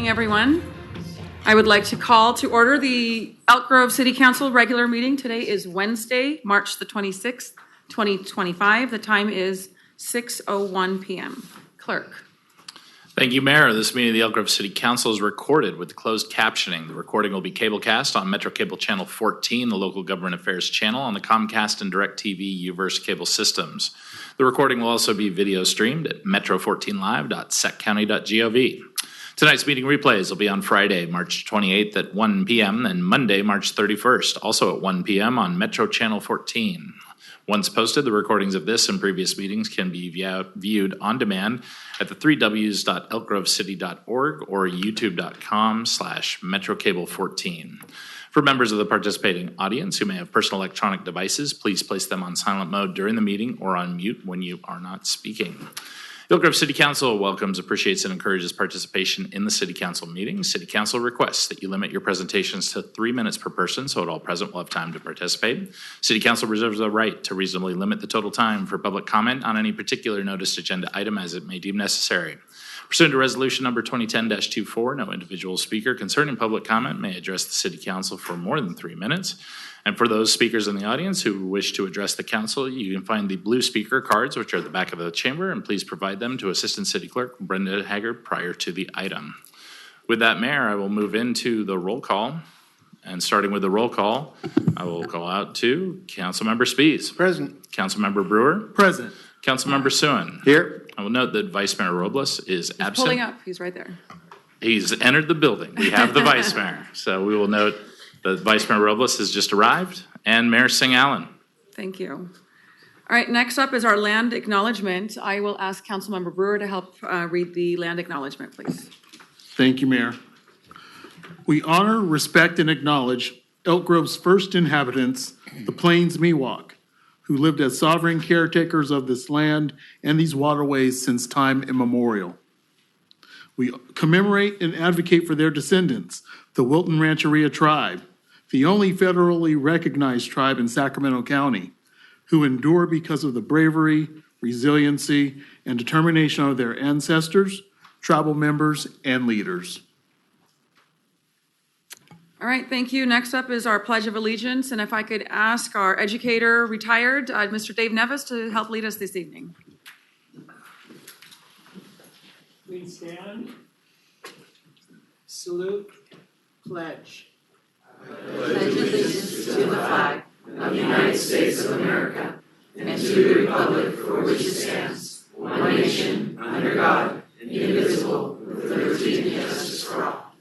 evening, everyone. I would like to call to order the Elk Grove City Council regular meeting. Today is Wednesday, March the 26th, 2025. The time is 6:01 p.m. Clerk. Thank you, Mayor. This meeting of the Elk Grove City Council is recorded with closed captioning. The recording will be cablecast on Metro Cable Channel 14, the local government affairs channel, on the Comcast and DirecTV Uverse cable systems. The recording will also be video streamed at metro14live.seccounty.gov. Tonight's meeting replays will be on Friday, March 28th at 1 p.m. and Monday, March 31st, also at 1 p.m. on Metro Channel 14. Once posted, the recordings of this and previous meetings can be viewed on demand at the 3ws.elkgrovecity.org or youtube.com/metrocable14. For members of the participating audience who may have personal electronic devices, please place them on silent mode during the meeting or on mute when you are not speaking. The Elk Grove City Council welcomes, appreciates, and encourages participation in the City Council meeting. City Council requests that you limit your presentations to 3 minutes per person so that all present will have time to participate. City Council reserves the right to reasonably limit the total time for public comment on any particular noticed agenda item as it may deem necessary. Pursuant to Resolution Number 2010-24, no individual speaker concerning public comment may address the City Council for more than 3 minutes. And for those speakers in the audience who wish to address the council, you can find the blue speaker cards, which are at the back of the chamber, and please provide them to Assistant City Clerk Brenda Haggard prior to the item. With that, Mayor, I will move into the roll call. And starting with the roll call, I will call out to Councilmember Spies. Present. Councilmember Brewer. Present. Councilmember Suen. Here. I will note that Vice Mayor Robles is absent. Pulling up. He's right there. He's entered the building. We have the Vice Mayor. So we will note that Vice Mayor Robles has just arrived, and Mayor Singh Allen. Thank you. All right, next up is our land acknowledgement. I will ask Councilmember Brewer to help read the land acknowledgement, please. Thank you, Mayor. We honor, respect, and acknowledge Elk Grove's first inhabitants, the Plains Miwok, who lived as sovereign caretakers of this land and these waterways since time immemorial. We commemorate and advocate for their descendants, the Wilton Rancheria tribe, the only federally recognized tribe in Sacramento County, who endure because of the bravery, resiliency, and determination of their ancestors, tribal members, and leaders. All right, thank you. Next up is our Pledge of Allegiance, and if I could ask our educator, retired, Mr. Dave Nevis, to help lead us this evening. Please stand. Salute. Pledge. I pledge allegiance to the flag of the United States of America and to the republic for which it stands, one nation, under God, indivisible, with liberty and justice for all.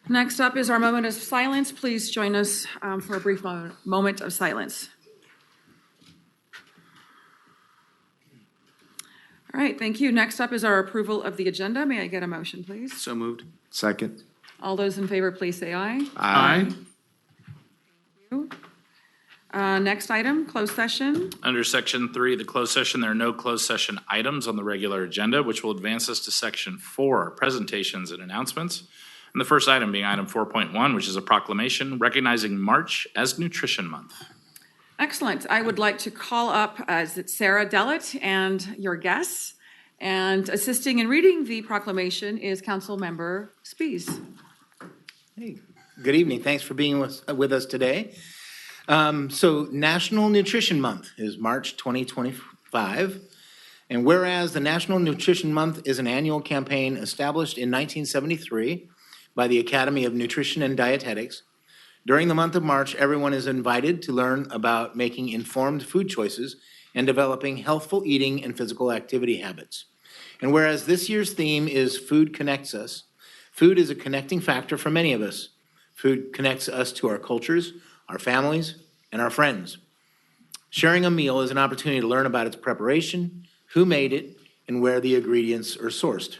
Next up is our moment of silence. Please join us for a brief moment of silence. All right, thank you. Next up is our approval of the agenda. May I get a motion, please? So moved. Second. All those in favor, please say aye. Aye. Next item, closed session. Under Section 3, the closed session, there are no closed session items on the regular agenda, which will advance us to Section 4, presentations and announcements. And the first item being item 4.1, which is a proclamation recognizing March as Nutrition Month. Excellent. I would like to call up Sarah Dellett and your guests. And assisting in reading the proclamation is Councilmember Spies. Hey, good evening. Thanks for being with us today. So National Nutrition Month is March 2025. And whereas the National Nutrition Month is an annual campaign established in 1973 by the Academy of Nutrition and Dietetics, during the month of March, everyone is invited to learn about making informed food choices and developing healthful eating and physical activity habits. And whereas this year's theme is Food Connects Us, food is a connecting factor for many of us. Food connects us to our cultures, our families, and our friends. Sharing a meal is an opportunity to learn about its preparation, who made it, and where the ingredients are sourced.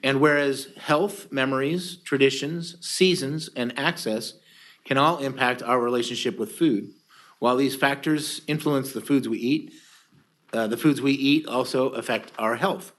And whereas health, memories, traditions, seasons, and access can all impact our relationship with food, while these factors influence the foods we eat also affect our health.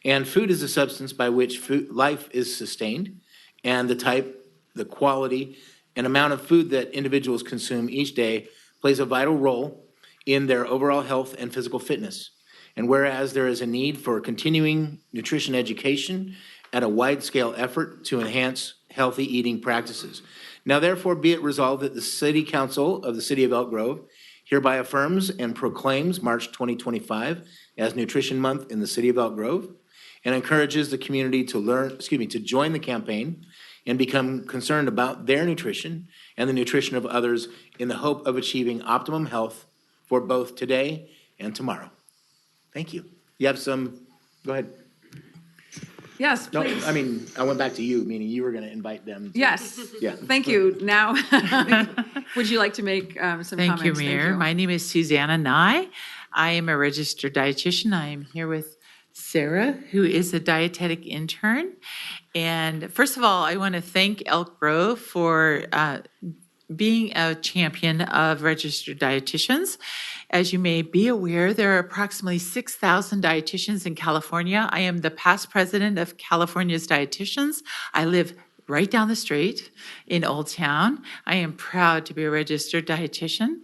And food is a substance by which life is sustained, and the type, the quality, and amount of food that individuals consume each day plays a vital role in their overall health and physical fitness. And whereas there is a need for continuing nutrition education and a wide-scale effort to enhance healthy eating practices. Now therefore be it resolved that the City Council of the City of Elk Grove hereby affirms and proclaims March 2025 as Nutrition Month in the City of Elk Grove and encourages the community to join the campaign and become concerned about their nutrition and the nutrition of others in the hope of achieving optimum health for both today and tomorrow. Thank you. You have some, go ahead. Yes, No, please. I mean, I went back to you, meaning you were gonna invite them. Yes. Yeah. Thank you. Now, would you like to make some comments? Thank you, Mayor. My name is Susanna Nye. I am a registered dietitian. I am here with Sarah, who is a dietetic intern. And first of all, I want to thank Elk Grove for being a champion of registered dietitians. As you may be aware, there are approximately 6,000 dietitians in California. I am the past president of California's Dietitians. I live right down the street in Old Town. I am proud to be a registered dietitian.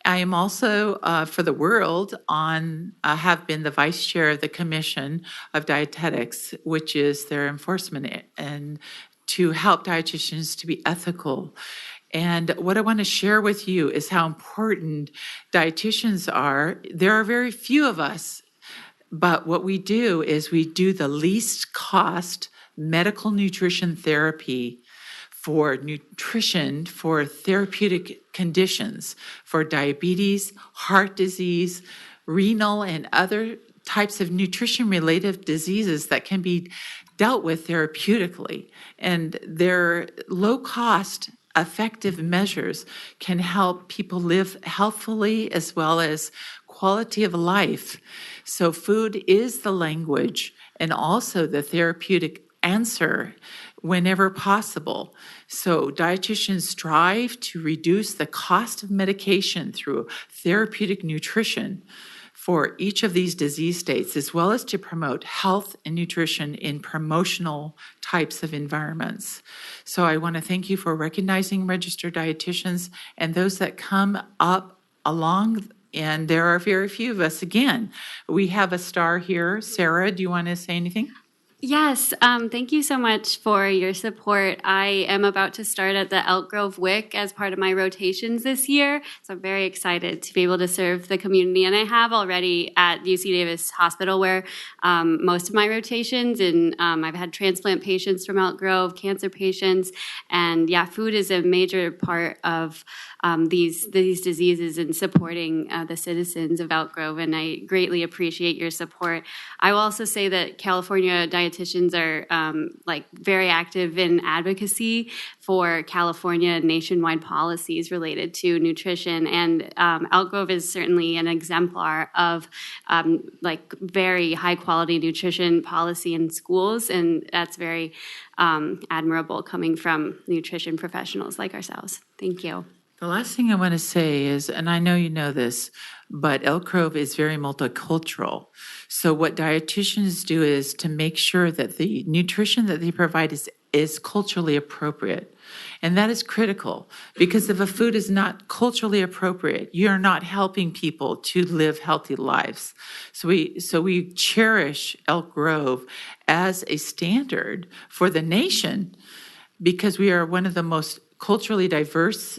I am also, for the world, have been the vice chair of the Commission of Dietetics, which is their enforcement and to help dietitians to be ethical. And what I want to share with you is how important dietitians are. There are very few of us, but what we do is we do the least cost medical nutrition therapy for nutrition for therapeutic conditions, for diabetes, heart disease, renal, and other types of nutrition-related diseases that can be dealt with therapeutically. And their low-cost effective measures can help people live healthfully as well as quality of life. So food is the language and also the therapeutic answer whenever possible. So dietitians strive to reduce the cost of medication through therapeutic nutrition for each of these disease states, as well as to promote health and nutrition in promotional types of environments. So I want to thank you for recognizing registered dietitians and those that come up along, and there are very few of us. Again, we have a star here. Sarah, do you want to say anything? Yes, thank you so much for your support. I am about to start at the Elk Grove WIC as part of my rotations this year, so I'm very excited to be able to serve the community. And I have already at UC Davis Hospital where most of my rotations, and I've had transplant patients from Elk Grove, cancer patients, and yeah, food is a major part of these diseases and supporting the citizens of Elk Grove, and I greatly appreciate your support. I will also say that California dietitians are very active in advocacy for California nationwide policies related to nutrition, and Elk Grove is certainly an exemplar of very high quality nutrition policy in schools, and that's very admirable coming from nutrition professionals like ourselves. Thank you. The last thing I want to say is, and I know you know this, but Elk Grove is very multicultural. So what dietitians do is to make sure that the nutrition that they provide is culturally appropriate. And that is critical, because if a food is not culturally appropriate, you're not helping people to live healthy lives. So we cherish Elk Grove as a standard for the nation, because we are one of the most culturally diverse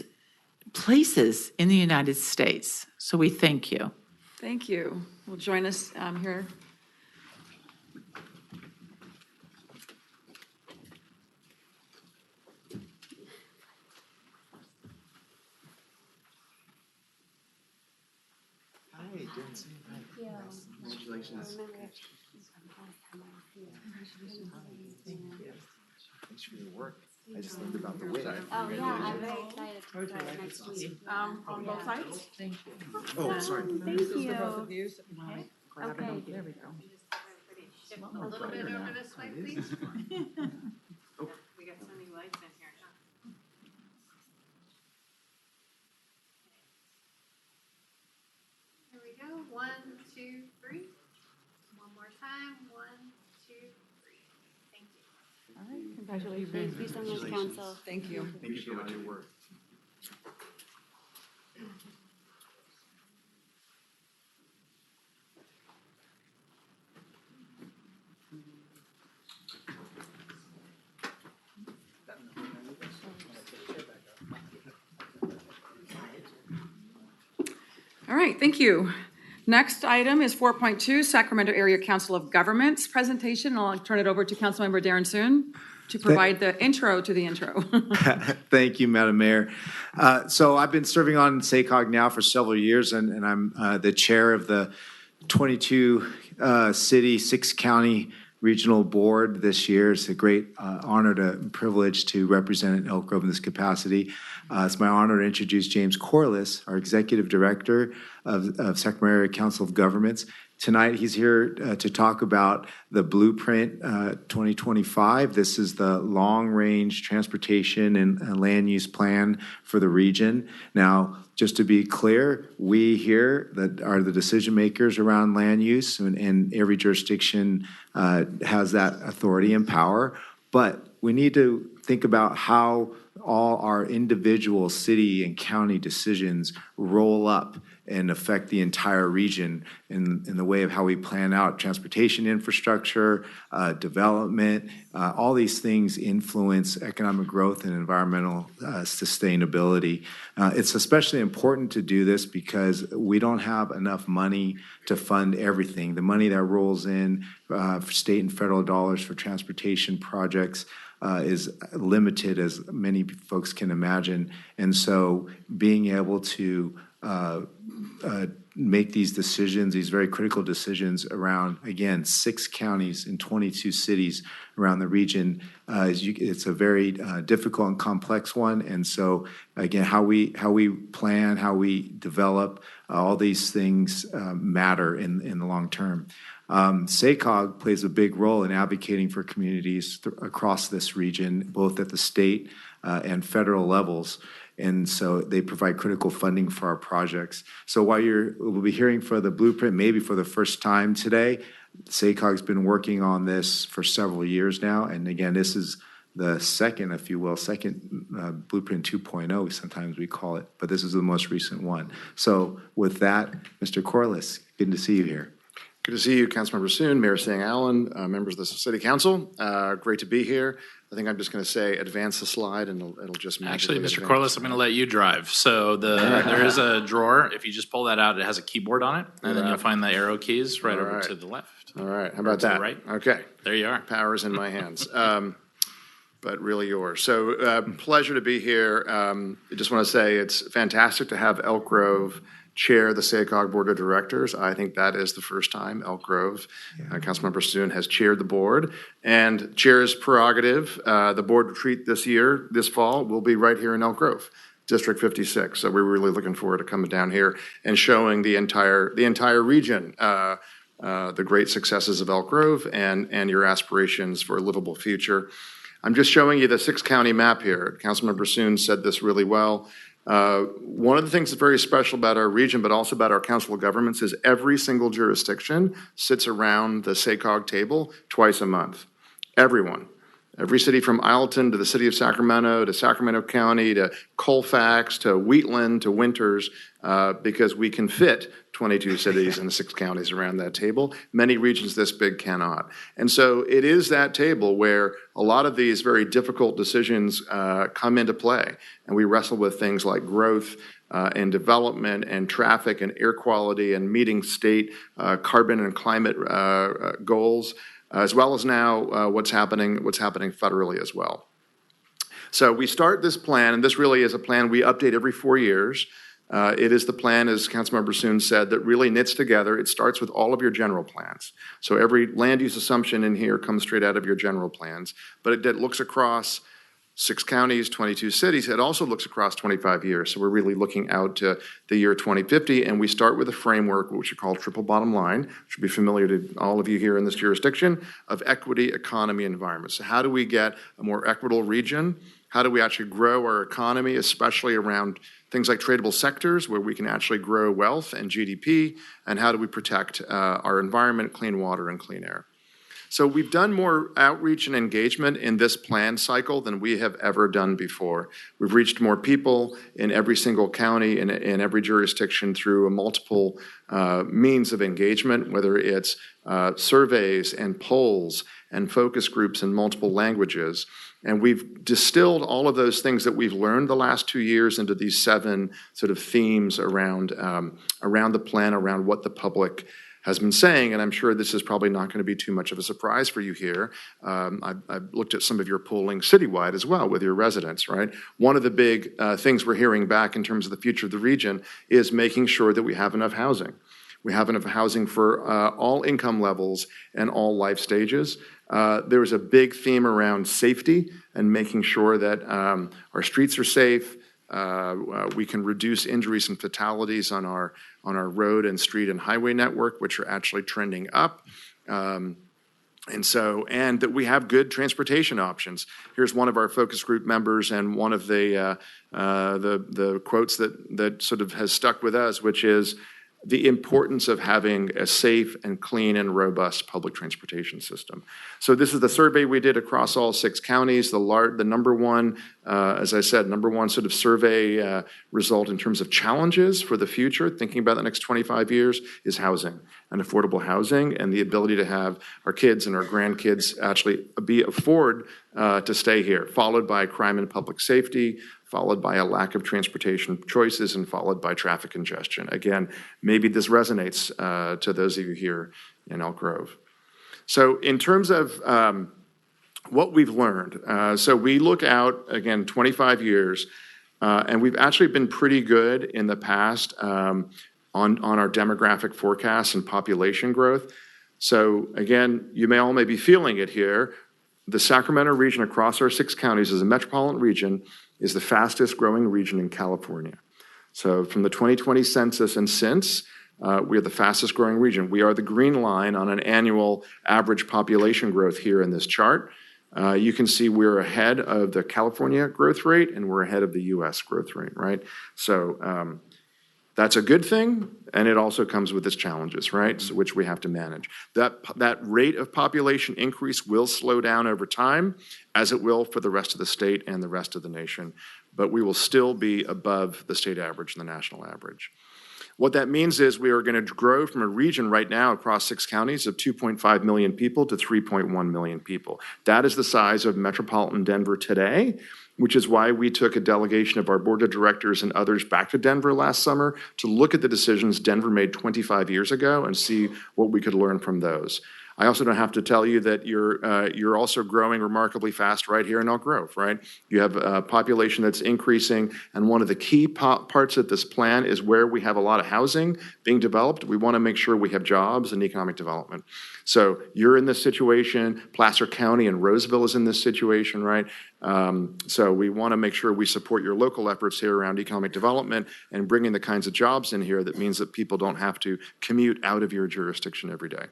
places in the United States. So we thank you. Thank you. Will join us here. Congratulations. Thanks for your work. I just learned about the WIC. Oh yeah, I'm very excited to start next week. On both sides? Oh, sorry. Thank you. Okay. Okay. There we go. A little bit over this way, please. We got so many lights in here, huh? Here we go. 1, 2, 3. One more time. 1, 2, 3. Thank you. All right, congratulations. Thank you so much, Council. Thank you. Thank you for your work. All right, thank you. Next item is 4.2, Sacramento Area Council of Governments presentation. I'll turn it over to Councilmember Darren Soon to provide the intro to the intro. Thank you, Madam Mayor. So I've been serving on SACOG now for several years, and I'm the chair of the 22 city, 6 county regional board this year. It's a great honor and privilege to represent Elk Grove in this capacity. It's my honor to introduce James Corliss, our executive director of Sacramento Area Council of Governments. Tonight, he's here to talk about the Blueprint 2025. This is the long-range transportation and land use plan for the region. Now, just to be clear, we here that are the decision makers around land use, and every jurisdiction has that authority and power. But we need to think about how all our individual city and county decisions roll up and affect the entire region in the way of how we plan out transportation infrastructure, development. All these things influence economic growth and environmental sustainability. It's especially important to do this because we don't have enough money to fund everything. The money that rolls in for state and federal dollars for transportation projects is limited, as many folks can imagine. And so being able to make these decisions, these very critical decisions around, again, 6 counties and 22 cities around the region, it's a very difficult and complex one. And so, again, how we plan, how we develop, all these things matter in the long term. SACOG plays a big role in advocating for communities across this region, both at the state and federal levels. And so they provide critical funding for our projects. So while we'll be hearing for the Blueprint maybe for the first time today, SACOG's been working on this for several years now. And again, this is the second, if you will, Blueprint 2.0, sometimes we call it, but this is the most recent one. So with that, Mr. Corliss, good to see you here. Good to see you, Councilmember Soon, Mayor Sang Allen, members of the City Council. Great to be here. I think I'm just going to say advance the slide and it'll just Actually, magically Mr. advance. Corliss, I'm going to let you drive. So there is a drawer. If you just pull that out, it has a keyboard on it, and then you'll find the arrow keys right over to the left. All right, how about to the that? right. Okay. There you are. Power's in my hands. But really yours. So pleasure to be here. I just want to say it's fantastic to have Elk Grove chair the SACOG Board of Directors. I think that is the first time Elk Grove, Councilmember Soon, has chaired the board. And chair's prerogative, the board retreat this fall, will be right here in Elk Grove, District 56. So we're really looking forward to coming down here and showing the entire region the great successes of Elk Grove and your aspirations for a livable future. I'm just showing you the 6-county map here. Councilmember Soon said this really well. One of the things that's very special about our region, but also about our Council of Governments, is every single jurisdiction sits around the SACOG table twice a month. Everyone. Every city from Isleton to the city of Sacramento to Sacramento County to Colfax to Wheatland to Winters, because we can fit 22 cities and 6 counties around that table. Many regions this big cannot. And so it is that table where a lot of these very difficult decisions come into play. And we wrestle with things like growth and development and traffic and air quality and meeting state carbon and climate goals, as well as now what's happening federally as well. So we start this plan, and this really is a plan we update every 4 years. It is the plan, as Councilmember Soon said, that really knits together. It starts with all of your general plans. So every land use assumption in here comes straight out of your general plans, but it looks across 6 counties, 22 cities. It also looks across 25 years. So we're really looking out to the year 2050, and we start with a framework, which we call triple bottom line, which will be familiar to all of you here in this jurisdiction, of equity, economy, environment. So how do we get a more equitable region? How do we actually grow our economy, especially around things like tradable sectors where we can actually grow wealth and GDP? And how do we protect our environment, clean water, and clean air? So we've done more outreach and engagement in this plan cycle than we have ever done before. We've reached more people in every single county and in every jurisdiction through multiple means of engagement, whether it's surveys and polls and focus groups in multiple languages. And we've distilled all of those things that we've learned the last 2 years into these 7 sort of themes around the plan, around what the public has been saying, and I'm sure this is probably not going to be too much of a surprise for you here. I've looked at some of your polling citywide as well with your residents, right? One of the big things we're hearing back in terms of the future of the region is making sure that we have enough housing. We have enough housing for all income levels and all life stages. There was a big theme around safety and making sure that our streets are safe. We can reduce injuries and fatalities on our road and street and highway network, which are actually trending up. And that we have good transportation options. Here's one of our focus group members and one of the quotes that sort of has stuck with us, which is the importance of having a safe and clean and robust public transportation system. So this is the survey we did across all 6 counties. The number one, as I said, number one sort of survey result in terms of challenges for the future, thinking about the next 25 years, is housing and affordable housing and the ability to have our kids and our grandkids actually afford to stay here, followed by crime and public safety, followed by a lack of transportation choices, and followed by traffic congestion. Again, maybe this resonates to those of you here in Elk Grove. So in terms of what we've learned, so we look out, again, 25 years, and we've actually been pretty good in the past on our demographic forecasts and population growth. So again, you may be feeling it here. The Sacramento region across our 6 counties as a metropolitan region is the fastest growing region in California. So from the 2020 census and since, we are the fastest growing region. We are the green line on an annual average population growth here in this chart. You can see we're ahead of the California growth rate and we're ahead of the US growth rate, right? So that's a good thing, and it also comes with its challenges, right? So, which we have to manage. That rate of population increase will slow down over time, as it will for the rest of the state and the rest of the nation, but we will still be above the state average and the national average. What that means is we are going to grow from a region right now across 6 counties of 2.5 million people to 3.1 million people. That is the size of metropolitan Denver today, which is why we took a delegation of our board of directors and others back to Denver last summer to look at the decisions Denver made 25 years ago and see what we could learn from those. I also don't have to tell you that you're also growing remarkably fast right here in Elk Grove, right? You have a population that's increasing, and one of the key parts of this plan is where we have a lot of housing being developed. We want to make sure we have jobs and economic development. So you're in this situation. Placer County and Roseville is in this situation, right? So we want to make sure we support your local efforts here around economic development and bringing the kinds of jobs in here that means that people don't have to commute out of your jurisdiction every day.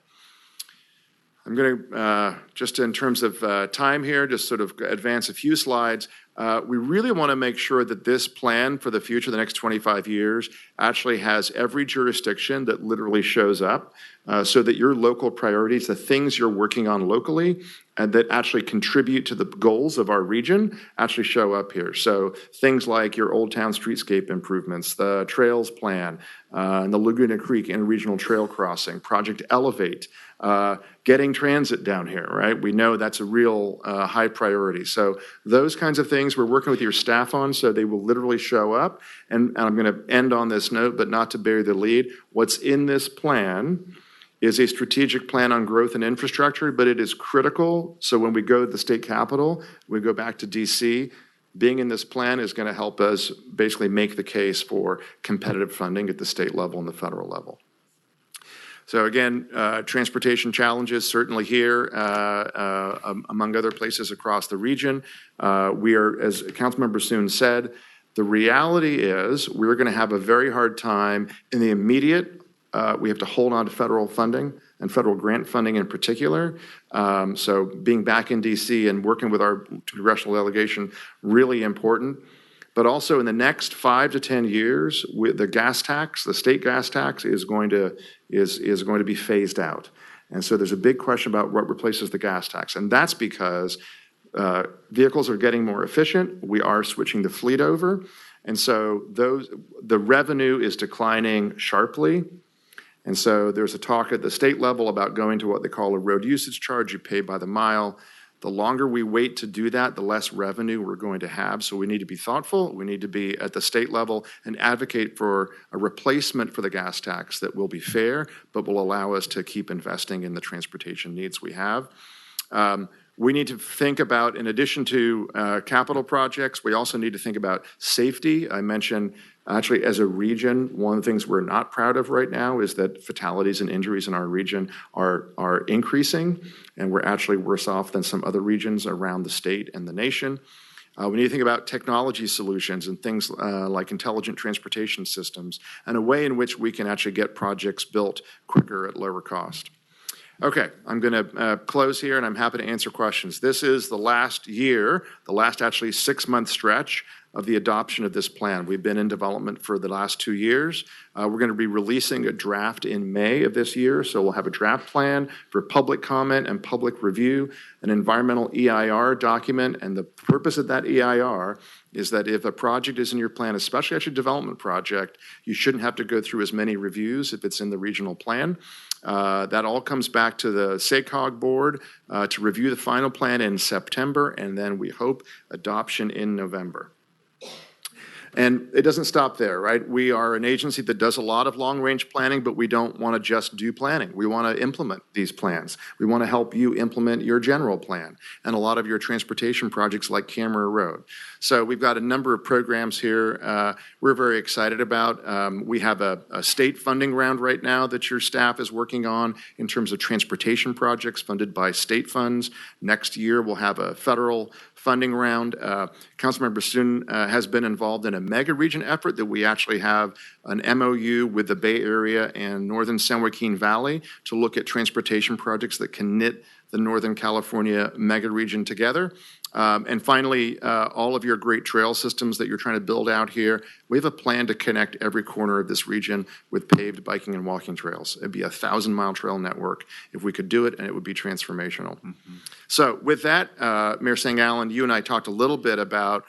I'm going to, just in terms of time here, just sort of advance a few slides. We really want to make sure that this plan for the future, the next 25 years, actually has every jurisdiction that literally shows up so that your local priorities, the things you're working on locally, and that actually contribute to the goals of our region actually show up here. So things like your Old Town streetscape improvements, the trails plan, and the Laguna Creek Interregional Trail Crossing, Project Elevate, getting transit down here, right? We know that's a real high priority. So those kinds of things we're working with your staff on so they will literally show up. And I'm going to end on this note, but not to bury the lead. What's in this plan is a strategic plan on growth and infrastructure, but it is critical. So when we go to the state capitol, we go back to DC, being in this plan is going to help us basically make the case for competitive funding at the state level and the federal level. So again, transportation challenges certainly here, among other places across the region. We are, as Councilmember Soon said, the reality is we're going to have a very hard time in the immediate. We have to hold on to federal funding and federal grant funding in particular. So being back in DC and working with our congressional delegation, really important. But also in the next 5 to 10 years, the gas tax, the state gas tax is going to be phased out. And so there's a big question about what replaces the gas tax. And that's because vehicles are getting more efficient. We are switching the fleet over. And so the revenue is declining sharply. And so there's a talk at the state level about going to what they call a road usage charge. You pay by the mile. The longer we wait to do that, the less revenue we're going to have. So we need to be thoughtful. We need to be at the state level and advocate for a replacement for the gas tax that will be fair, but will allow us to keep investing in the transportation needs we have. We need to think about, in addition to capital projects, we also need to think about safety. I mentioned, actually, as a region, one of the things we're not proud of right now is that fatalities and injuries in our region are increasing, and we're actually worse off than some other regions around the state and the nation. We need to think about technology solutions and things like intelligent transportation systems, and a way in which we can actually get projects built quicker at lower cost. Okay, I'm going to close here, and I'm happy to answer questions. This is the last year, the last actually 6-month stretch of the adoption of this plan. We've been in development for the last 2 years. We're going to be releasing a draft in May of this year, so we'll have a draft plan for public comment and public review, an environmental EIR document, and the purpose of that EIR is that if a project is in your plan, especially actually a development project, you shouldn't have to go through as many reviews if it's in the regional plan. That all comes back to the SACOG board to review the final plan in September, and then we hope adoption in November. And it doesn't stop there, right? We are an agency that does a lot of long-range planning, but we don't want to just do planning. We want to implement these plans. We want to help you implement your general plan and a lot of your transportation projects like Camera Road. So we've got a number of programs here we're very excited about. We have a state funding round right now that your staff is working on in terms of transportation projects funded by state funds. Next year, we'll have a federal funding round. Councilmember Student has been involved in a mega region effort that we actually have an MOU with the Bay Area and Northern San Joaquin Valley to look at transportation projects that can knit the Northern California mega region together. And finally, all of your great trail systems that you're trying to build out here, we have a plan to connect every corner of this region with paved biking and walking trails. It'd be a 1,000-mile trail network if we could do it, and it would be transformational. So with that, Mayor Sang-Allen, you and I talked a little bit about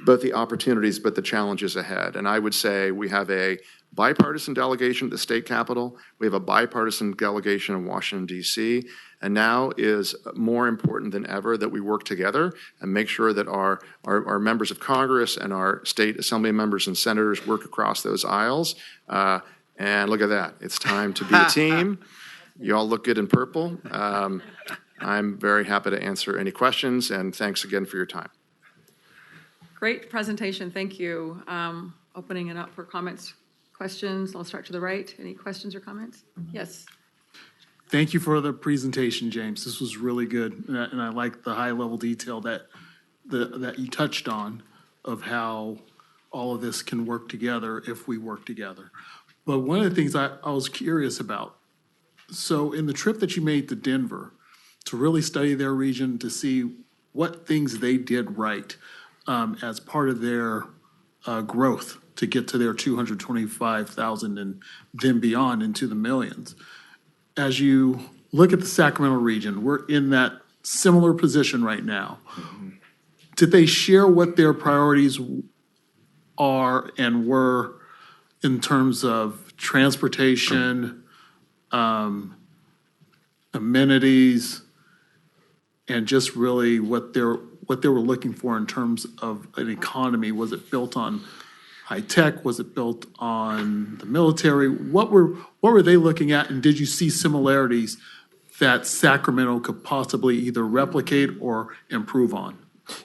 both the opportunities but the challenges ahead. And I would say we have a bipartisan delegation at the state capitol. We have a bipartisan delegation in Washington, D.C. And now is more important than ever that we work together and make sure that our members of Congress and our state assembly members and senators work across those aisles. And look at that. It's time to be a team. You all look good in purple. I'm very happy to answer any questions, and thanks again for your time. Great presentation, thank you. Opening it up for comments, questions. I'll start to the right. Any questions or comments? Yes. Thank you for the presentation, James. This was really good, and I like the high-level detail that you touched on of how all of this can work together if we work together. But one of the things I was curious about, so in the trip that you made to Denver, to really study their region, to see what things they did right as part of their growth to get to their 225,000 and then beyond into the millions. As you look at the Sacramento region, we're in that similar position right now. Did they share what their priorities are and were in terms of transportation, amenities, and just really what they were looking for in terms of an economy? Was it built on high tech? Was it built on the military? What were they looking at, and did you see similarities that Sacramento could possibly either replicate or improve on?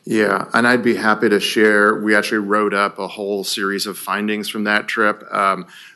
Yeah, and I'd be happy to share. We actually wrote up a whole series of findings from that trip.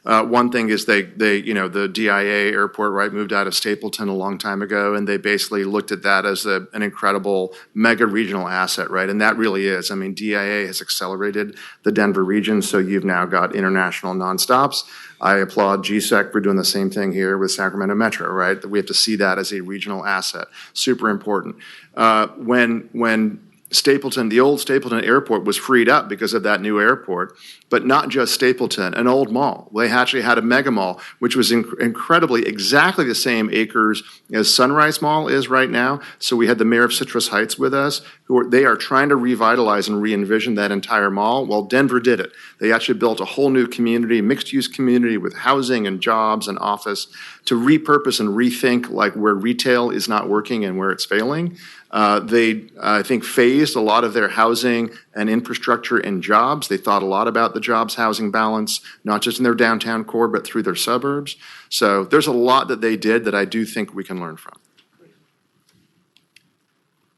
One thing is they the DIA airport, right, moved out of Stapleton a long time ago, and they basically looked at that as an incredible mega regional asset, right? And that really is. I mean, DIA has accelerated the Denver region, so you've now got international nonstops. I applaud GSEC for doing the same thing here with Sacramento Metro, right? We have to see that as a regional asset. Super important. When Stapleton, the old Stapleton airport was freed up because of that new airport, but not just Stapleton, an old mall. They actually had a mega mall, which was incredibly exactly the same acres as Sunrise Mall is right now. So we had the mayor of Citrus Heights with us, they are trying to revitalize and re-envision that entire mall. Well, Denver did it. They actually built a whole new community, mixed-use community with housing and jobs and office to repurpose and rethink like where retail is not working and where it's failing. They, I think, phased a lot of their housing and infrastructure and jobs. They thought a lot about the jobs housing balance, not just in their downtown core, but through their suburbs. So there's a lot that they did that I do think we can learn from.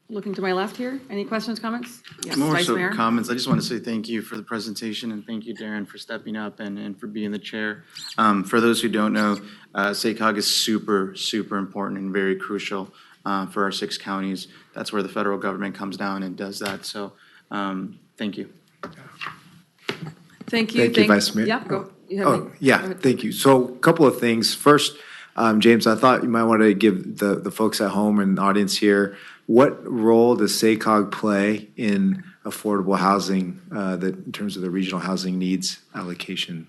Looking to my left here, any questions, comments? Yes, More Vice so Mayor. comments. I just want to say thank you for the presentation and thank you, Darren, for stepping up and for being the chair. For those who don't know, SACOG is super, super important and very crucial for our 6 counties. That's where the federal government comes down and does that. So thank you. Thank you. Thank you, Vice Mayor. Yeah, go. You have Oh, any- go yeah, ahead. thank you. So a couple of things. First, James, I thought you might want to give the folks at home and audience here, what role does SACOG play in affordable housing in terms of the regional housing needs allocation?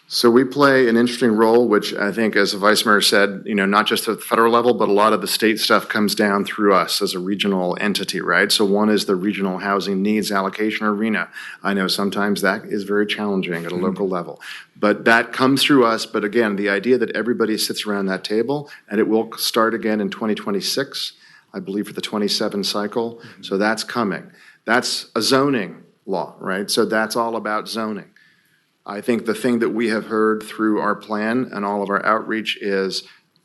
So we play an interesting role, which I think, as the Vice Mayor said, not just at the federal level, but a lot of the state stuff comes down through us as a regional entity, right? So one is the regional housing needs allocation arena. I know sometimes that is very challenging at a local level, but that comes through us. But again, the idea that everybody sits around that table, and it will start again in 2026, I believe, for the 27 cycle. So that's coming. That's a zoning law, right? So that's all about zoning. I think the thing that we have heard through our plan and all of our outreach is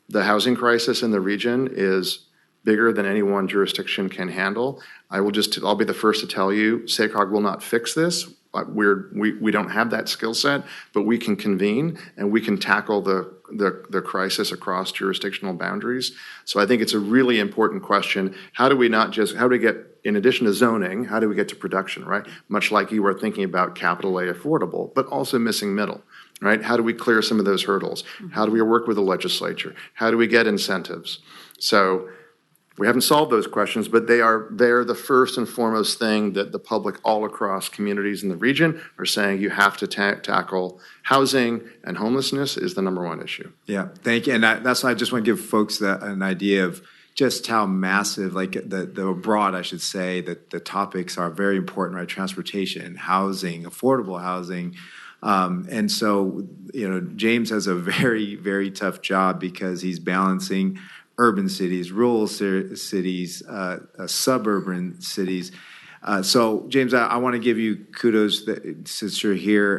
the housing crisis in the region is bigger than any one jurisdiction can handle. I'll be the first to tell you, SACOG will not fix this. We don't have that skill set, but we can convene and we can tackle the crisis across jurisdictional boundaries. So I think it's a really important question. How do we get, in addition to zoning, how do we get to production, right? Much like you were thinking about capital A affordable, but also missing middle, right? How do we clear some of those hurdles? How do we work with the legislature? How do we get incentives? So we haven't solved those questions, but they're the first and foremost thing that the public all across communities in the region are saying you have to tackle. Housing and homelessness is the number one issue. Yeah, thank you. And that's why I just want to give folks an idea of just how massive, like the broad, I should say, that the topics are very important, right? Transportation, housing, affordable housing. And so, James has a very, very tough job because he's balancing urban cities, rural cities, suburban cities. So, James, I want to give you kudos since you're here,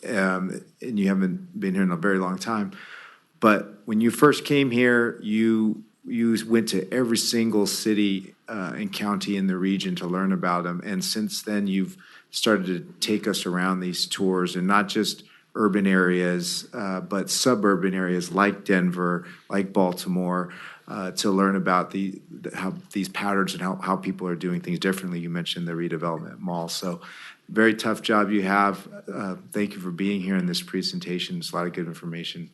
and you haven't been here in a very long time. But when you first came here, you went to every single city and county in the region to learn about them. And since then, you've started to take us around these tours, and not just urban areas, but suburban areas like Denver, like Baltimore, to learn about how these patterns and how people are doing things differently. You mentioned the redevelopment mall. So very tough job you have. Thank you for being here in this presentation. It's a lot of good information.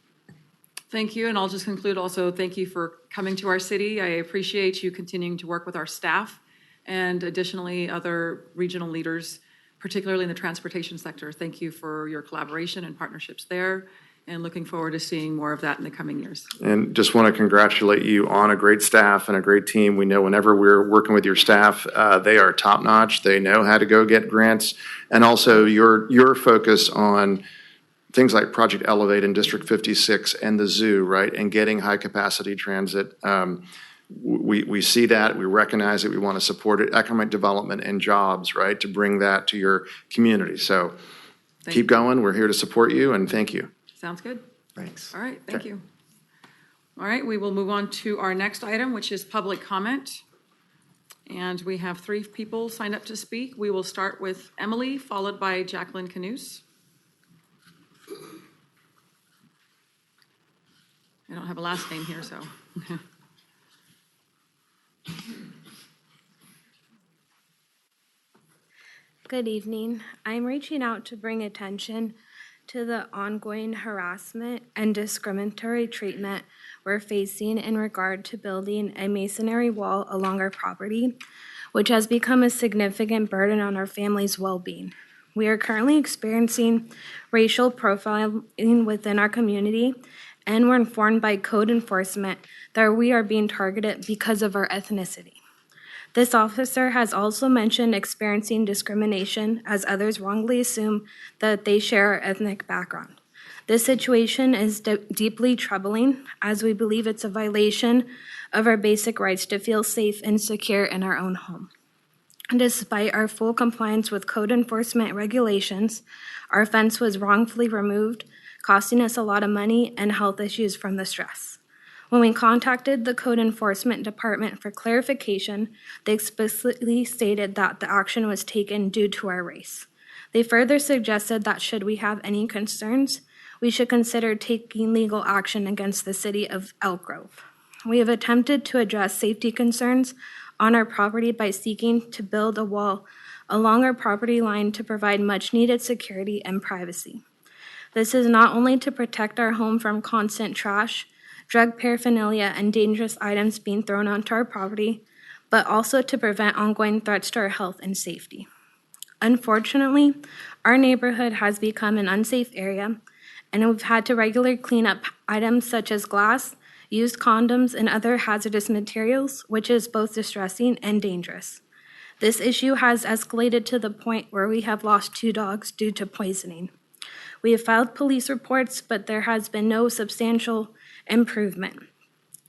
Thank you, and I'll just conclude also, thank you for coming to our city. I appreciate you continuing to work with our staff and additionally other regional leaders, particularly in the transportation sector. Thank you for your collaboration and partnerships there, and looking forward to seeing more of that in the coming years. And just want to congratulate you on a great staff and a great team. We know whenever we're working with your staff, they are top-notch. They know how to go get grants. And also your focus on things like Project Elevate in District 56 and the zoo, right? And getting high-capacity transit. We see that, we recognize it, we want to support it, economic development and jobs, right? To bring that to your community. So keep going. We're here to support you, and thank you. Sounds good. Thanks. All right, thank you. All right, we will move on to our next item, which is public comment. And we have 3 people signed up to speak. We will start with Emily, followed by Jacqueline Canoes. I don't have a last name here, so. Good evening. I'm reaching out to bring attention to the ongoing harassment and discriminatory treatment we're facing in regard to building a masonry wall along our property, which has become a significant burden on our family's well-being. We are currently experiencing racial profiling within our community, and we're informed by code enforcement that we are being targeted because of our ethnicity. This officer has also mentioned experiencing discrimination as others wrongly assume that they share our ethnic background. This situation is deeply troubling as we believe it's a violation of our basic rights to feel safe and secure in our own home. Despite our full compliance with code enforcement regulations, our fence was wrongfully removed, costing us a lot of money and health issues from the stress. When we contacted the code enforcement department for clarification, they explicitly stated that the action was taken due to our race. They further suggested that should we have any concerns, we should consider taking legal action against the city of Elk Grove. We have attempted to address safety concerns on our property by seeking to build a wall along our property line to provide much-needed security and privacy. This is not only to protect our home from constant trash, drug paraphernalia, and dangerous items being thrown onto our property, but also to prevent ongoing threats to our health and safety. Unfortunately, our neighborhood has become an unsafe area, and we've had to regularly clean up items such as glass, used condoms, and other hazardous materials, which is both distressing and dangerous. This issue has escalated to the point where we have lost 2 dogs due to poisoning. We have filed police reports, but there has been no substantial improvement.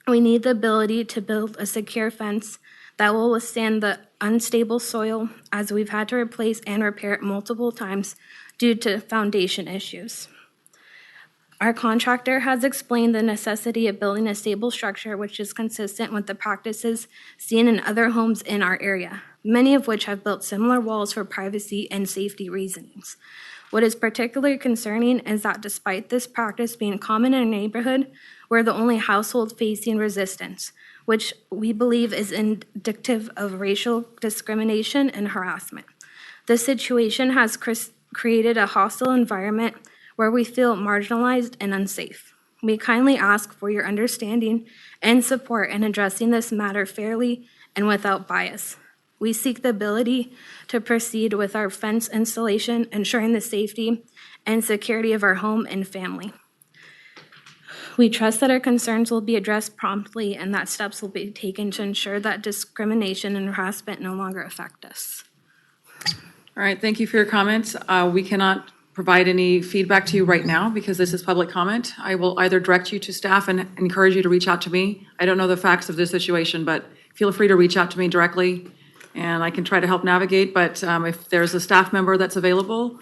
We need the ability to build a secure fence that will withstand the unstable soil, as we've had to replace and repair it multiple times due to foundation issues. Our contractor has explained the necessity of building a stable structure which is consistent with the practices seen in other homes in our area, many of which have built similar walls for privacy and safety reasons. What is particularly concerning is that despite this practice being common in a neighborhood, we're the only household facing resistance, which we believe is indicative of racial discrimination and harassment. This situation has created a hostile environment where we feel marginalized and unsafe. We kindly ask for your understanding and support in addressing this matter fairly and without bias. We seek the ability to proceed with our fence installation, ensuring the safety and security of our home and family. We trust that our concerns will be addressed promptly and that steps will be taken to ensure that discrimination and harassment no longer affect us. All right, thank you for your comments. We cannot provide any feedback to you right now because this is public comment. I will either direct you to staff and encourage you to reach out to me. I don't know the facts of this situation, but feel free to reach out to me directly and I can try to help navigate. But if there's a staff member that's available,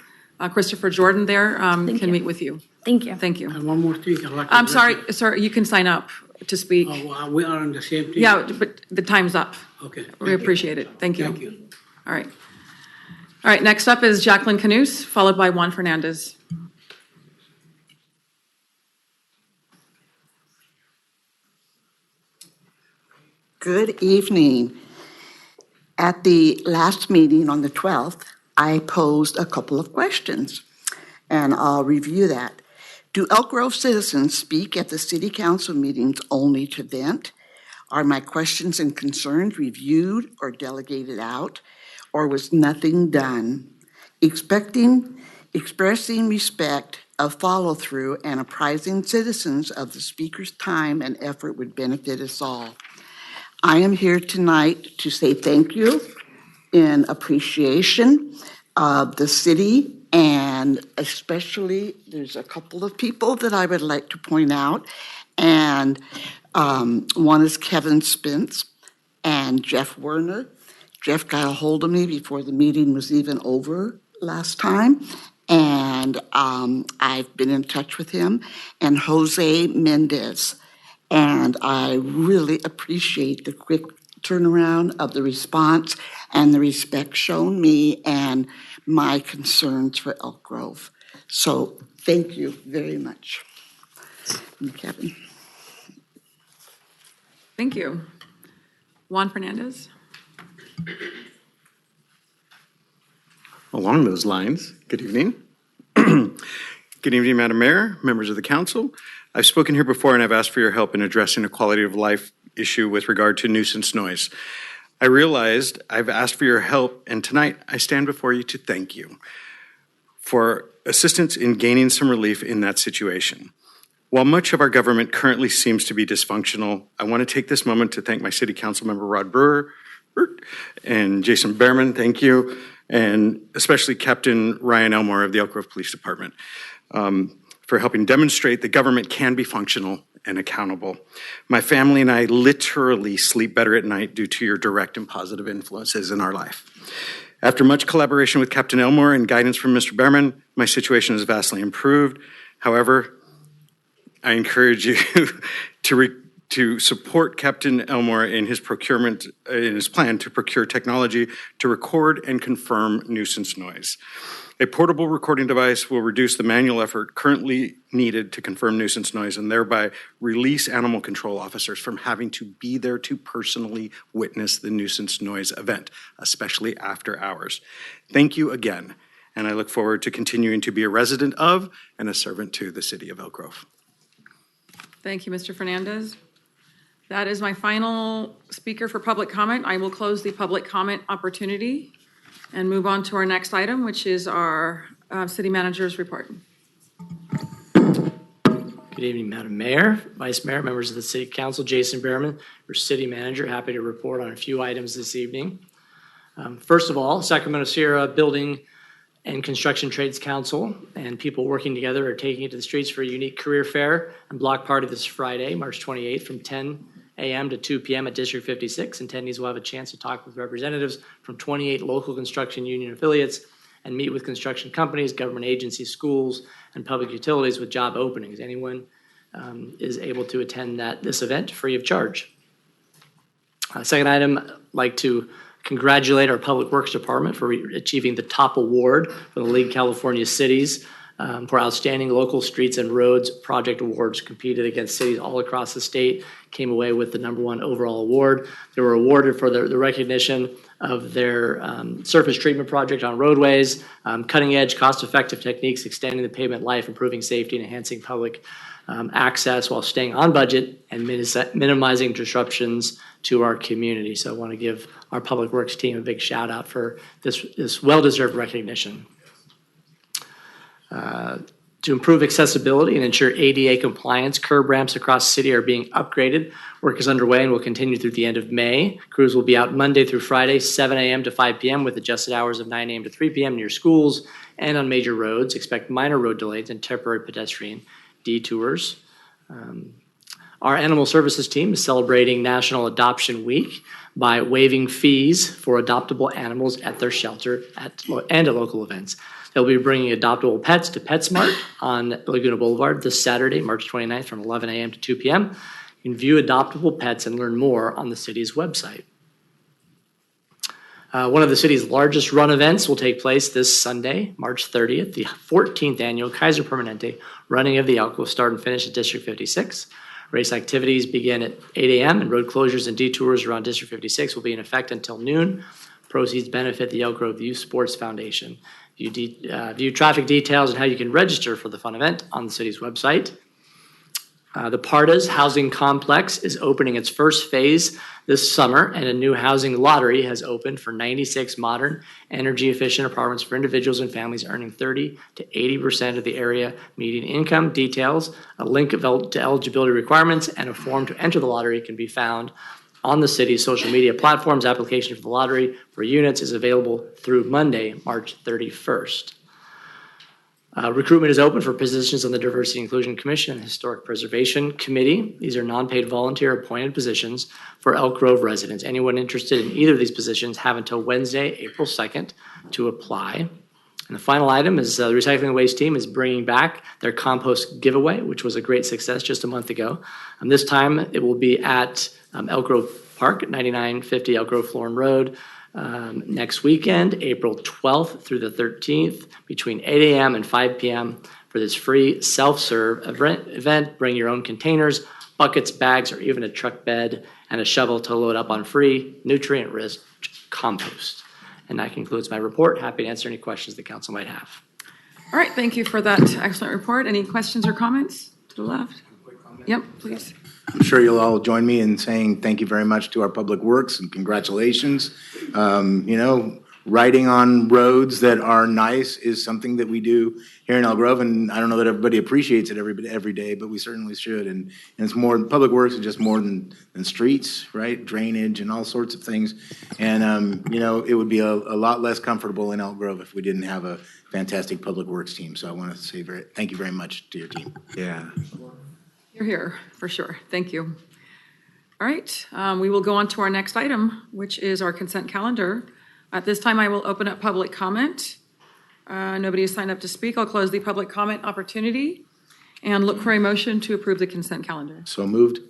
Christopher Jordan there can meet with you. Thank you. Thank you. And one more thing. I'd like to I'm address sorry, it. sir, you can sign up to speak. Oh, we are on the same team? Yeah, but the time's up. Okay. We appreciate it. Thank you. Thank you. All right. All right, next up is Jacqueline Canus, followed by Juan Fernandez. Good evening. At the last meeting on the 12th, I posed a couple of questions, and I'll review that. Do Elk Grove citizens speak at the city council meetings only to vent? Are my questions and concerns reviewed or delegated out, or was nothing done? Expressing respect of follow-through and apprising citizens of the speaker's time and effort would benefit us all. I am here tonight to say thank you in appreciation of the city, and especially there's a couple of people that I would like to point out, and one is Kevin Spence and Jeff Werner. Jeff got a hold of me before the meeting was even over last time, and I've been in touch with him, and Jose Mendez. And I really appreciate the quick turnaround of the response and the respect shown me and my concerns for Elk Grove. So thank you very much. And Kevin. Thank you. Juan Fernandez. Along those lines, good evening. Good evening, Madam Mayor, members of the council. I've spoken here before and I've asked for your help in addressing a quality of life issue with regard to nuisance noise. I realized I've asked for your help, and tonight I stand before you to thank you for assistance in gaining some relief in that situation. While much of our government currently seems to be dysfunctional, I want to take this moment to thank my city council member Rod Brewer and Jason Behrman, thank you, and especially Captain Ryan Elmore of the Elk Grove Police Department for helping demonstrate that government can be functional and accountable. My family and I literally sleep better at night due to your direct and positive influences in our life. After much collaboration with Captain Elmore and guidance from Mr. Behrman, my situation has vastly improved. However, I encourage you to support Captain Elmore in his plan to procure technology to record and confirm nuisance noise. A portable recording device will reduce the manual effort currently needed to confirm nuisance noise and thereby release animal control officers from having to be there to personally witness the nuisance noise event, especially after hours. Thank you again, and I look forward to continuing to be a resident of and a servant to the city of Elk Grove. Thank you, Mr. Fernandez. That is my final speaker for public comment. I will close the public comment opportunity and move on to our next item, which is our city manager's report. Good evening, Madam Mayor, Vice Mayor, members of the City Council. Jason Behrman, your city manager, happy to report on a few items this evening. First of all, Sacramento Sierra Building and Construction Trades Council and people working together are taking it to the streets for a unique career fair and block party this Friday, March 28th from 10 a.m. to 2 p.m. at District 56. Attendees will have a chance to talk with representatives from 28 local construction union affiliates and meet with construction companies, government agencies, schools, and public utilities with job openings. Anyone is able to attend this event free of charge. Second item, I'd like to congratulate our Public Works Department for achieving the top award for the League of California Cities for outstanding local streets and roads project awards. Competed against cities all across the state, came away with the #1 overall award. They were awarded for the recognition of their surface treatment project on roadways, cutting edge, cost-effective techniques, extending the pavement life, improving safety, and enhancing public access while staying on budget and minimizing disruptions to our community. So I want to give our Public Works team a big shout out for this well-deserved recognition. To improve accessibility and ensure ADA compliance, curb ramps across the city are being upgraded. Work is underway and will continue through the end of May. Crews will be out Monday through Friday, 7 a.m. to 5 p.m. with adjusted hours of 9 a.m. to 3 p.m. near schools and on major roads. Expect minor road delays and temporary pedestrian detours. Our animal services team is celebrating National Adoption Week by waiving fees for adoptable animals at their shelter and at local events. They'll be bringing adoptable pets to PetSmart on Laguna Boulevard this Saturday, March 29th from 11 a.m. to 2 p.m. You can view adoptable pets and learn more on the city's website. One of the city's largest run events will take place this Sunday, March 30th, the 14th annual Kaiser Permanente running of the Elk will start and finish at District 56. Race activities begin at 8 a.m. and road closures and detours around District 56 will be in effect until noon. Proceeds benefit the Elk Grove Youth Sports Foundation. View traffic details and how you can register for the fun event on the city's website. The Pardas Housing Complex is opening its first phase this summer, and a new housing lottery has opened for 96 modern, energy-efficient apartments for individuals and families earning 30% to 80% of the area median income. Details, a link to eligibility requirements, and a form to enter the lottery can be found on the city's social media platforms. Application for the lottery for units is available through Monday, March 31st. Recruitment is open for positions on the Diversity and Inclusion Commission and Historic Preservation Committee. These are non-paid volunteer appointed positions for Elk Grove residents. Anyone interested in either of these positions have until Wednesday, April 2nd to apply. And the final item is the Recycling and Waste team is bringing back their compost giveaway, which was a great success just a month ago. This time it will be at Elk Grove Park at 9950 Elk Grove Florin Road. Next weekend, April 12th through the 13th, between 8 a.m. and 5 p.m. for this free self-serve event. Bring your own containers, buckets, bags, or even a truck bed and a shovel to load up on free, nutrient-rich compost. And that concludes my report. Happy to answer any questions the council might have. All right, thank you for that excellent report. Any questions or comments to the left? Yep, please. I'm sure you'll all join me in saying thank you very much to our Public Works and congratulations. Riding on roads that are nice is something that we do here in Elk Grove, and I don't know that everybody appreciates it every day, but we certainly should. And it's more, Public Works is just more than streets, right? Drainage and all sorts of things. And, it would be a lot less comfortable in Elk Grove if we didn't have a fantastic Public Works team. So I want to say thank you very much to your team. Yeah. You're here, for sure. Thank you. All right, we will go on to our next item, which is our consent calendar. At this time, I will open up public comment. Nobody has signed up to speak. I'll close the public comment opportunity and look for a motion to approve the consent calendar. So moved.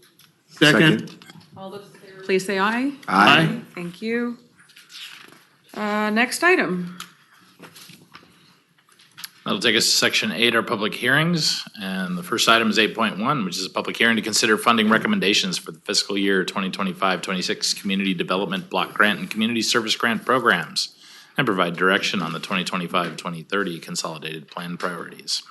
Second. All those in favor, please say aye. Aye. Thank you. Next item. That'll take us to section 8, our public hearings. And the first item is 8.1, which is a public hearing to consider funding recommendations for the fiscal year 2025-26 Community Development Block Grant and Community Service Grant programs and provide direction on the 2025-2030 Consolidated Plan priorities.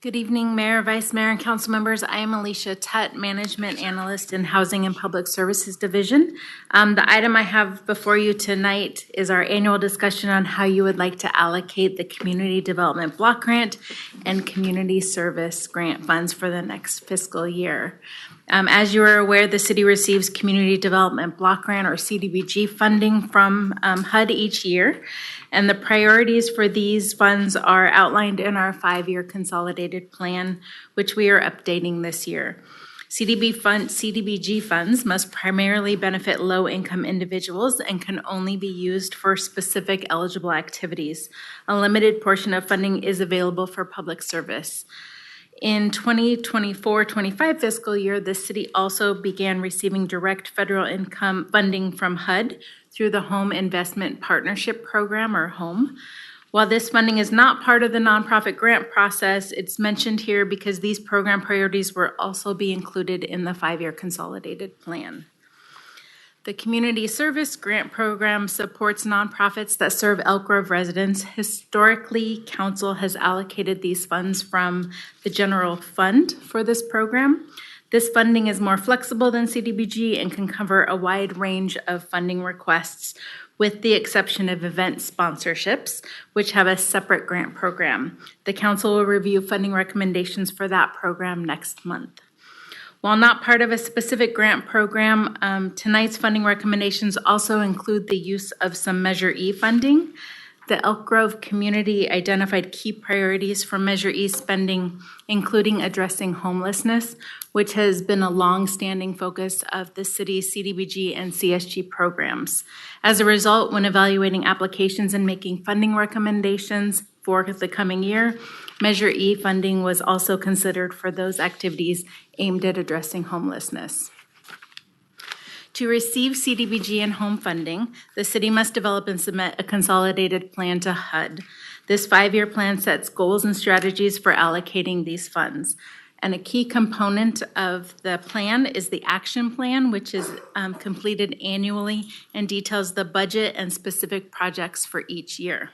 Good evening, Mayor, Vice Mayor, and council members. I am Alicia Tutt, Management Analyst in Housing and Public Services Division. The item I have before you tonight is our annual discussion on how you would like to allocate the Community Development Block Grant and Community Service Grant funds for the next fiscal year. As you are aware, the city receives Community Development Block Grant or CDBG funding from HUD each year. And the priorities for these funds are outlined in our 5-year consolidated plan, which we are updating this year. CDBG funds must primarily benefit low-income individuals and can only be used for specific eligible activities. A limited portion of funding is available for public service. In 2024-25 fiscal year, the city also began receiving direct federal income funding from HUD through the Home Investment Partnership Program, or HOME. While this funding is not part of the nonprofit grant process, it's mentioned here because these program priorities will also be included in the 5-year consolidated plan. The Community Service Grant Program supports nonprofits that serve Elk Grove residents. Historically, Council has allocated these funds from the general fund for this program. This funding is more flexible than CDBG and can cover a wide range of funding requests, with the exception of event sponsorships, which have a separate grant program. The Council will review funding recommendations for that program next month. While not part of a specific grant program, tonight's funding recommendations also include the use of some Measure E funding. The Elk Grove community identified key priorities for Measure E spending, including addressing homelessness, which has been a long-standing focus of the city's CDBG and CSG programs. As a result, when evaluating applications and making funding recommendations for the coming year, Measure E funding was also considered for those activities aimed at addressing homelessness. To receive CDBG and home funding, the city must develop and submit a consolidated plan to HUD. This 5-year plan sets goals and strategies for allocating these funds. And a key component of the plan is the action plan, which is completed annually and details the budget and specific projects for each year.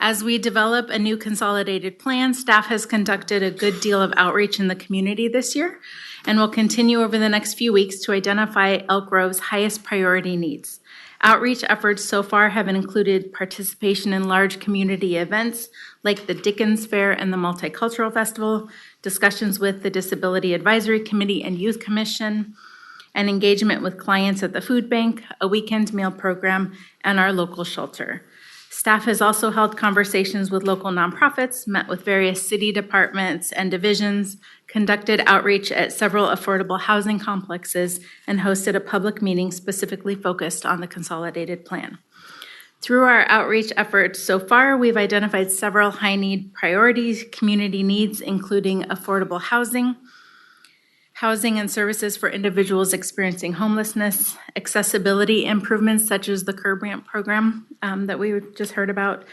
As we develop a new consolidated plan, staff has conducted a good deal of outreach in the community this year and will continue over the next few weeks to identify Elk Grove's highest priority needs. Outreach efforts so far have included participation in large community events like the Dickens Fair and the Multicultural Festival, discussions with the Disability Advisory Committee and Youth Commission, and engagement with clients at the food bank, a weekend meal program, and our local shelter. Staff has also held conversations with local nonprofits, met with various city departments and divisions, conducted outreach at several affordable housing complexes, and hosted a public meeting specifically focused on the consolidated plan. Through our outreach efforts so far, we've identified several high-need priorities, community needs, including affordable housing and services for individuals experiencing homelessness, accessibility improvements such as the Curb Ramp program that we just heard about,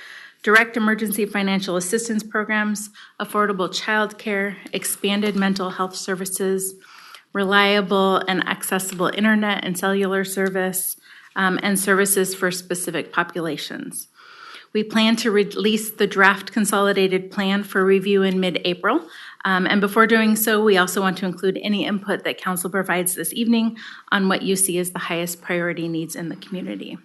direct emergency financial assistance programs, affordable childcare, expanded mental health services, reliable and accessible internet and cellular service, and services for specific populations. We plan to release the draft consolidated plan for review in mid-April. And before doing so, we also want to include any input that council provides this evening on what you see as the highest priority needs in the community.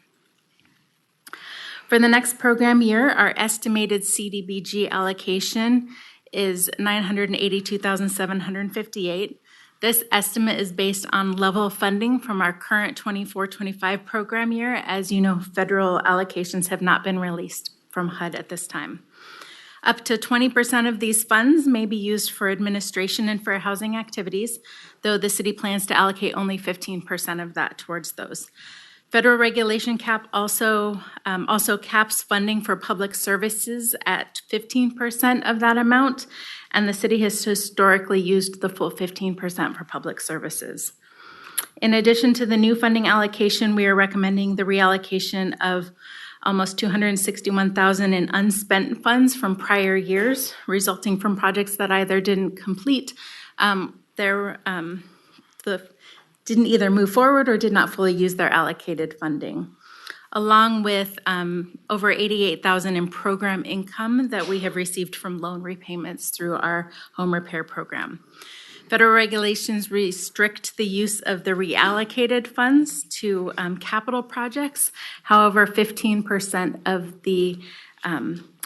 For the next program year, our estimated CDBG allocation is $982,758. This estimate is based on level funding from our current 24-25 program year. As you know, federal allocations have not been released from HUD at this time. Up to 20% of these funds may be used for administration and fair housing activities, though the city plans to allocate only 15% of that towards those. Federal regulation cap also caps funding for public services at 15% of that amount, and the city has historically used the full 15% for public services. In addition to the new funding allocation, we are recommending the reallocation of almost $261,000 in unspent funds from prior years, resulting from projects that either didn't complete didn't either move forward or did not fully use their allocated funding, along with over $88,000 in program income that we have received from loan repayments through our home repair program. Federal regulations restrict the use of the reallocated funds to capital projects. However, 15% of the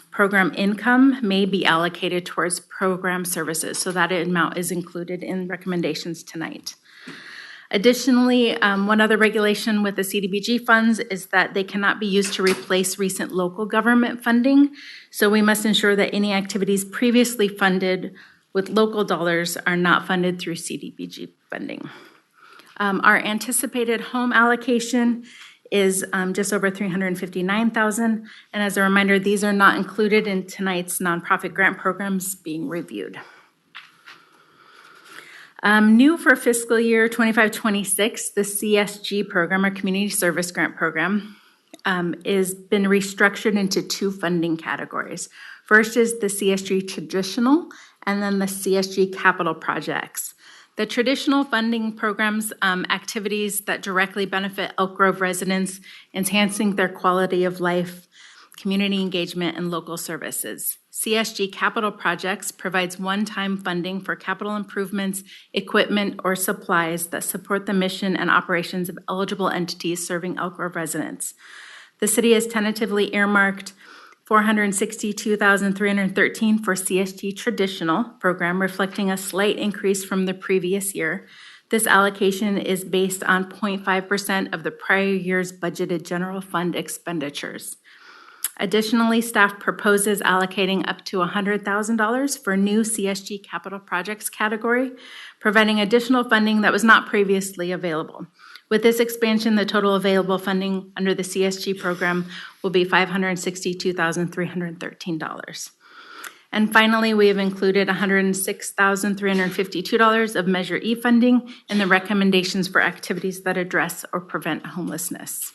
program income may be allocated towards program services, so that amount is included in recommendations tonight. Additionally, one other regulation with the CDBG funds is that they cannot be used to replace recent local government funding, so we must ensure that any activities previously funded with local dollars are not funded through CDBG funding. Our anticipated home allocation is just over $359,000, and as a reminder, these are not included in tonight's nonprofit grant programs being reviewed. New for fiscal year 25-26, the CSG program, or Community Service Grant Program, is been restructured into two funding categories. First is the CSG Traditional, and then the CSG Capital Projects. The traditional funding programs, activities that directly benefit Elk Grove residents, enhancing their quality of life, community engagement, and local services. CSG Capital Projects provides one-time funding for capital improvements, equipment, or supplies that support the mission and operations of eligible entities serving Elk Grove residents. The city has tentatively earmarked $462,313 for CSG Traditional program, reflecting a slight increase from the previous year. This allocation is based on 0.5% of the prior year's budgeted general fund expenditures. Additionally, staff proposes allocating up to $100,000 for new CSG Capital Projects category, providing additional funding that was not previously available. With this expansion, the total available funding under the CSG program will be $562,313. And finally, we have included $106,352 of Measure E funding in the recommendations for activities that address or prevent homelessness.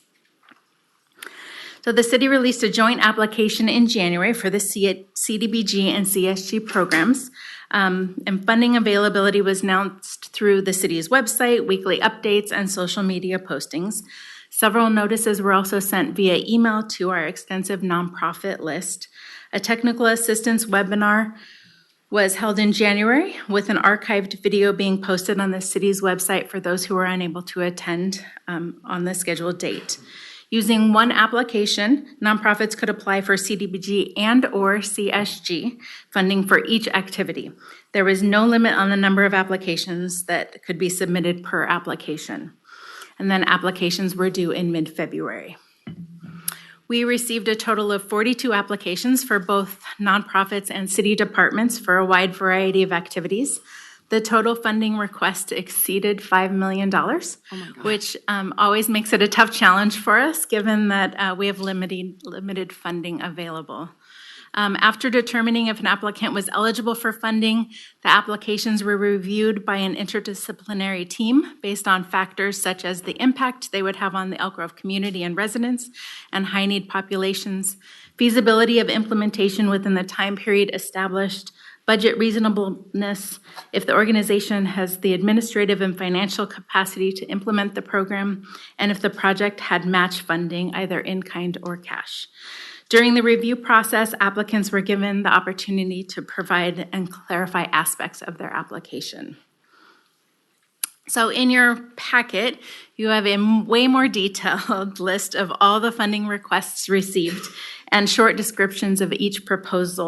So the city released a joint application in January for the CDBG and CSG programs, and funding availability was announced through the city's website, weekly updates, and social media postings. Several notices were also sent via email to our extensive nonprofit list. A technical assistance webinar was held in January with an archived video being posted on the city's website for those who were unable to attend on the scheduled date. Using one application, nonprofits could apply for CDBG and/or CSG funding for each activity. There was no limit on the number of applications that could be submitted per application. And then applications were due in mid-February. We received a total of 42 applications for both nonprofits and city departments for a wide variety of activities. The total funding request exceeded $5 million, which always makes it a tough challenge for us, given that we have limited funding available. After determining if an applicant was eligible for funding, the applications were reviewed by an interdisciplinary team based on factors such as the impact they would have on the Elk Grove community and residents and high-need populations, feasibility of implementation within the time period established, budget reasonableness, if the organization has the administrative and financial capacity to implement the program, and if the project had match funding, either in kind or cash. During the review process, applicants were given the opportunity to provide and clarify aspects of their application. So in your packet, you have a way more detailed list of all the funding requests received and short descriptions of each proposed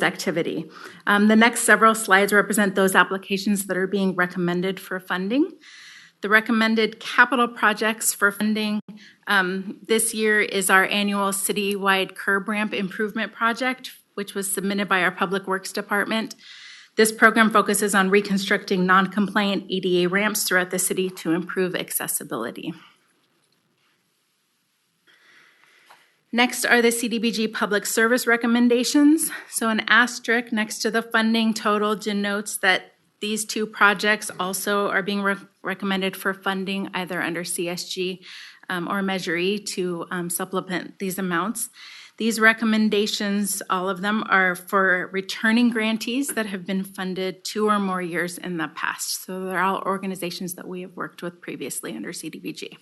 activity. The next several slides represent those applications that are being recommended for funding. The recommended capital projects for funding This year is our annual citywide curb ramp improvement project, which was submitted by our Public Works Department. This program focuses on reconstructing non-compliant ADA ramps throughout the city to improve accessibility. Next are the CDBG public service recommendations. So an asterisk next to the funding total denotes that these two projects also are being recommended for funding either under CSG or Measure E to supplement these amounts. These recommendations, all of them, are for returning grantees that have been funded 2 or more years in the past. So they're all organizations that we have worked with previously under CDBG.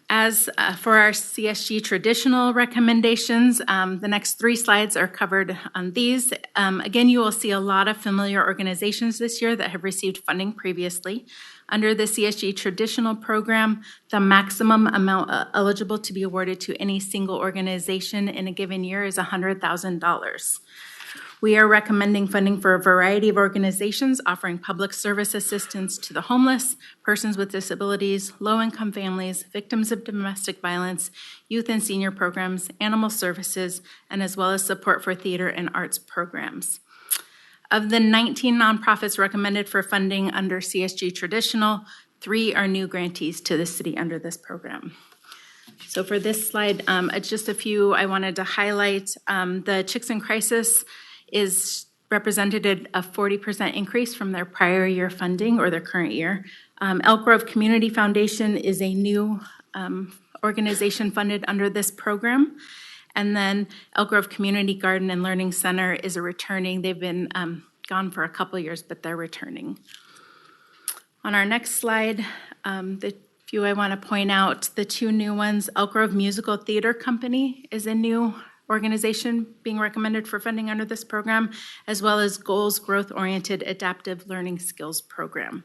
As for our CSG traditional recommendations, the next 3 slides are covered on these. Again, you will see a lot of familiar organizations this year that have received funding previously. Under the CSG traditional program, the maximum amount eligible to be awarded to any single organization in a given year is $100,000. We are recommending funding for a variety of organizations offering public service assistance to the homeless, persons with disabilities, low-income families, victims of domestic violence, youth and senior programs, animal services, and as well as support for theater and arts programs. Of the 19 nonprofits recommended for funding under CSG Traditional, 3 are new grantees to the city under this program. So for this slide, just a few I wanted to highlight. The Chicks in Crisis is represented at a 40% increase from their prior year funding or their current year. Elk Grove Community Foundation is a new organization funded under this program. And then Elk Grove Community Garden and Learning Center is a returning. They've been gone for a couple years, but they're returning. On our next slide, the few I want to point out, the 2 new ones, Elk Grove Musical Theater Company is a new organization being recommended for funding under this program, as well as Goals Growth Oriented Adaptive Learning Skills Program.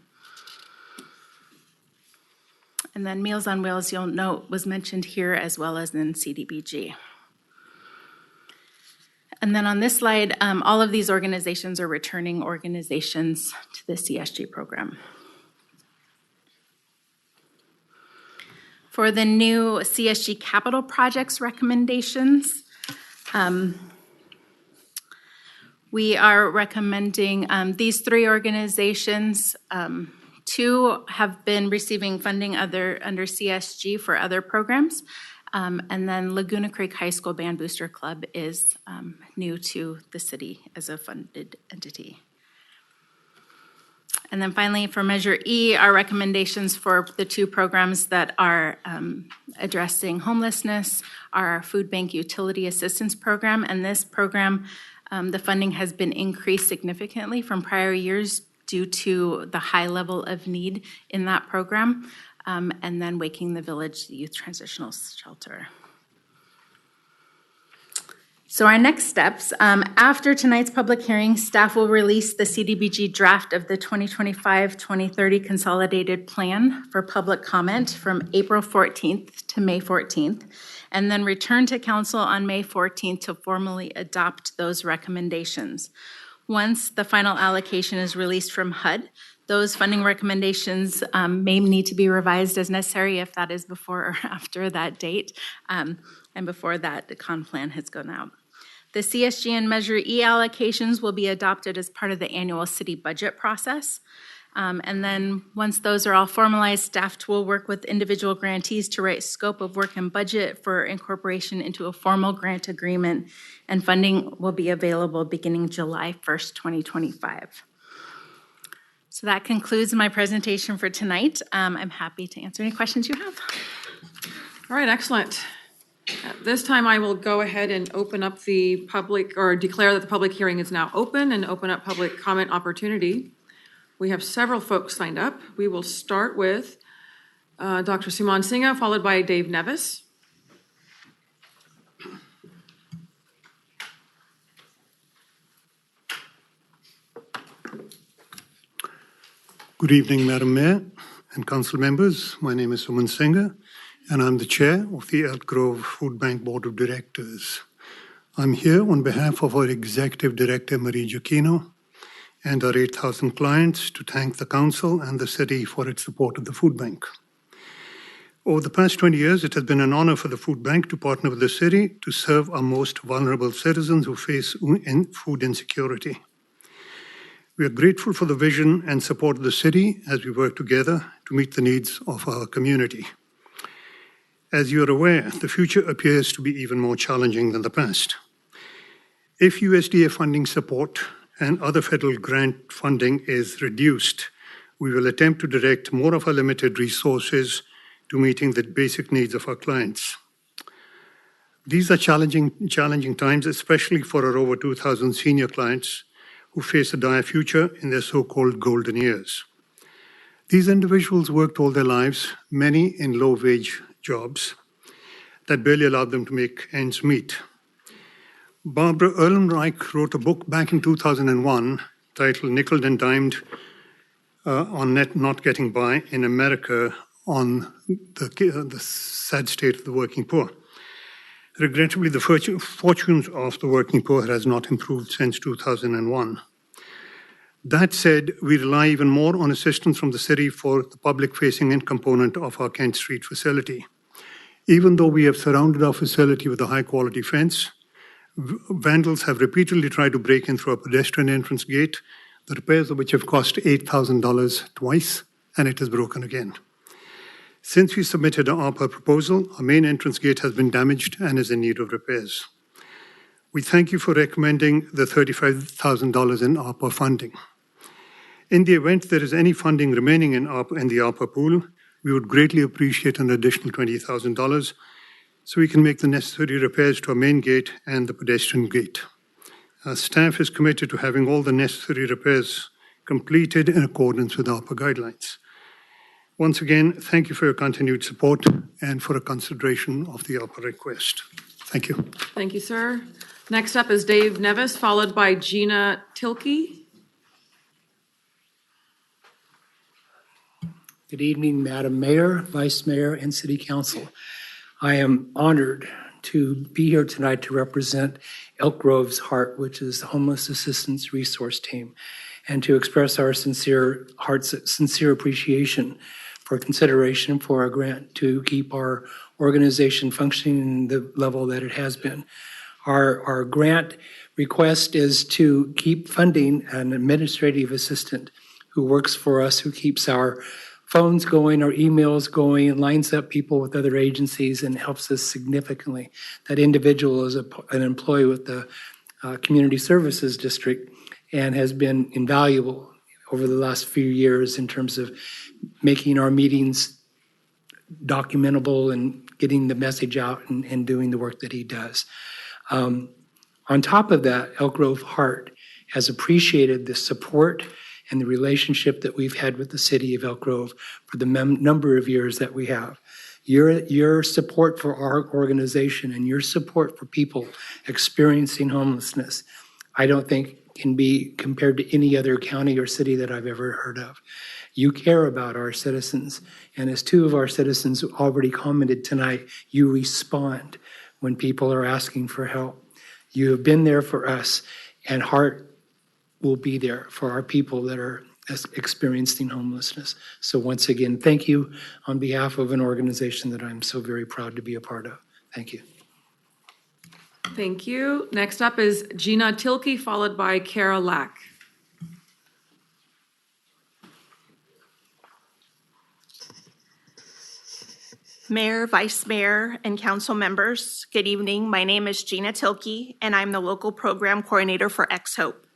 And then Meals on Wheels, you'll note, was mentioned here as well as in CDBG. And then on this slide, all of these organizations are returning organizations to the CSG program. For the new CSG capital projects recommendations, we are recommending these 3 organizations. 2 have been receiving funding under CSG for other programs. And then Laguna Creek High School Band Booster Club is new to the city as a funded entity. And then finally, for Measure E, our recommendations for the 2 programs that are addressing homelessness are our Food Bank Utility Assistance Program. And this program, the funding has been increased significantly from prior years due to the high level of need in that program. And then Waking the Village Youth Transitional Shelter. So our next steps, after tonight's public hearing, staff will release the CDBG draft of the 2025-2030 Consolidated Plan for public comment from April 14th to May 14th, and then return to council on May 14th to formally adopt those recommendations. Once the final allocation is released from HUD, those funding recommendations may need to be revised as necessary if that is before or after that date, and before that the con plan has gone out. The CSG and Measure E allocations will be adopted as part of the annual city budget process. And then once those are all formalized, staff will work with individual grantees to write scope of work and budget for incorporation into a formal grant agreement, and funding will be available beginning July 1st, 2025. So that concludes my presentation for tonight. I'm happy to answer any questions you have. All right, excellent. At this time, I will go ahead and open up the public, or declare that the public hearing is now open, and open up public comment opportunity. We have several folks signed up. We will start with Dr. Suman Singha, followed by Dave Nevis. Good evening, Madam Mayor and council members. My name is Suman Singha, and I'm the chair of the Elk Grove Food Bank Board of Directors. I'm here on behalf of our Executive Director, Marie Giacchino, and our 8,000 clients to thank the council and the city for its support of the food bank. Over the past 20 years, it has been an honor for the food bank to partner with the city to serve our most vulnerable citizens who face food insecurity. We are grateful for the vision and support of the city as we work together to meet the needs of our community. As you are aware, the future appears to be even more challenging than the past. If USDA funding support and other federal grant funding is reduced, we will attempt to direct more of our limited resources to meeting the basic needs of our clients. These are challenging times, especially for our over 2,000 senior clients who face a dire future in their so-called golden years. These individuals worked all their lives, many in low-wage jobs that barely allowed them to make ends meet. Barbara Erlenreich wrote a book back in 2001 titled Nickeled and Dimed on Not Getting By in America, on the sad state of the working poor. Regrettably, the fortunes of the working poor has not improved since 2001. That said, we rely even more on assistance from the city for the public-facing component of our Kent Street facility. Even though we have surrounded our facility with a high-quality fence, vandals have repeatedly tried to break in through a pedestrian entrance gate, the repairs of which have cost $8,000 twice, and it is broken again. Since we submitted our ARPA proposal, our main entrance gate has been damaged and is in need of repairs. We thank you for recommending the $35,000 in ARPA funding. In the event there is any funding remaining in the ARPA pool, we would greatly appreciate an additional $20,000 so we can make the necessary repairs to our main gate and the pedestrian gate. Our staff is committed to having all the necessary repairs completed in accordance with ARPA guidelines. Once again, thank you for your continued support and for a consideration of the ARPA request. Thank you. Thank you, sir. Next up is Dave Nevis, followed by Gina Tilke. Good evening, Madam Mayor, Vice Mayor, and City Council. I am honored to be here tonight to represent Elk Grove's HEART, which is the Homeless Assistance Resource Team, and to express our sincere appreciation for consideration for a grant to keep our organization functioning in the level that it has been. Our grant request is to keep funding an administrative assistant who works for us, who keeps our phones going, our emails going, and lines up people with other agencies and helps us significantly. That individual is an employee with the Community Services District and has been invaluable over the last few years in terms of making our meetings documentable and getting the message out and doing the work that he does. On top of that, Elk Grove HEART has appreciated the support and the relationship that we've had with the city of Elk Grove for the number of years that we have. Your support for our organization and your support for people experiencing homelessness, I don't think can be compared to any other county or city that I've ever heard of. You care about our citizens, and as two of our citizens already commented tonight, you respond when people are asking for help. You have been there for us, and HEART will be there for our people that are experiencing homelessness. So once again, thank you on behalf of an organization that I'm so very proud to be a part of. Thank you. Thank you. Next up is Gina Tilke, followed by Kara Lack. Mayor, Vice Mayor, and council members, good evening. My name is Gina Tilke, and I'm the local program coordinator for X-Hope.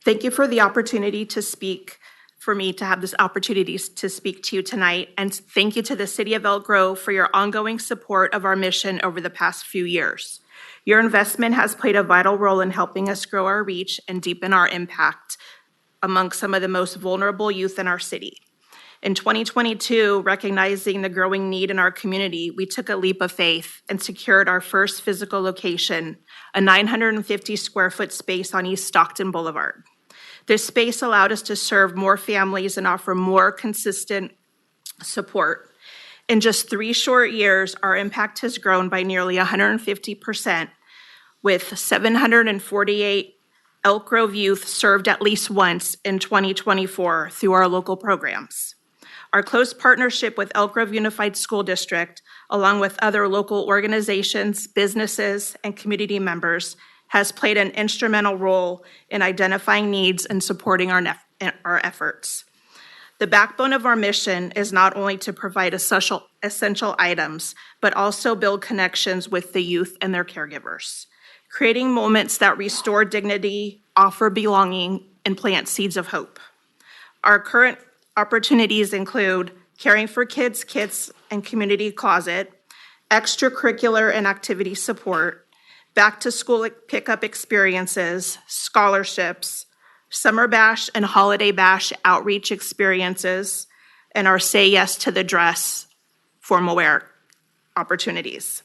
Thank you for the opportunity to speak, for me to have this opportunity to speak to you tonight, and thank you to the City of Elk Grove for your ongoing support of our mission over the past few years. Your investment has played a vital role in helping us grow our reach and deepen our impact among some of the most vulnerable youth in our city. In 2022, recognizing the growing need in our community, we took a leap of faith and secured our first physical location, a 950 square foot space on East Stockton Boulevard. This space allowed us to serve more families and offer more consistent support. In just 3 short years, our impact has grown by nearly 150%, with 748 Elk Grove youth served at least once in 2024 through our local programs. Our close partnership with Elk Grove Unified School District, along with other local organizations, businesses, and community members, has played an instrumental role in identifying needs and supporting our efforts. The backbone of our mission is not only to provide essential items, but also build connections with the youth and their caregivers, creating moments that restore dignity, offer belonging, and plant seeds of hope. Our current opportunities include Caring for Kids kits and community closet, extracurricular and activity support, back to school pickup experiences, scholarships, Summer Bash and Holiday Bash outreach experiences, and our Say Yes to the Dress formal wear opportunities.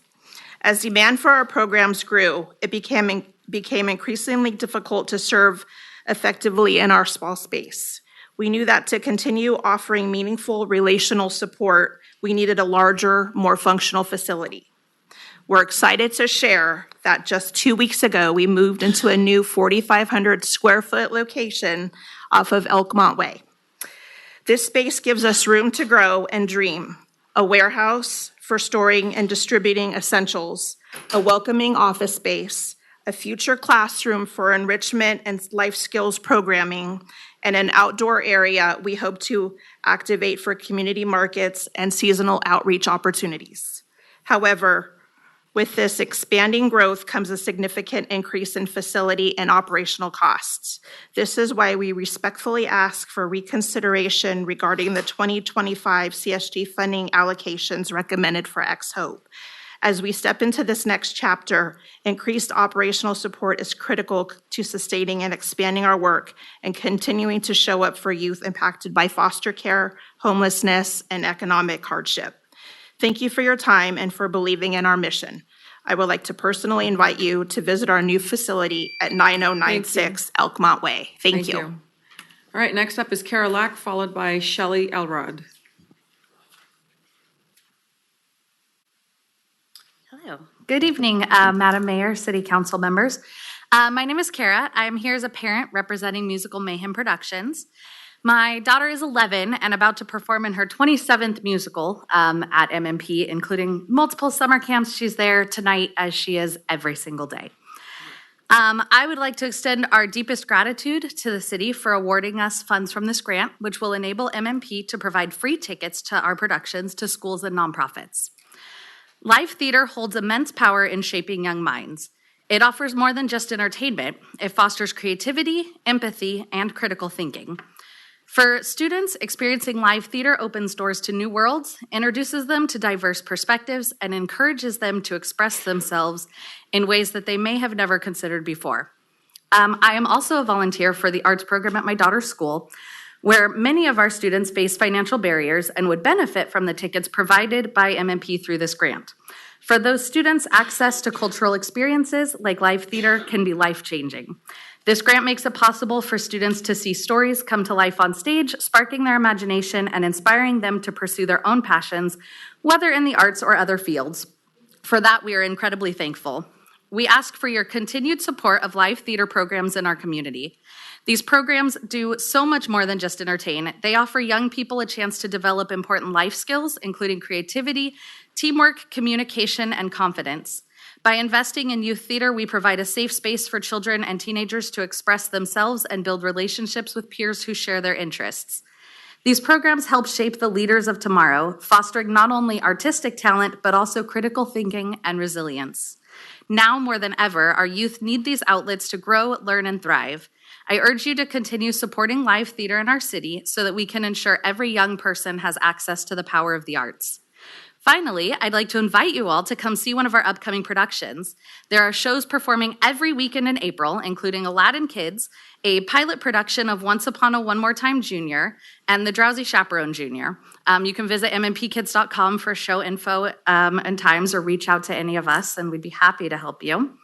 As demand for our programs grew, it became increasingly difficult to serve effectively in our small space. We knew that to continue offering meaningful relational support, we needed a larger, more functional facility. We're excited to share that just 2 weeks ago, we moved into a new 4,500 square foot location off of Elkmont Way. This space gives us room to grow and dream, a warehouse for storing and distributing essentials, a welcoming office space, a future classroom for enrichment and life skills programming, and an outdoor area we hope to activate for community markets and seasonal outreach opportunities. However, with this expanding growth comes a significant increase in facility and operational costs. This is why we respectfully ask for reconsideration regarding the 2025 CSG funding allocations recommended for X-Hope. As we step into this next chapter, increased operational support is critical to sustaining and expanding our work and continuing to show up for youth impacted by foster care, homelessness, and economic hardship. Thank you for your time and for believing in our mission. I would like to personally invite you to visit our new facility at 9096 Elkmont Way. Thank you. All right, next up is Kara Lack, followed by Shelley Elrod. Hello. Good evening, Madam Mayor, City Council members. My name is Kara. I'm here as a parent representing Musical Mayhem Productions. My daughter is 11 and about to perform in her 27th musical at MMP, including multiple summer camps. She's there tonight, as she is every single day. I would like to extend our deepest gratitude to the city for awarding us funds from this grant, which will enable MMP to provide free tickets to our productions to schools and nonprofits. Live theater holds immense power in shaping young minds. It offers more than just entertainment. It fosters creativity, empathy, and critical thinking. For students, experiencing live theater opens doors to new worlds, introduces them to diverse perspectives, and encourages them to express themselves in ways that they may have never considered before. I am also a volunteer for the arts program at my daughter's school, where many of our students face financial barriers and would benefit from the tickets provided by MMP through this grant. For those students, access to cultural experiences like live theater can be life-changing. This grant makes it possible for students to see stories come to life on stage, sparking their imagination and inspiring them to pursue their own passions, whether in the arts or other fields. For that, we are incredibly thankful. We ask for your continued support of live theater programs in our community. These programs do so much more than just entertain. They offer young people a chance to develop important life skills, including creativity, teamwork, communication, and confidence. By investing in youth theater, we provide a safe space for children and teenagers to express themselves and build relationships with peers who share their interests. These programs help shape the leaders of tomorrow, fostering not only artistic talent, but also critical thinking and resilience. Now more than ever, our youth need these outlets to grow, learn, and thrive. I urge you to continue supporting live theater in our city so that we can ensure every young person has access to the power of the arts. Finally, I'd like to invite you all to come see one of our upcoming productions. There are shows performing every weekend in April, including Aladdin Kids, a pilot production of Once Upon a One More Time Junior, and The Drowsy Chaperone Junior. You can visit mmpkids.com for show info and times, or reach out to any of us, and we'd be happy to help you.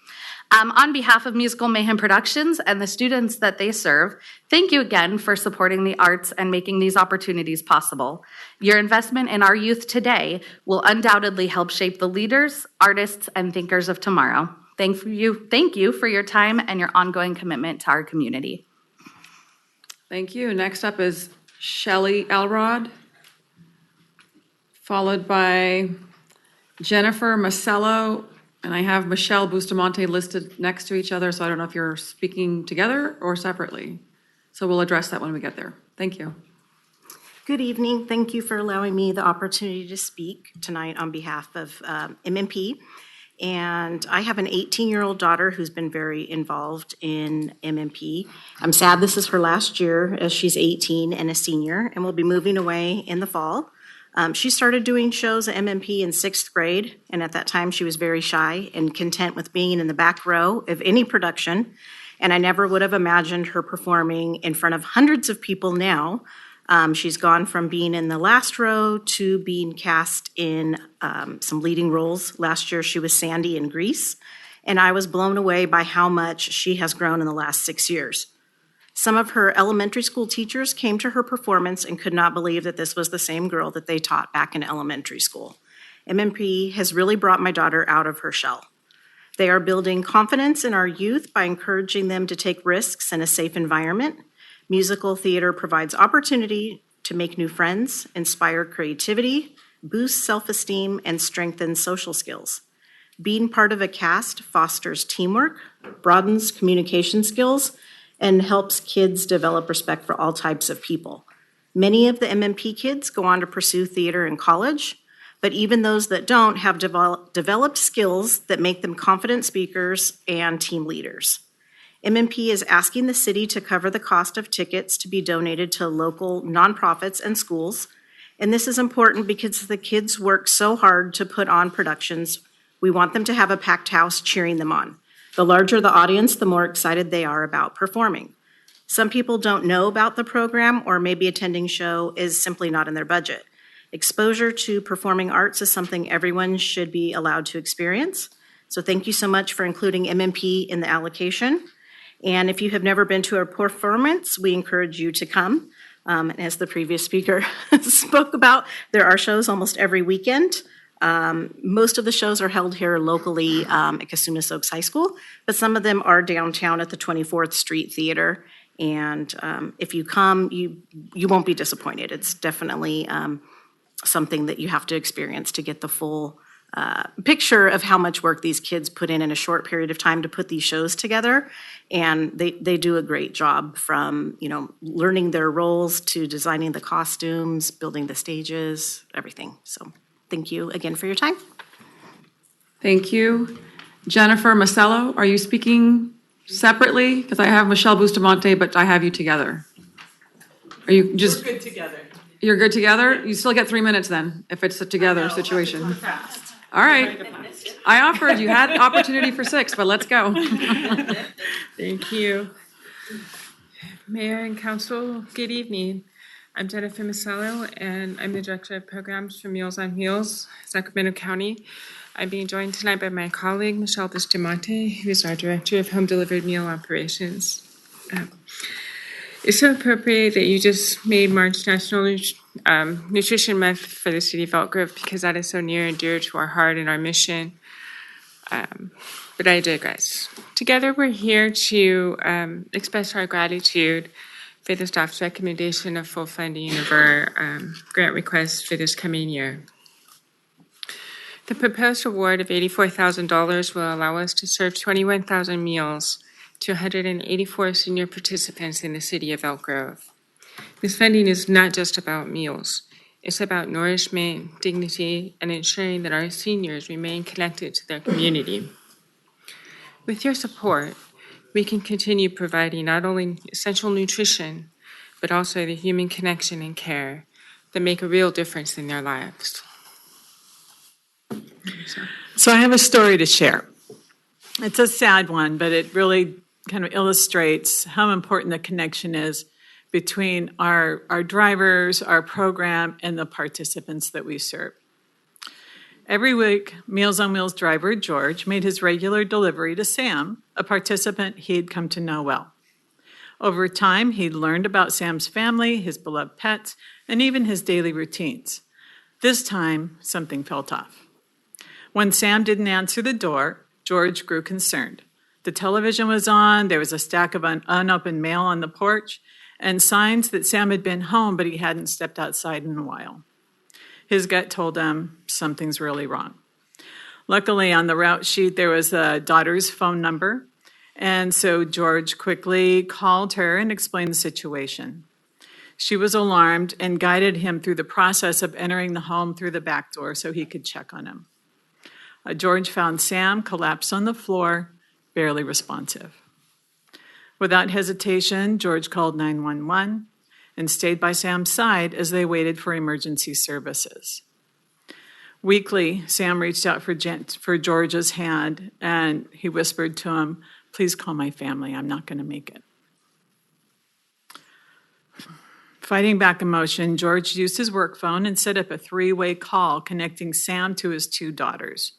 On behalf of Musical Mayhem Productions and the students that they serve, thank you again for supporting the arts and making these opportunities possible. Your investment in our youth today will undoubtedly help shape the leaders, artists, and thinkers of tomorrow. Thank you for your time and your ongoing commitment to our community. Thank you. Next up is Shelley Elrod. followed by Jennifer Masello, and I have Michelle Bustamante listed next to each other, so I don't know if you're speaking together or separately. So we'll address that when we get there. Thank you. Good evening. Thank you for allowing me the opportunity to speak tonight on behalf of MMP. And I have an 18-year-old daughter who's been very involved in MMP. I'm sad this is her last year as she's 18 and a senior and will be moving away in the fall. She started doing shows at MMP in 6th grade, and at that time she was very shy and content with being in the back row of any production. And I never would have imagined her performing in front of hundreds of people now. She's gone from being in the last row to being cast in some leading roles. Last year, she was Sandy in Grease, and I was blown away by how much she has grown in the last 6 years. Some of her elementary school teachers came to her performance and could not believe that this was the same girl that they taught back in elementary school. MMP has really brought my daughter out of her shell. They are building confidence in our youth by encouraging them to take risks in a safe environment. Musical theater provides opportunity to make new friends, inspire creativity, boost self-esteem, and strengthen social skills. Being part of a cast fosters teamwork, broadens communication skills, and helps kids develop respect for all types of people. Many of the MMP kids go on to pursue theater in college, but even those that don't have developed skills that make them confident speakers and team leaders. MMP is asking the city to cover the cost of tickets to be donated to local nonprofits and schools. And this is important because the kids work so hard to put on productions. We want them to have a packed house cheering them on. The larger the audience, the more excited they are about performing. Some people don't know about the program, or maybe attending show is simply not in their budget. Exposure to performing arts is something everyone should be allowed to experience. So thank you so much for including MMP in the allocation. And if you have never been to a performance, we encourage you to come. As the previous speaker spoke about, there are shows almost every weekend. Most of the shows are held here locally at Cosumnes Oaks High School, but some of them are downtown at the 24th Street Theater. And if you come, you won't be disappointed. It's definitely something that you have to experience to get the full picture of how much work these kids put in a short period of time to put these shows together. And they do a great job from, learning their roles to designing the costumes, building the stages, everything. So thank you again for your time. Thank you. Jennifer Masello, are you speaking separately? Because I have Michelle Bustamante, but I have you together. Are you just? We're good together. You're good together? You still get 3 minutes then, if it's a together situation. All right. I offered, you had opportunity for 6, but let's go. Thank you. Mayor and Council, good evening. I'm Jennifer Masello, and I'm the Director of Programs for Meals on Wheels, Sacramento County. I'm being joined tonight by my colleague, Michelle Bustamante, who is our Director of Home Delivered Meal Operations. It's so appropriate that you just made March National Nutrition Month for the City of Elk Grove, because that is so near and dear to our heart and our mission. But I digress. Together, we're here to express our gratitude for the staff's recommendation of full funding of our grant request for this coming year. The proposed award of $84,000 will allow us to serve 21,000 meals to 184 senior participants in the city of Elk Grove. This funding is not just about meals. It's about nourishment, dignity, and ensuring that our seniors remain connected to their community. With your support, we can continue providing not only essential nutrition, but also the human connection and care that make a real difference in their lives. So I have a story to share. It's a sad one, but it really kind of illustrates how important the connection is between our drivers, our program, and the participants that we serve. Every week, Meals on Wheels driver George made his regular delivery to Sam, a participant he'd come to know well. Over time, he'd learned about Sam's family, his beloved pets, and even his daily routines. This time, something felt off. When Sam didn't answer the door, George grew concerned. The television was on, there was a stack of unopened mail on the porch, and signs that Sam had been home, but he hadn't stepped outside in a while. his gut told him something's really wrong. Luckily, on the route sheet, there was the daughter's phone number, and so George quickly called her and explained the situation. She was alarmed and guided him through the process of entering the home through the back door so he could check on him. George found Sam collapsed on the floor, barely responsive. Without hesitation, George called 911 and stayed by Sam's side as they waited for emergency services. Weakly, Sam reached out for George's hand, and he whispered to him, "Please call my family. I'm not going to make it." Fighting back emotion, George used his work phone and set up a three-way call connecting Sam to his two daughters.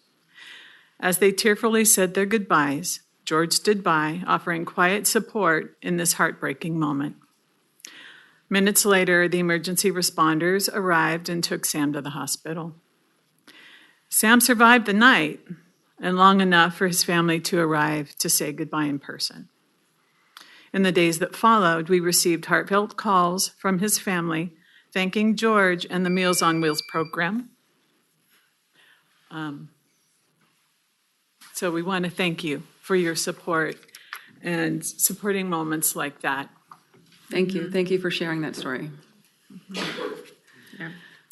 As they tearfully said their goodbyes, George stood by, offering quiet support in this heartbreaking moment. Minutes later, the emergency responders arrived and took Sam to the hospital. Sam survived the night and long enough for his family to arrive to say goodbye in person. In the days that followed, we received heartfelt calls from his family thanking George and the Meals on Wheels program. So we want to thank you for your support and supporting moments like that. Thank you. Thank you for sharing that story. Yeah.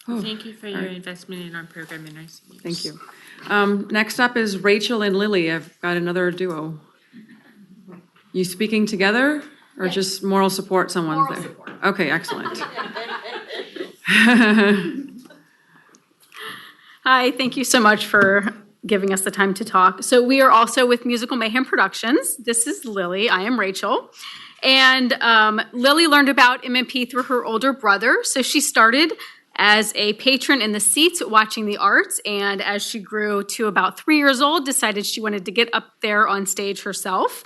Oh, Thank you for all your right. investment in our program in our seniors. Thank you. Next up is Rachel and Lily. I've got another duo. You speaking together or just moral support someone's there? Support. Okay, excellent. Hi, thank you so much for giving us the time to talk. So we are also with Musical Mayhem Productions. This is Lily. I am Rachel. And Lily learned about MMP through her older brother. So she started as a patron in the seats watching the arts. And as she grew to about 3 years old, decided she wanted to get up there on stage herself.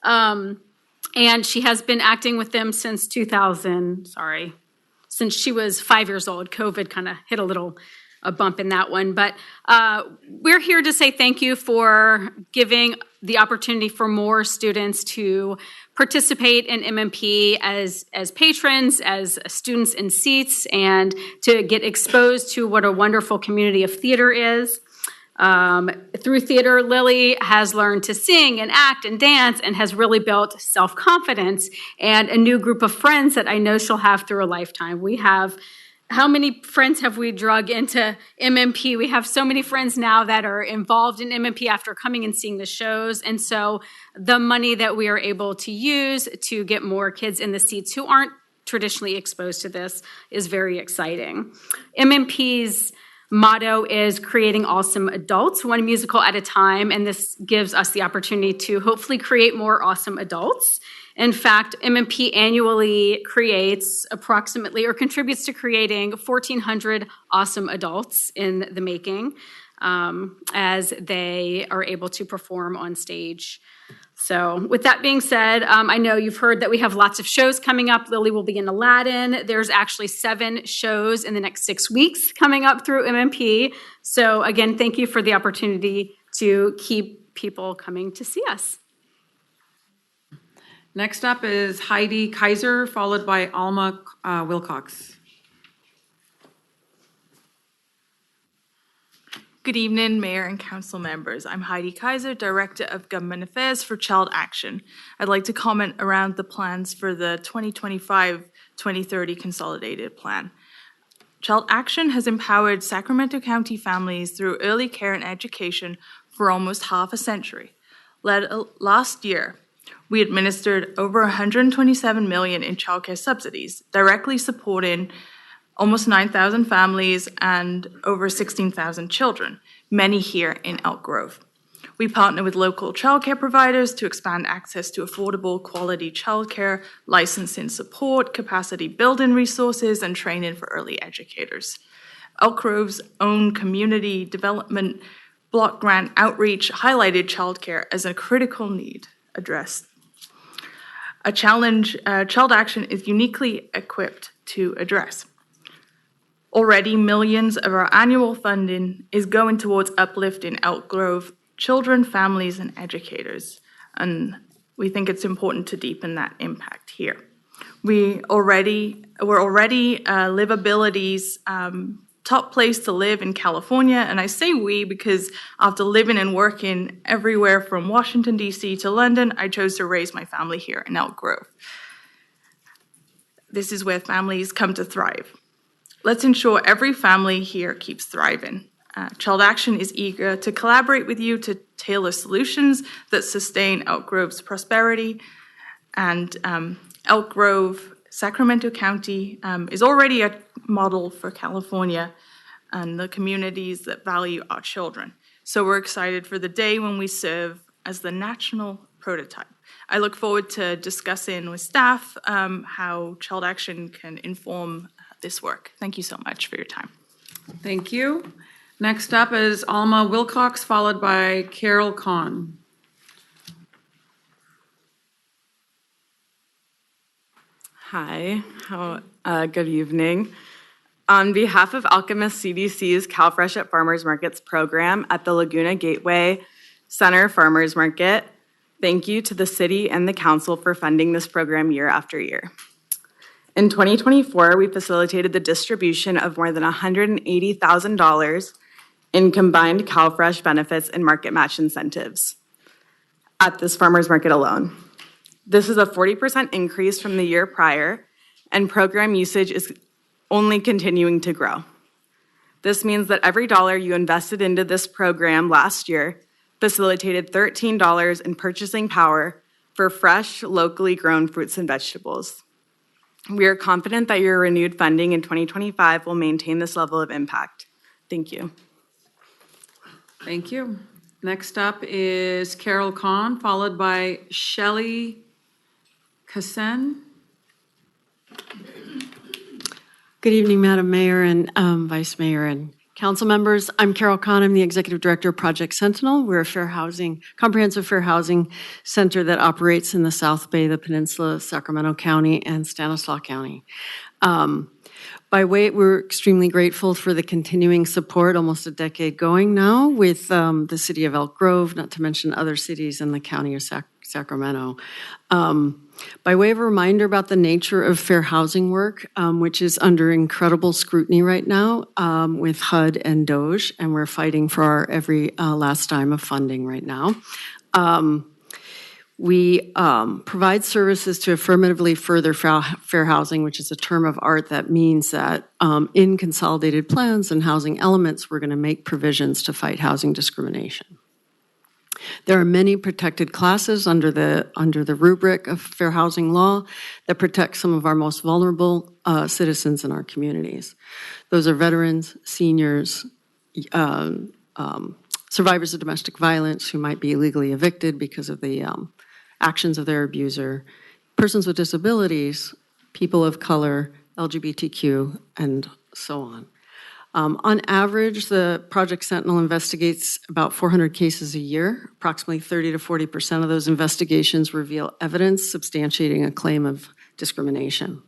And she has been acting with them since since she was 5 years old. COVID kind of hit a bump in that one. But we're here to say thank you for giving the opportunity for more students to participate in MMP as patrons, as students in seats, and to get exposed to what a wonderful community of theater is. Through theater, Lily has learned to sing and act and dance and has really built self-confidence and a new group of friends that I know she'll have through a lifetime. How many friends have we drug into MMP? We have so many friends now that are involved in MMP after coming and seeing the shows. And so the money that we are able to use to get more kids in the seats who aren't traditionally exposed to this is very exciting. MMP's motto is creating awesome adults, one musical at a time, and this gives us the opportunity to hopefully create more awesome adults. In fact, MMP annually creates approximately or contributes to creating 1,400 awesome adults in the making as they are able to perform on stage. So with that being said, I know you've heard that we have lots of shows coming up. Lily will be in Aladdin. There's actually 7 shows in the next 6 weeks coming up through MMP. So again, thank you for the opportunity to keep people coming to see us. Next up is Heidi Kaiser, followed by Alma Wilcox. Good evening, Mayor and Council members. I'm Heidi Kaiser, Director of Government Affairs for Child Action. I'd like to comment around the plans for the 2025-2030 Consolidated Plan. Child Action has empowered Sacramento County families through early care and education for almost half a century. Last year, we administered over $127 million in childcare subsidies, directly supporting almost 9,000 families and over 16,000 children, many here in Elk Grove. We partner with local childcare providers to expand access to affordable, quality childcare, licensing support, capacity building resources, and training for early educators. Elk Grove's own community development block grant outreach highlighted childcare as a critical need addressed. A challenge Child Action is uniquely equipped to address. Already, millions of our annual funding is going towards uplifting Elk Grove children, families, and educators, and we think it's important to deepen that impact here. We're already Livability's top place to live in California. And I say we because after living and working everywhere from Washington, D.C. to London, I chose to raise my family here in Elk Grove. This is where families come to thrive. Let's ensure every family here keeps thriving. Child Action is eager to collaborate with you to tailor solutions that sustain Elk Grove's prosperity. And Elk Grove, Sacramento County, is already a model for California and the communities that value our children. So we're excited for the day when we serve as the national prototype. I look forward to discussing with staff how Child Action can inform this work. Thank you so much for your time. Thank you. Next up is Alma Wilcox, followed by Carol Kahn. Hi, good evening. On behalf of Alchemist CDC's CalFresh at Farmers Markets program at the Laguna Gateway Center Farmers Market, thank you to the city and the council for funding this program year after year. In 2024, we facilitated the distribution of more than $180,000 in combined CalFresh benefits and market match incentives at this farmers market alone. This is a 40% increase from the year prior, and program usage is only continuing to grow. This means that every dollar you invested into this program last year facilitated $13 in purchasing power for fresh, locally grown fruits and vegetables. We are confident that your renewed funding in 2025 will maintain this level of impact. Thank you. Thank you. Next up is Carol Kahn, followed by Shelley Kassen. Good evening, Madam Mayor and Vice Mayor and council members. I'm Carol Kahn. I'm the Executive Director of Project Sentinel. We're a comprehensive fair housing center that operates in the South Bay, the Peninsula, Sacramento County, and Stanislaus County. We're extremely grateful for the continuing support, almost a decade going now, with the city of Elk Grove, not to mention other cities in the county of Sacramento. By way of a reminder about the nature of fair housing work, which is under incredible scrutiny right now with HUD and DOGE, and we're fighting for our every last dime of funding right now. We provide services to affirmatively further fair housing, which is a term of art that means that in consolidated plans and housing elements, we're going to make provisions to fight housing discrimination. There are many protected classes under the rubric of fair housing law that protect some of our most vulnerable citizens in our communities. Those are veterans, seniors, survivors of domestic violence who might be illegally evicted because of the actions of their abuser, persons with disabilities, people of color, LGBTQ, and so on. On average, the Project Sentinel investigates about 400 cases a year. Approximately 30 to 40% of those investigations reveal evidence substantiating a claim of discrimination.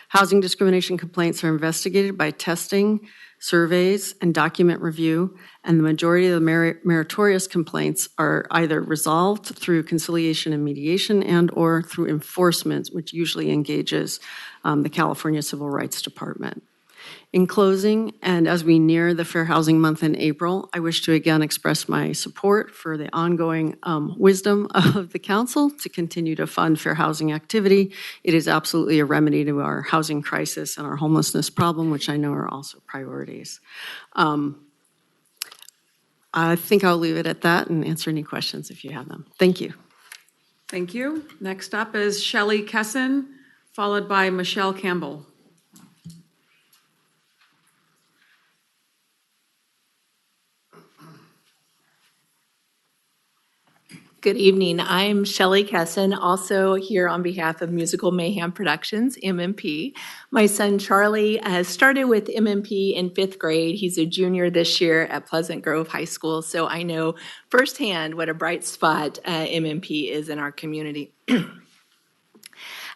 Housing discrimination complaints are investigated by testing, surveys, and document review, and the majority of the meritorious complaints are either resolved through conciliation and mediation and/or through enforcement, which usually engages the California Civil Rights Department. In closing, and as we near the Fair Housing Month in April, I wish to again express my support for the ongoing wisdom of the council to continue to fund fair housing activity. It is absolutely a remedy to our housing crisis and our homelessness problem, which I know are also priorities. I think I'll leave it at that and answer any questions if you have them. Thank you. Thank you. Next up is Shelley Kessen, followed by Michelle Campbell. Good evening. I'm Shelley Kessen, also here on behalf of Musical Mayhem Productions, MMP. My son Charlie has started with MMP in 5th grade. He's a junior this year at Pleasant Grove High School, so I know firsthand what a bright spot MMP is in our community.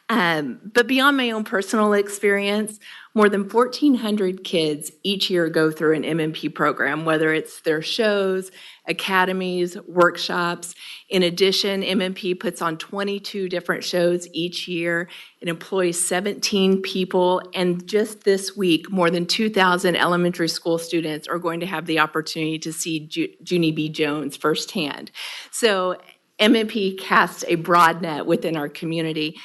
But beyond my own personal experience, more than 1,400 kids each year go through an MMP program, whether it's their shows, academies, workshops. In addition, MMP puts on 22 different shows each year. It employs 17 people, and just this week, more than 2,000 elementary school students are going to have the opportunity to see Junie B. Jones firsthand. So MMP casts a broad net within our community.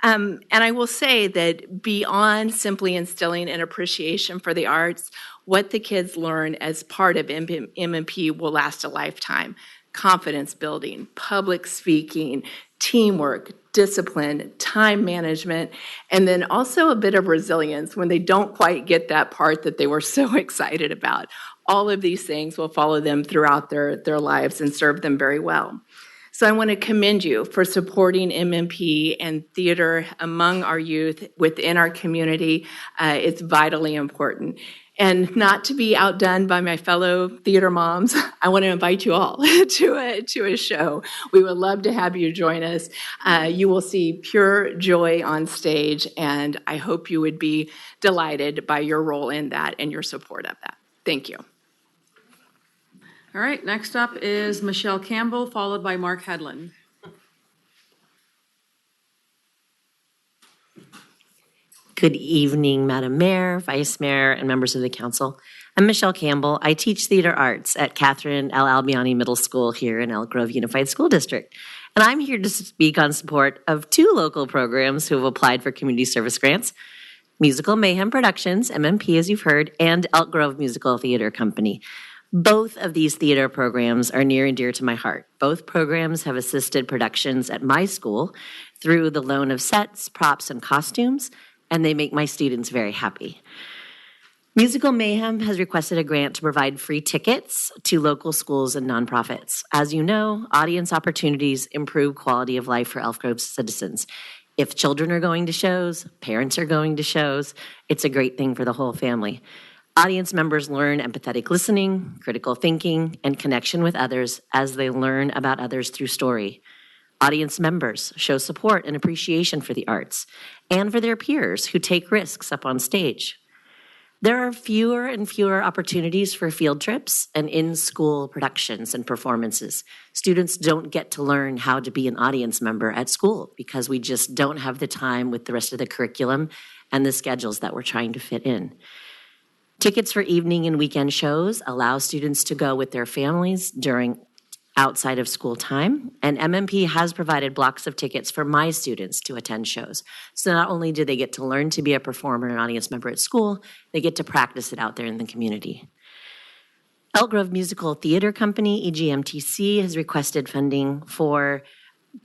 And I will say that beyond simply instilling an appreciation for the arts, what the kids learn as part of MMP will last a lifetime. Confidence building, public speaking, teamwork, discipline, time management, and then also a bit of resilience when they don't quite get that part that they were so excited about. All of these things will follow them throughout their lives and serve them very well. So I want to commend you for supporting MMP and theater among our youth within our community. It's vitally important. And not to be outdone by my fellow theater moms, I want to invite you all to a show. We would love to have you join us. You will see pure joy on stage, and I hope you would be delighted by your role in that and your support of that. Thank you. All right, next up is Michelle Campbell, followed by Mark Hedlund. Good evening, Madam Mayor, Vice Mayor, and members of the council. I'm Michelle Campbell. I teach theater arts at Catherine L. Albiani Middle School here in Elk Grove Unified School District. And I'm here to speak on support of two local programs who have applied for community service grants: Musical Mayhem Productions, MMP as you've heard, and Elk Grove Musical Theater Company. Both of these theater programs are near and dear to my heart. Both programs have assisted productions at my school through the loan of sets, props, and costumes, and they make my students very happy. Musical Mayhem has requested a grant to provide free tickets to local schools and nonprofits. As you know, audience opportunities improve quality of life for Elk Grove citizens. If children are going to shows, parents are going to shows, it's a great thing for the whole family. Audience members learn empathetic listening, critical thinking, and connection with others as they learn about others through story. Audience members show support and appreciation for the arts and for their peers who take risks up on stage. There are fewer and fewer opportunities for field trips and in-school productions and performances. Students don't get to learn how to be an audience member at school because we just don't have the time with the rest of the curriculum and the schedules that we're trying to fit in. Tickets for evening and weekend shows allow students to go with their families during outside of school time, and MMP has provided blocks of tickets for my students to attend shows. So not only do they get to learn to be a performer and audience member at school, they get to practice it out there in the community. Elk Grove Musical Theater Company, EGMTC, has requested funding for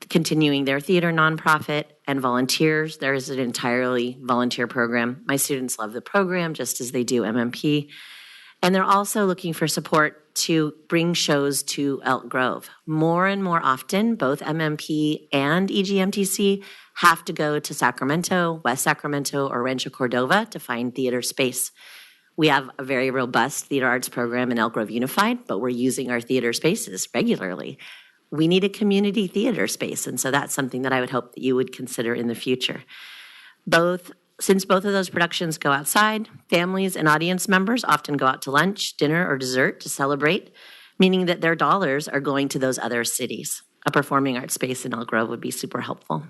continuing their theater nonprofit and volunteers. There is an entirely volunteer program. My students love the program just as they do MMP. And they're also looking for support to bring shows to Elk Grove. More and more often, both MMP and EGMTC have to go to Sacramento, West Sacramento, or Rancho Cordova to find theater space. We have a very robust theater arts program in Elk Grove Unified, but we're using our theater spaces regularly. We need a community theater space, and so that's something that I would hope that you would consider in the future. Since both of those productions go outside, families and audience members often go out to lunch, dinner, or dessert to celebrate, meaning that their dollars are going to those other cities. A performing arts space in Elk Grove would be super helpful.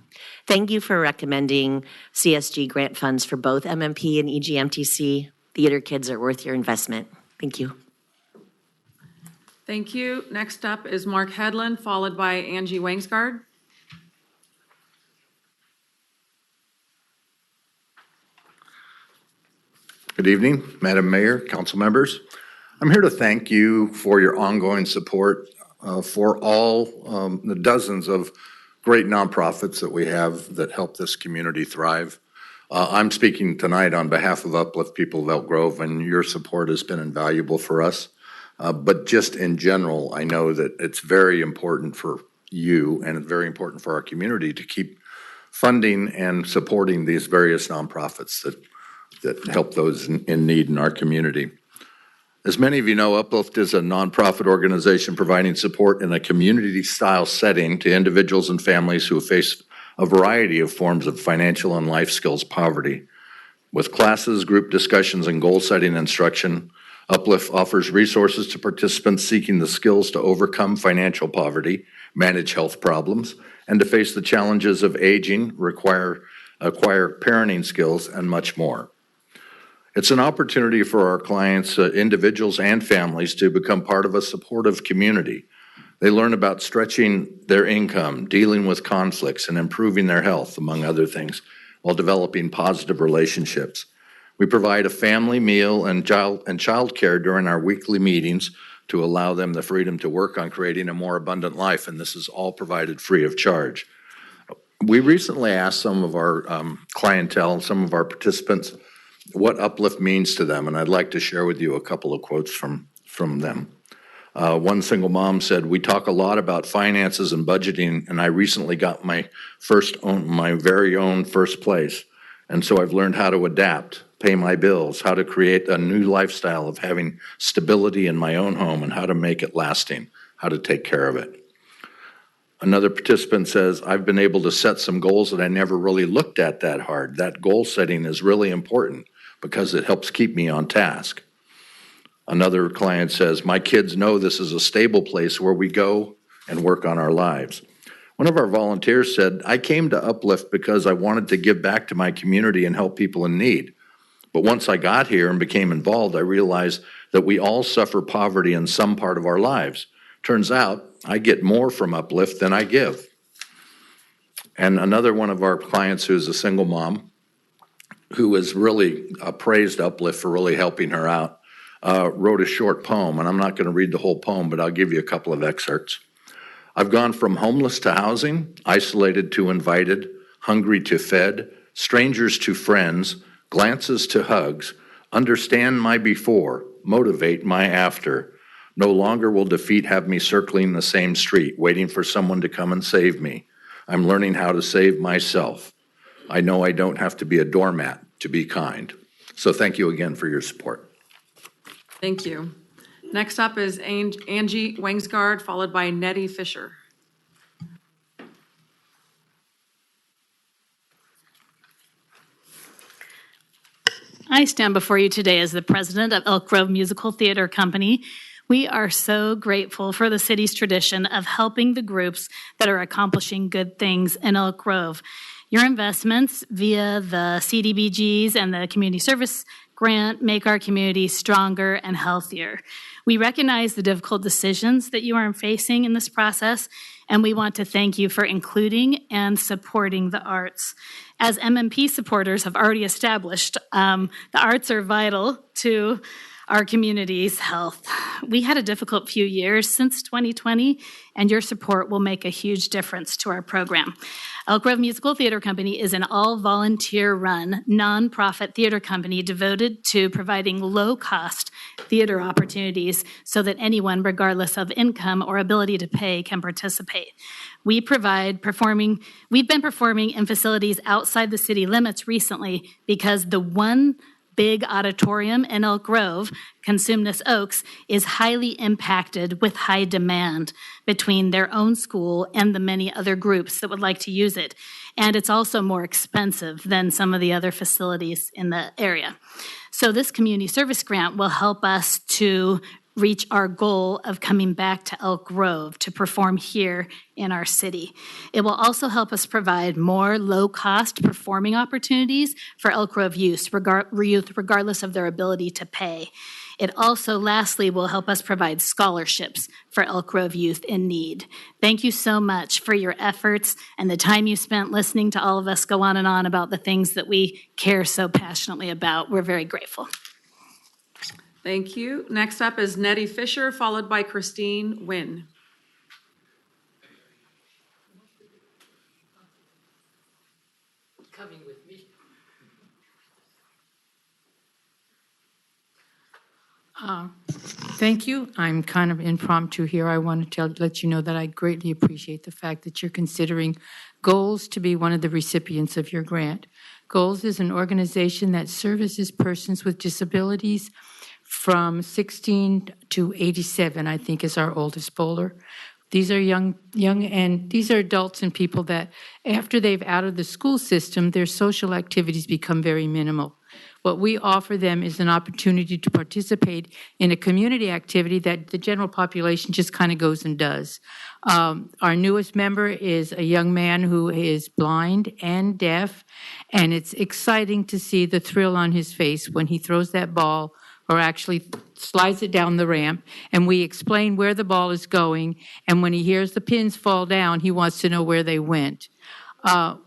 Thank you for recommending CSG grant funds for both MMP and EGMTC. Theater kids are worth your investment. Thank you. Thank you. Next up is Mark Hedlund, followed by Angie Wangsgard. Good evening, Madam Mayor, council members. I'm here to thank you for your ongoing support for all the dozens of great nonprofits that we have that help this community thrive. I'm speaking tonight on behalf of Uplift People of Elk Grove, and your support has been invaluable for us. But just in general, I know that it's very important for you and it's very important for our community to keep funding and supporting these various nonprofits that help those in need in our community. As many of you know, Uplift is a nonprofit organization providing support in a community-style setting to individuals and families who face a variety of forms of financial and life skills poverty. With classes, group discussions, and goal-setting instruction, Uplift offers resources to participants seeking the skills to overcome financial poverty, manage health problems, and to face the challenges of aging, acquire parenting skills, and much more. It's an opportunity for our clients, individuals and families, to become part of a supportive community. They learn about stretching their income, dealing with conflicts, and improving their health, among other things, while developing positive relationships. We provide a family meal and child care during our weekly meetings to allow them the freedom to work on creating a more abundant life, and this is all provided free of charge. We recently asked some of our clientele, some of our participants, what Uplift means to them, and I'd like to share with you a couple of quotes from them. One single mom said, "We talk a lot about finances and budgeting, and I recently got my very own first place, and so I've learned how to adapt, pay my bills, how to create a new lifestyle of having stability in my own home, and how to make it lasting, how to take care of it." Another participant says, "I've been able to set some goals that I never really looked at that hard. That goal setting is really important because it helps keep me on task." Another client says, "My kids know this is a stable place where we go and work on our lives." One of our volunteers said, "I came to Uplift because I wanted to give back to my community and help people in need. But once I got here and became involved, I realized that we all suffer poverty in some part of our lives. Turns out I get more from Uplift than I give." And another one of our clients, who's a single mom, who has really praised Uplift for really helping her out, wrote a short poem, and I'm not going to read the whole poem, but I'll give you a couple of excerpts. "I've gone from homeless to housing, isolated to invited, hungry to fed, strangers to friends, glances to hugs, understand my before, motivate my after. No longer will defeat have me circling the same street, waiting for someone to come and save me. I'm learning how to save myself. I know I don't have to be a doormat to be kind." So thank you again for your support. Thank you. Next up is Angie Wangsgard, followed by Nettie Fisher. I stand before you today as the president of Elk Grove Musical Theater Company. We are so grateful for the city's tradition of helping the groups that are accomplishing good things in Elk Grove. Your investments via the CDBGs and the Community Service Grant make our community stronger and healthier. We recognize the difficult decisions that you are facing in this process, and we want to thank you for including and supporting the arts. As MMP supporters have already established, the arts are vital to our community's health. We had a difficult few years since 2020, and your support will make a huge difference to our program. Elk Grove Musical Theater Company is an all-volunteer-run, nonprofit theater company devoted to providing low-cost theater opportunities so that anyone, regardless of income or ability to pay, can participate. We've been performing in facilities outside the city limits recently because the one big auditorium in Elk Grove, Consumnes Oaks, is highly impacted with high demand between their own school and the many other groups that would like to use it. And it's also more expensive than some of the other facilities in the area. So this community service grant will help us to reach our goal of coming back to Elk Grove to perform here in our city. It will also help us provide more low-cost performing opportunities for Elk Grove youth, regardless of their ability to pay. It also, lastly, will help us provide scholarships for Elk Grove youth in need. Thank you so much for your efforts and the time you spent listening to all of us go on and on about the things that we care so passionately about. We're very grateful. Thank you. Next up is Nettie Fisher, followed by Christine Wynn. Coming with me. Thank you. I'm kind of impromptu here. I want to let you know that I greatly appreciate the fact that you're considering Goals to be one of the recipients of your grant. Goals is an organization that services persons with disabilities from 16 to 87, I think is our oldest bowler. These are young, and these are adults and people that after they've out of the school system, their social activities become very minimal. What we offer them is an opportunity to participate in a community activity that the general population just kind of goes and does. Our newest member is a young man who is blind and deaf, and it's exciting to see the thrill on his face when he throws that ball or actually slides it down the ramp, and we explain where the ball is going, and when he hears the pins fall down, he wants to know where they went.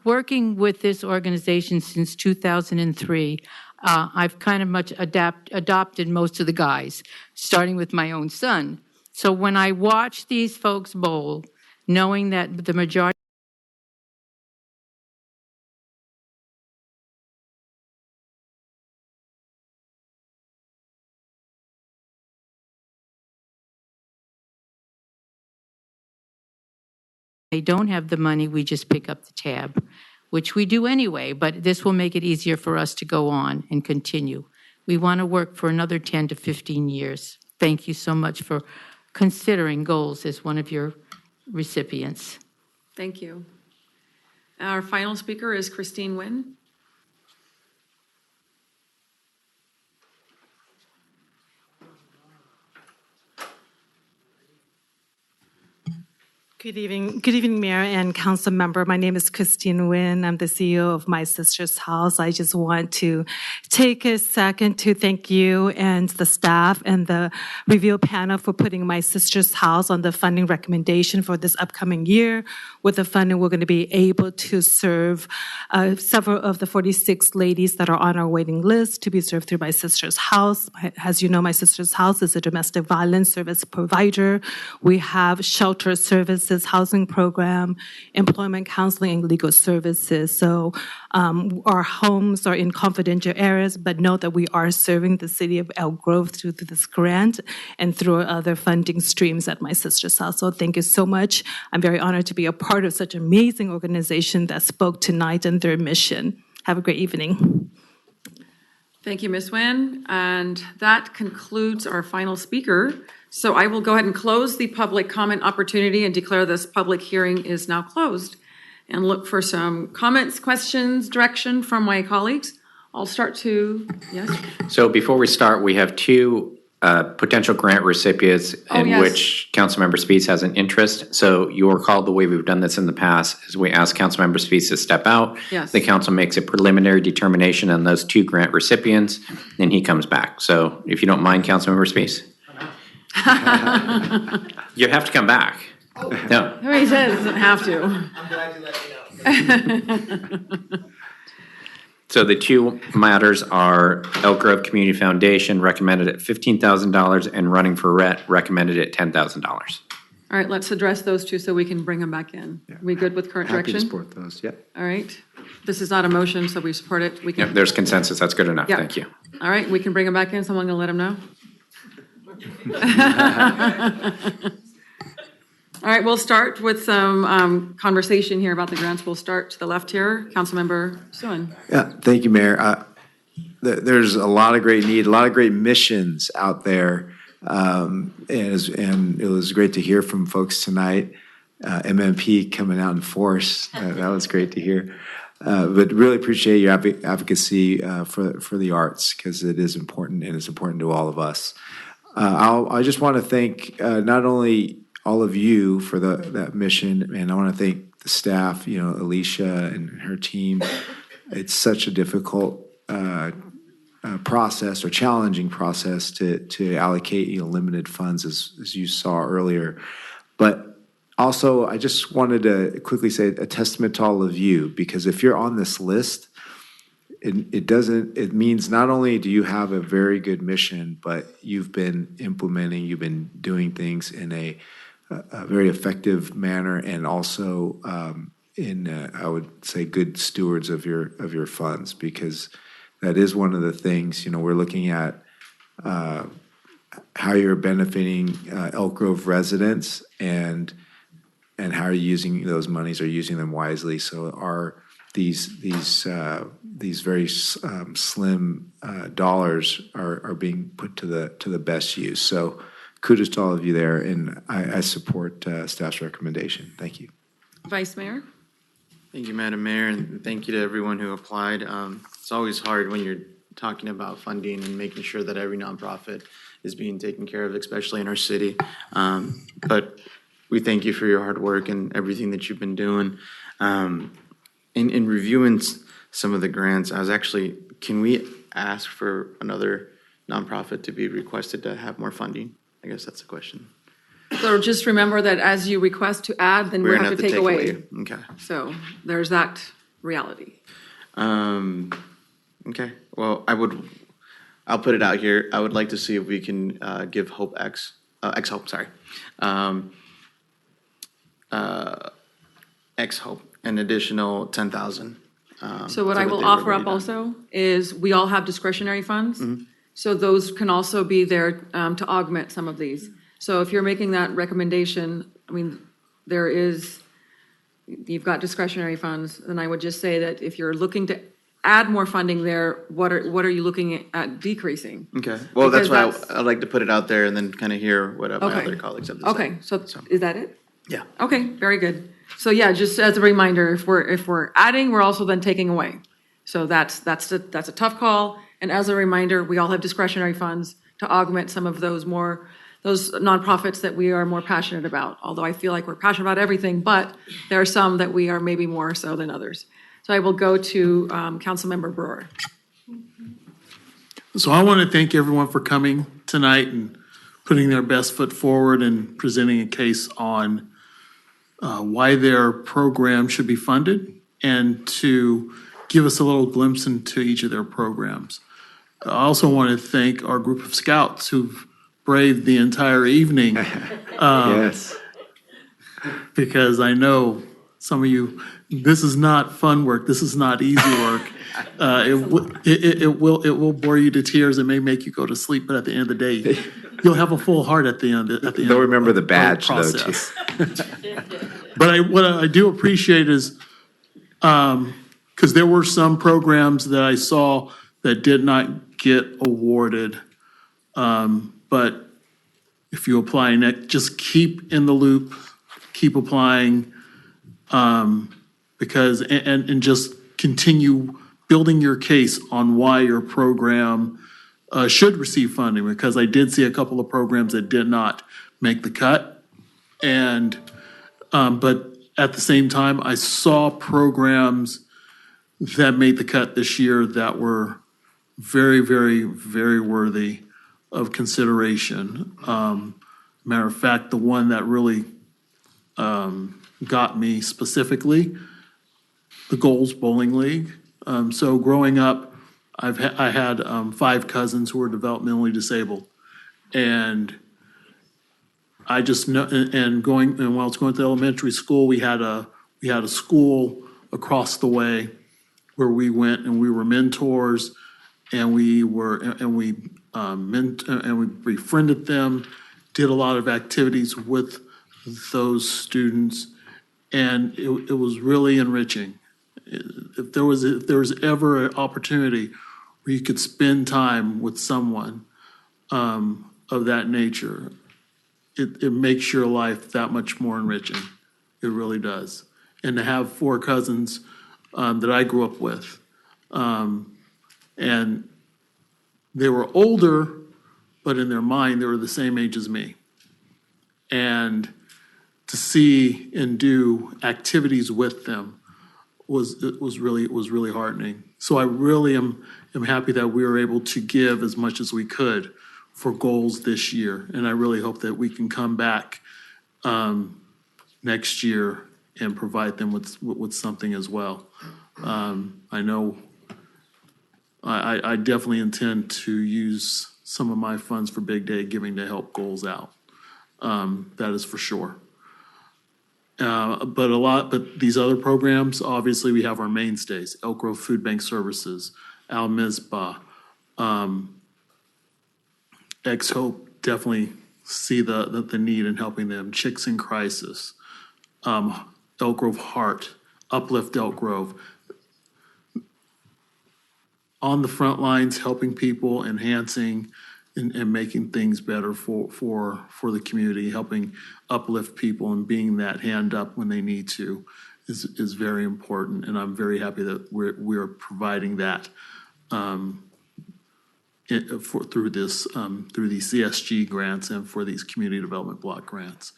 Working with this organization since 2003, I've kind of much adopted most of the guys, starting with my own son. So when I watch these folks bowl, knowing that the majority they don't have the money, we just pick up the tab, which we do anyway, but this will make it easier for us to go on and continue. We want to work for another 10 to 15 years. Thank you so much for considering goals as one of your recipients. Thank you. Our final speaker is Christine Nguyen. Good evening, Mayor and Council Member. My name is Christine Nguyen. I'm the CEO of My Sister's House. I just want to take a second to thank you and the staff and the review panel for putting My Sister's House on the funding recommendation for this upcoming year. With the funding, we're going to be able to serve several of the 46 ladies that are on our waiting list to be served through My Sister's House. As you know, My Sister's House is a domestic violence service provider. We have shelter services, housing program, employment counseling, and legal services. So our homes are in confidential areas, but know that we are serving the city of Elk Grove through this grant and through other funding streams at My Sister's House. So thank you so much. I'm very honored to be a part of such an amazing organization that spoke tonight and their mission. Have a great evening. Thank you, Ms. Nguyen. And that concludes our final speaker. So I will go ahead and close the public comment opportunity and declare this public hearing is now closed and look for some comments, questions, direction from my colleagues. I'll start to, yes? So before we start, we have two potential grant recipients in which Councilmember Spees has an interest. So you recall the way we've done this in the past is we ask Councilmember Spees to step out. Yes. The council makes a preliminary determination on those two grant recipients, then he comes back. So if you don't mind, Councilmember Spees. You have to come back. No. He says doesn't have to. I'm glad you let me know. So the two matters are Elk Grove Community Foundation recommended at $15,000 and Running for Rhett recommended at $10,000. All right, let's address those two so we can bring them back in. Are we good with current Happy direction? to support those, yep. All right. This is not a motion, so we support it. We can. Yep, there's consensus, that's good enough, Yeah. thank you. All right, we can bring them back in. Someone gonna let them know? All right, we'll start with some conversation here about the grants. We'll start to the left here. Councilmember Suen. Yeah, thank you, Mayor. There's a lot of great need, a lot of great missions out there. And it was great to hear from folks tonight. MMP coming out in force, that was great to hear. But really appreciate your advocacy for the arts because it is important and it's important to all of us. I just want to thank not only all of you for that mission, and I want to thank the staff, Alicia and her team. It's such a difficult process or challenging process to allocate limited funds as you saw earlier. But also, I just wanted to quickly say a testament to all of you, because if you're on this list, it means not only do you have a very good mission, but you've been implementing, you've been doing things in a very effective manner, and also I would say good stewards of your funds, because that is one of the things, we're looking at how you're benefiting Elk Grove residents and how you're using those monies, or using them wisely. So these very slim dollars are being put to the best use. So kudos to all of you there, and I support staff's recommendation. Thank you. Vice Mayor? Thank you, Madam Mayor, and thank you to everyone who applied. It's always hard when you're talking about funding and making sure that every nonprofit is being taken care of, especially in our city. But we thank you for your hard work and everything that you've been doing. In reviewing some of the grants, can we ask for another nonprofit to be requested to have more funding? I guess that's the question. So just remember that as you request to add, then we have to take away. Okay. So there's that reality. Okay, well, I'll put it out here. I would like to see if we can give Hope X Hope, sorry. X Hope, an additional 10,000. So what I will offer up also is we all have discretionary funds. So those can also be there to augment some of these. So if you're making that recommendation, I mean, you've got discretionary funds, then I would just say that if you're looking to add more funding there, what are you looking at decreasing? Okay, well, that's why Because I'd like to put it out there and then kind of hear what my other colleagues have to say. Okay, so is that it? Yeah. Okay, very good. So yeah, just as a reminder, if we're adding, we're also then taking away. So that's a tough call. And as a reminder, we all have discretionary funds to augment some of those nonprofits that we are more passionate about. Although I feel like we're passionate about everything, but there are some that we are maybe more so than others. So I will go to Councilmember Brewer. So I want to thank everyone for coming tonight and putting their best foot forward and presenting a case on why their program should be funded and to give us a little glimpse into each of their programs. I also want to thank our group of scouts who've braved the entire evening. Yes. Because I know some of you, this is not fun work. This is not easy work. It will bore you to tears. It may make you go to sleep, but at the end of the day, you'll have a full heart at the end. They'll remember the badge though too. But what I do appreciate is, because there were some programs that I saw that did not get awarded. But if you apply next, just keep in the loop, keep applying, because and just continue building your case on why your program should receive funding. Because I did see a couple of programs that did not make the cut, and but at the same time, I saw programs that made the cut this year that were very, very, very worthy of consideration. Matter of fact, the one that really got me specifically, the Goals Bowling League. So growing up, I had 5 cousins who were developmentally disabled, and I just know. And while I was going to elementary school, we had a school across the way where we went and we were mentors, and we befriended them, did a lot of activities with those students, and it was really enriching. If there was ever an opportunity where you could spend time with someone of that nature, it makes your life that much more enriching. It really does. And to have 4 cousins that I grew up with, and they were older, but in their mind, they were the same age as me. And to see and do activities with them was really heartening. So I really am happy that we were able to give as much as we could for goals this year. And I really hope that we can come back next year and provide them with something as well. I know I definitely intend to use some of my funds for Big Day Giving to help goals out. That is for sure. But these other programs, obviously we have our mainstays, Elk Grove Food Bank Services, Al Mizpah, Ex Hope, definitely see the need in helping them, Chicks in Crisis, Elk Grove Heart, Uplift Elk Grove. On the front lines, helping people, enhancing and making things better for the community, helping uplift people and being that hand up when they need to is very important. And I'm very happy that we're providing that through these CSG grants and for these community development block grants.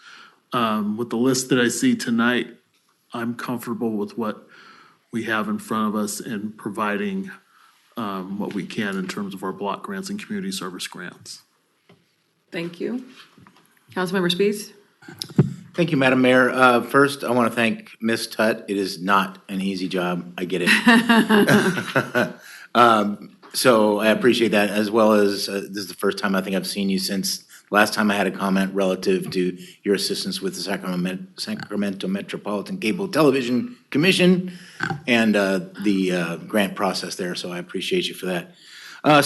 With the list that I see tonight, I'm comfortable with what we have in front of us and providing what we can in terms of our block grants and community service grants. Thank you. Councilmember Spies? Thank you, Madam Mayor. First, I want to thank Ms. Tutt. It is not an easy job. I get it. So I appreciate that, as well as this is the first time I think I've seen you since last time I had a comment relative to your assistance with the Sacramento Metropolitan Cable Television Commission and the grant process there. So I appreciate you for that.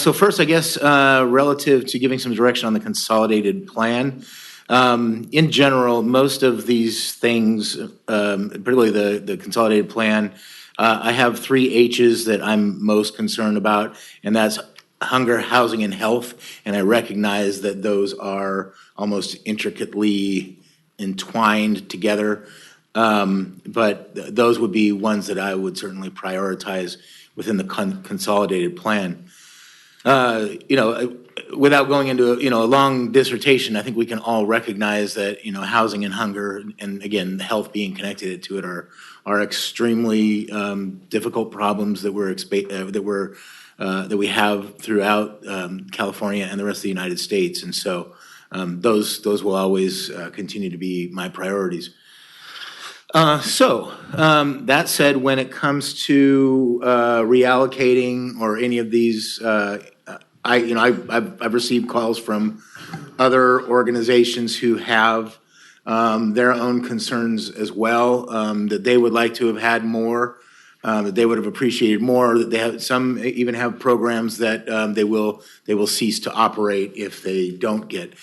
So first, I guess, relative to giving some direction on the consolidated plan. In general, most of these things, particularly the consolidated plan, I have 3 H's that I'm most concerned about, and that's hunger, housing, and health. And I recognize that those are almost intricately entwined together. But those would be ones that I would certainly prioritize within the consolidated plan. Without going into a long dissertation, I think we can all recognize that housing and hunger, and again, health being connected to it, are extremely difficult problems that we have throughout California and the rest of the United States, and so those will always continue to be my priorities. That said, when it comes to reallocating or any of these, I've received calls from other organizations who have their own concerns as well, that they would like to have had more, that they would have appreciated more, that they have, some even have programs that they will cease to operate if they don't get.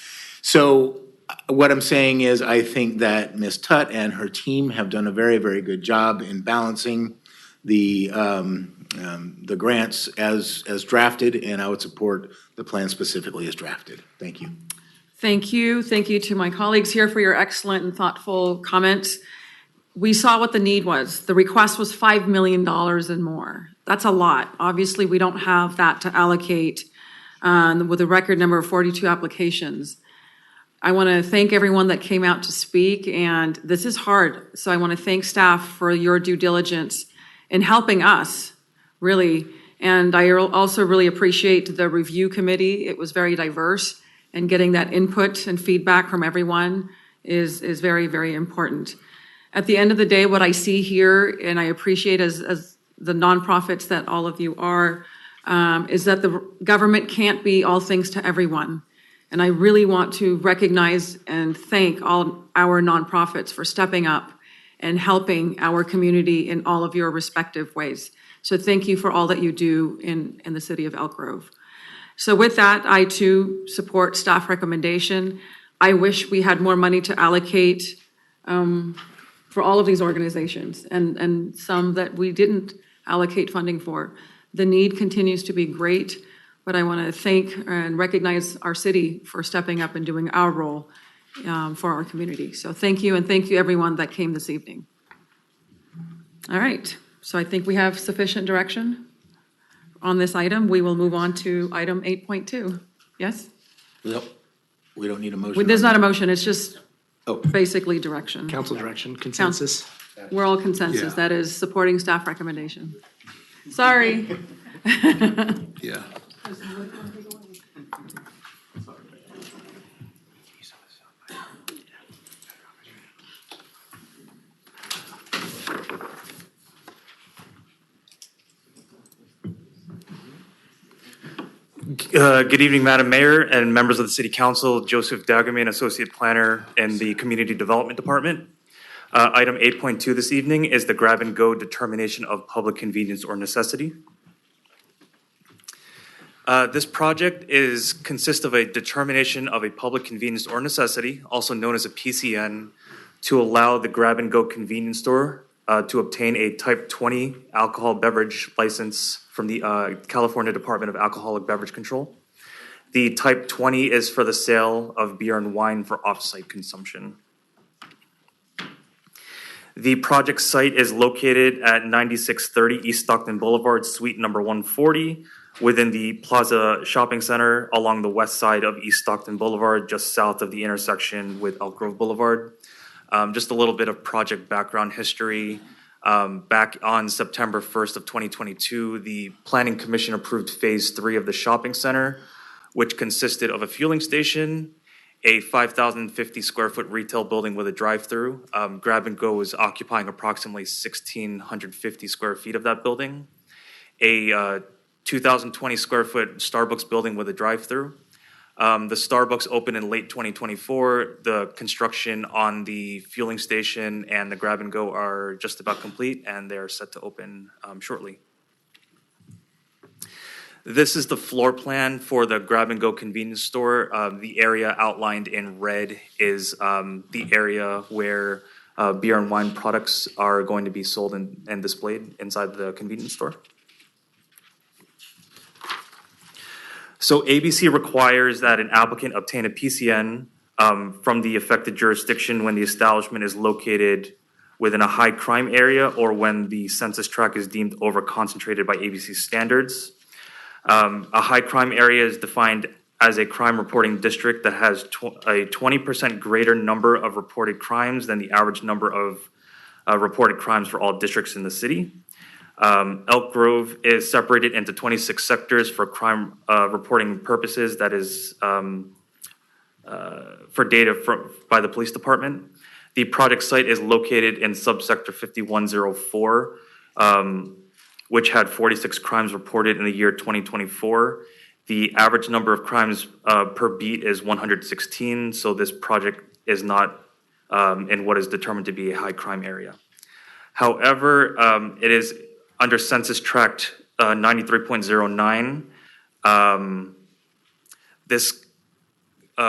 So what I'm saying is, I think that Ms. Tutt and her team have done a very, very good job in balancing the grants as drafted, and I would support the plan specifically as drafted. Thank you. Thank you. Thank you to my colleagues here for your excellent and thoughtful comments. We saw what the need was. The request was $5 million and more. That's a lot. Obviously, we don't have that to allocate with a record number of 42 applications. I want to thank everyone that came out to speak, and this is hard. So I want to thank staff for your due diligence in helping us, really. And I also really appreciate the review committee. It was very diverse, and getting that input and feedback from everyone is very, very important. At the end of the day, what I see here, and I appreciate as the nonprofits that all of you are, is that the government can't be all things to everyone. And I really want to recognize and thank all our nonprofits for stepping up and helping our community in all of your respective ways. So thank you for all that you do in the city of Elk Grove. So with that, I too support staff recommendation. I wish we had more money to allocate for all of these organizations and some that we didn't allocate funding for. The need continues to be great, but I want to thank and recognize our city for stepping up and doing our role for our community. So thank you, and thank you everyone that came this evening. All right, so I think we have sufficient direction on this item. We will move on to item 8.2. Yes? Nope. We don't need a motion. There's not a motion, it's just basically direction. Council direction, consensus. We're all consensus. Yeah. That is supporting staff recommendation. Sorry. Yeah. Good evening, Madam Mayor and members of the City Council. Joseph Dagamian, Associate Planner in the Community Development Department. Item 8.2 this evening is the grab-and-go determination of public convenience or necessity. This project consists of a determination of a public convenience or necessity, also known as a PCN, to allow the grab-and-go convenience store to obtain a Type 20 alcohol beverage license from the California Department of Alcoholic Beverage Control. The type 20 is for the sale of beer and wine for off-site consumption. The project site is located at 9630 East Stockton Boulevard, Suite number 140, within the Plaza Shopping Center along the west side of East Stockton Boulevard, just south of the intersection with Elk Grove Boulevard. Just a little bit of project background history. Back on September 1st of 2022, the Planning Commission approved Phase 3 of the shopping center, which consisted of a fueling station, a 5,050 square foot retail building with a drive-through. Grab and Go is occupying approximately 1,650 square feet of that building. A 2,020 square foot Starbucks building with a drive-through. The Starbucks opened in late 2024. The construction on the fueling station and the Grab and Go are just about complete, and they're set to open shortly. This is the floor plan for the Grab and Go convenience store. The area outlined in red is the area where beer and wine products are going to be sold and displayed inside the convenience store. So ABC requires that an applicant obtain a PCN from the affected jurisdiction when the establishment is located within a high crime area or when the census tract is deemed over-concentrated by ABC standards. A high crime area is defined as a crime reporting district that has a 20% greater number of reported crimes than the average number of reported crimes for all districts in the city. Elk Grove is separated into 26 sectors for crime reporting purposes, that is for data by the police department. The project site is located in subsector 5104, which had 46 crimes reported in the year 2024. The average number of crimes per beat is 116, so this project is not in what is determined to be a high crime area. However, it is under census tract 93.09. This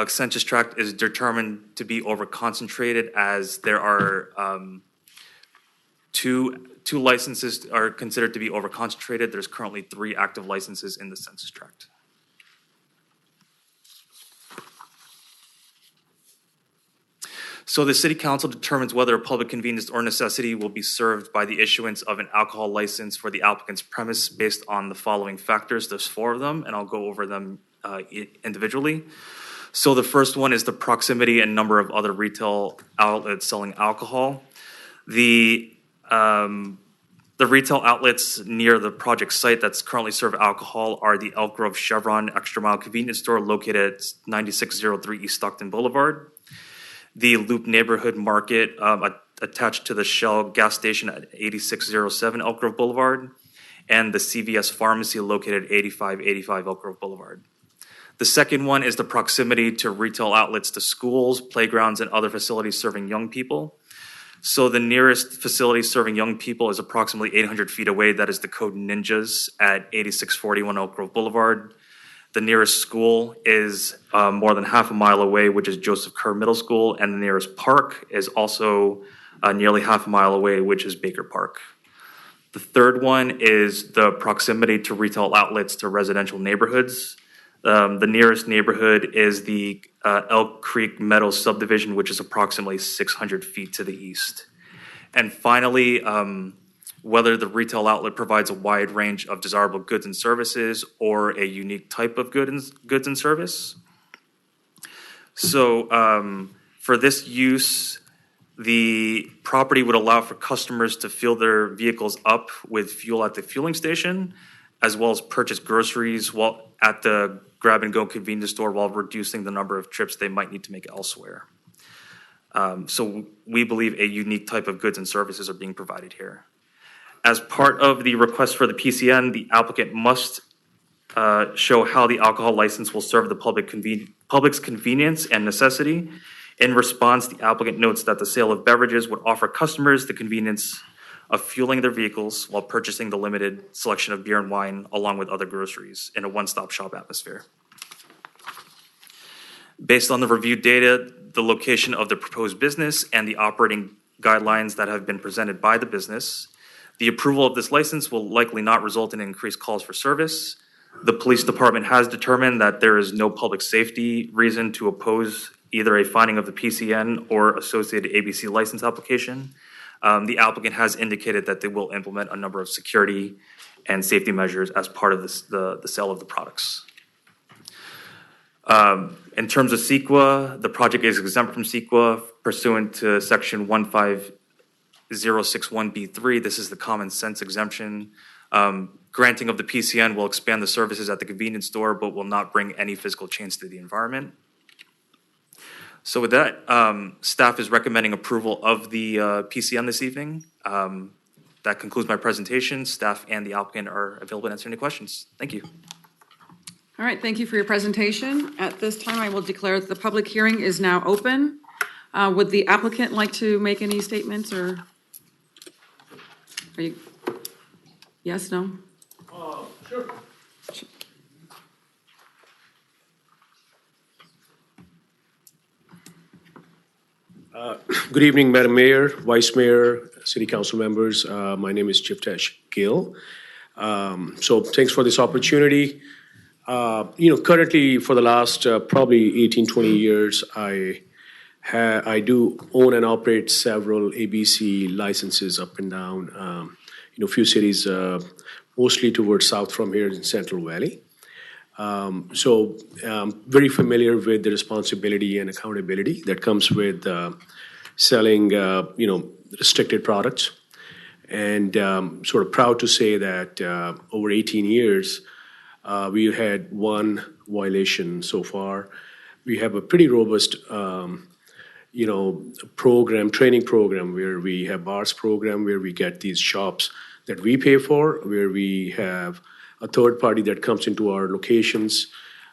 census tract is determined to be over-concentrated as there are two licenses are considered to be over-concentrated. There's currently 3 active licenses in the census tract. So the City Council determines whether a public convenience or necessity will be served by the issuance of an alcohol license for the applicant's premise based on the following factors. There's 4 of them, and I'll go over them individually. So the first one is the proximity and number of other retail outlets selling alcohol. The retail outlets near the project site that's currently serve alcohol are the Elk Grove Chevron Extra Mile Convenience Store located at 9603 East Stockton Boulevard. The Loop Neighborhood Market attached to the Shell gas station at 8607 Elk Grove Boulevard, and the CVS Pharmacy located at 8585 Elk Grove Boulevard. The second one is the proximity to retail outlets to schools, playgrounds, and other facilities serving young people. So the nearest facility serving young people is approximately 800 feet away. That is the Code Ninjas at 8641 Elk Grove Boulevard. The nearest school is more than half a mile away, which is Joseph Kerr Middle School, and the nearest park is also nearly half a mile away, which is Baker Park. The third one is the proximity to retail outlets to residential neighborhoods. The nearest neighborhood is the Elk Creek Meadows subdivision, which is approximately 600 feet to the east. And finally, whether the retail outlet provides a wide range of desirable goods and services or a unique type of goods and service. So for this use, the property would allow for customers to fill their vehicles up with fuel at the fueling station, as well as purchase groceries while at the Grab and Go convenience store while reducing the number of trips they might need to make elsewhere. So we believe a unique type of goods and services are being provided here. As part of the request for the PCN, the applicant must show how the alcohol license will serve the public's convenience and necessity. In response, the applicant notes that the sale of beverages would offer customers the convenience of fueling their vehicles while purchasing the limited selection of beer and wine along with other groceries in a one-stop shop atmosphere. Based on the reviewed data, the location of the proposed business, and the operating guidelines that have been presented by the business, the approval of this license will likely not result in increased calls for service. The police department has determined that there is no public safety reason to oppose either a finding of the PCN or associated ABC license application. The applicant has indicated that they will implement a number of security and safety measures as part of the sale of the products. In terms of CEQA, the project is exempt from CEQA pursuant to section 15061B3. This is the common sense exemption. Granting of the PCN will expand the services at the convenience store, but will not bring any physical change to the environment. So with that, staff is recommending approval of the PCN this evening. That concludes my presentation. Staff and the applicant are available to answer any questions. Thank you. All right, thank you for your presentation. At this time, I will declare that the public hearing is now open. Would the applicant like to make any statements, or are you? Yes, no? Sure. Good evening, Madam Mayor, Vice Mayor, City Council members. My name is Jivtesh Gill. So thanks for this opportunity. Currently for the last probably 18, 20 years, I do own and operate several ABC licenses up and down, a few cities, mostly towards south from here in Central Valley. So very familiar with the responsibility and accountability that comes with selling, restricted products. And sort of proud to say that over 18 years, we had one violation so far. We have a pretty robust, training program where we have bars program where we get these shops that we pay for, where we have a third party that comes into our locations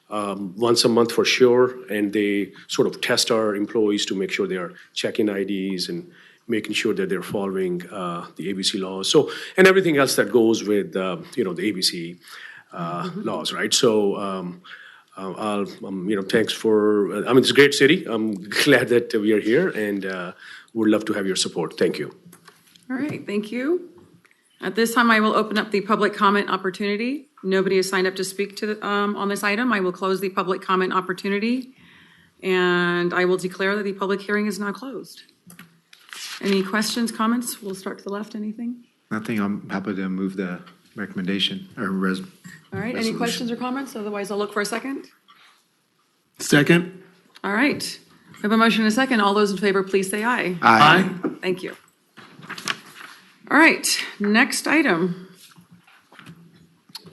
once a month for sure, and they sort of test our employees to make sure they are checking IDs and making sure that they're following the ABC laws. So, and everything else that goes with, the ABC laws, right? So, thanks for, it's a great city. I'm glad that we are here, and would love to have your support. Thank you. All right, thank you. At this time, I will open up the public comment opportunity. Nobody has signed up to speak to on this item. I will close the public comment opportunity, and I will declare that the public hearing is now closed. Any questions, comments? We'll start to the left. Anything? Nothing. I'm happy to move the recommendation or All right, resolution. any questions or comments? Otherwise, I'll look for a second. Second. All right, we have a motion and a second. All those in favor, please say aye. Aye. Thank you. All right, next item.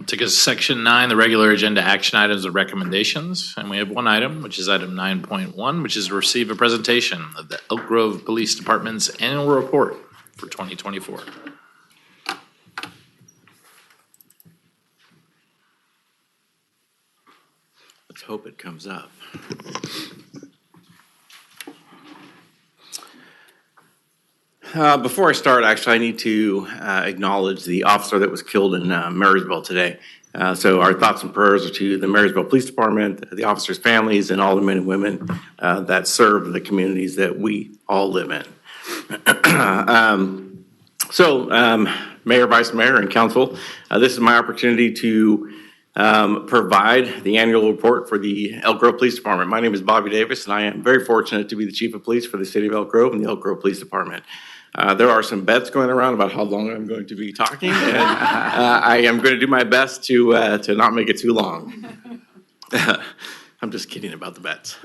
Take us to section 9, the regular agenda action items and recommendations. And we have one item, which is item 9.1, which is to receive a presentation of the Elk Grove Police Department's annual report for 2024. Let's hope it comes up. Before I start, actually, I need to acknowledge the officer that was killed in Marysville today. So our thoughts and prayers are to the Marysville Police Department, the officers' families, and all the men and women that serve the communities that we all live in. Mayor, Vice Mayor, and Council, this is my opportunity to provide the annual report for the Elk Grove Police Department. My name is Bobby Davis, and I am very fortunate to be the Chief of Police for the City of Elk Grove and the Elk Grove Police Department. There are some bets going around about how long I'm going to be talking, and I am going to do my best to not make it too long. I'm just kidding about the bets.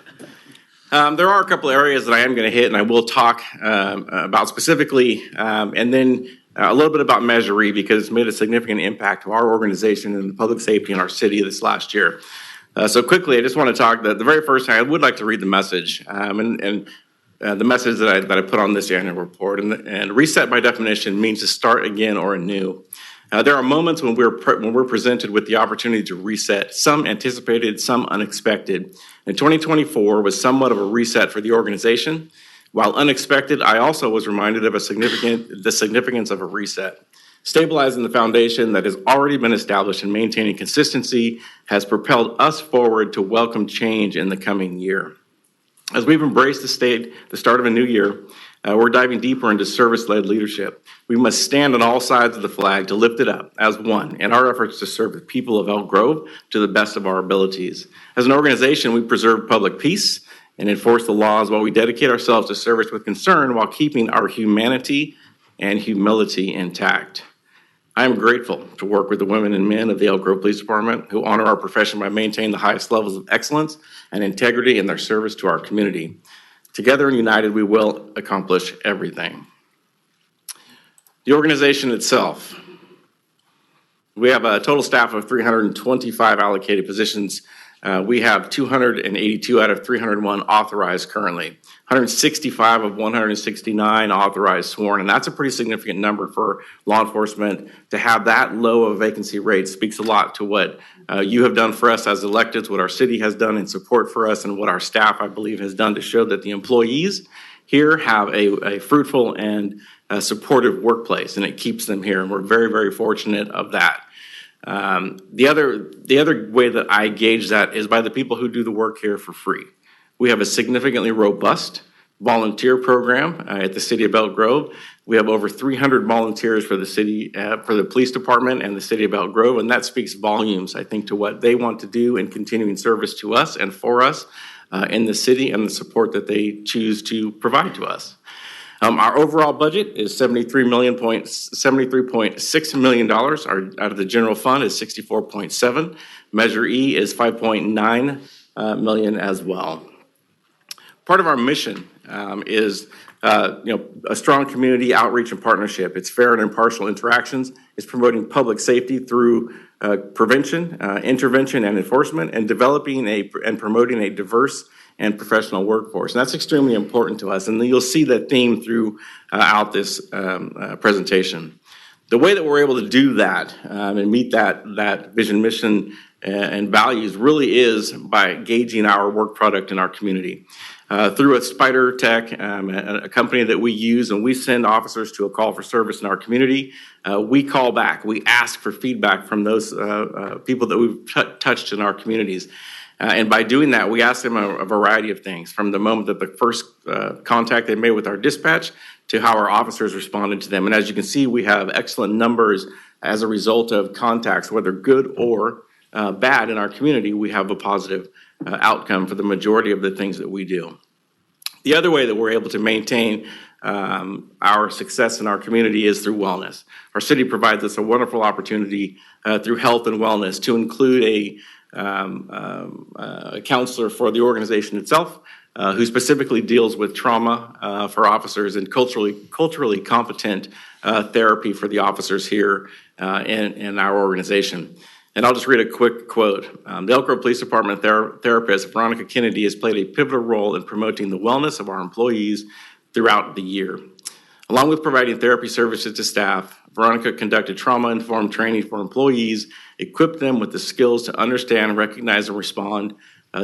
There are a couple areas that I am going to hit, and I will talk about specifically, and then a little bit about Measure E, because it's made a significant impact to our organization and the public safety in our city this last year. So quickly, I just want to talk, the very first thing, I would like to read the message, the message that I put on this annual report. And reset, by definition, means to start again or anew. There are moments when we're presented with the opportunity to reset, some anticipated, some unexpected. And 2024 was somewhat of a reset for the organization. While unexpected, I also was reminded of the significance of a reset. Stabilizing the foundation that has already been established and maintaining consistency has propelled us forward to welcome change in the coming year. As we've embraced the start of a new year, we're diving deeper into service-led leadership. We must stand on all sides of the flag to lift it up as one in our efforts to serve the people of Elk Grove to the best of our abilities. As an organization, we preserve public peace and enforce the laws while we dedicate ourselves to service with concern while keeping our humanity and humility intact. I am grateful to work with the women and men of the Elk Grove Police Department who honor our profession by maintaining the highest levels of excellence and integrity in their service to our community. Together and united, we will accomplish everything. The organization itself. We have a total staff of 325 allocated positions. We have 282 out of 301 authorized currently, 165 of 169 authorized sworn, and that's a pretty significant number for law enforcement. To have that low of a vacancy rate speaks a lot to what you have done for us as electeds, what our city has done in support for us, and what our staff, I believe, has done to show that the employees here have a fruitful and supportive workplace, and it keeps them here, and we're very, very fortunate of that. The other way that I gauge that is by the people who do the work here for free. We have a significantly robust volunteer program at the City of Elk Grove. We have over 300 volunteers for the city, for the police department and the City of Elk Grove, and that speaks volumes, I think, to what they want to do in continuing service to us and for us in the city and the support that they choose to provide to us. Our overall budget is $73.6 million. Out of the general fund is $64.7. Measure E is $5.9 million as well. Part of our mission is a strong community outreach and partnership. It's fair and impartial interactions. It's promoting public safety through prevention, intervention, and enforcement, and developing and promoting a diverse and professional workforce. And that's extremely important to us. And you'll see that theme throughout this presentation. The way that we're able to do that and meet that vision, mission, and values really is by gauging our work product in our community. Through a Spider Tech, a company that we use, and we send officers to a call for service in our community. We call back. We ask for feedback from those people that we've touched in our communities. And by doing that, we ask them a variety of things, from the moment that the first contact they made with our dispatch to how our officers responded to them. And as you can see, we have excellent numbers as a result of contacts, whether good or bad in our community. We have a positive outcome for the majority of the things that we do. The other way that we're able to maintain our success in our community is through wellness. Our city provides us a wonderful opportunity through health and wellness to include a counselor for the organization itself, who specifically deals with trauma for officers and culturally competent therapy for the officers here in our organization. And I'll just read a quick quote. The Elk Grove Police Department therapist, Veronica Kennedy, has played a pivotal role in promoting the wellness of our employees throughout the year. Along with providing therapy services to staff, Veronica conducted trauma-informed training for employees, equipped them with the skills to understand, recognize, and respond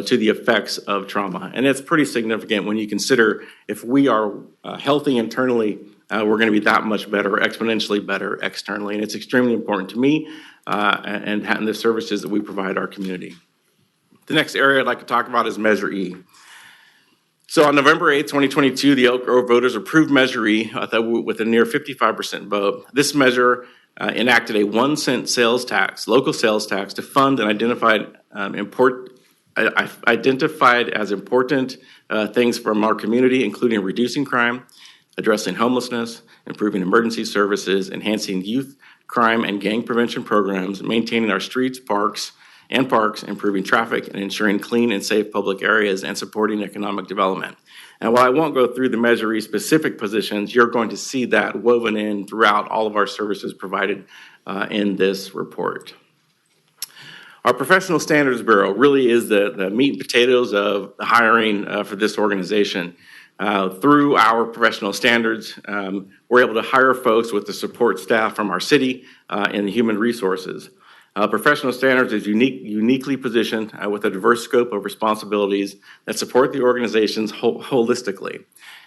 to the effects of trauma. And it's pretty significant when you consider if we are healthy internally, we're going to be that much better, exponentially better externally. And it's extremely important to me and the services that we provide our community. The next area I'd like to talk about is Measure E. So on November 8th, 2022, the Elk Grove voters approved Measure E with a near 55% vote. This measure enacted a 1 cent sales tax, local sales tax, to fund and identified as important things from our community, including reducing crime, addressing homelessness, improving emergency services, enhancing youth crime and gang prevention programs, maintaining our streets, parks, improving traffic, and ensuring clean and safe public areas, and supporting economic development. And while I won't go through the Measure E specific positions, you're going to see that woven in throughout all of our services provided in this report. Our Professional Standards Bureau really is the meat and potatoes of the hiring for this organization. Through our professional standards, we're able to hire folks with the support staff from our city and the human resources. Professional Standards is uniquely positioned with a diverse scope of responsibilities that support the organizations holistically.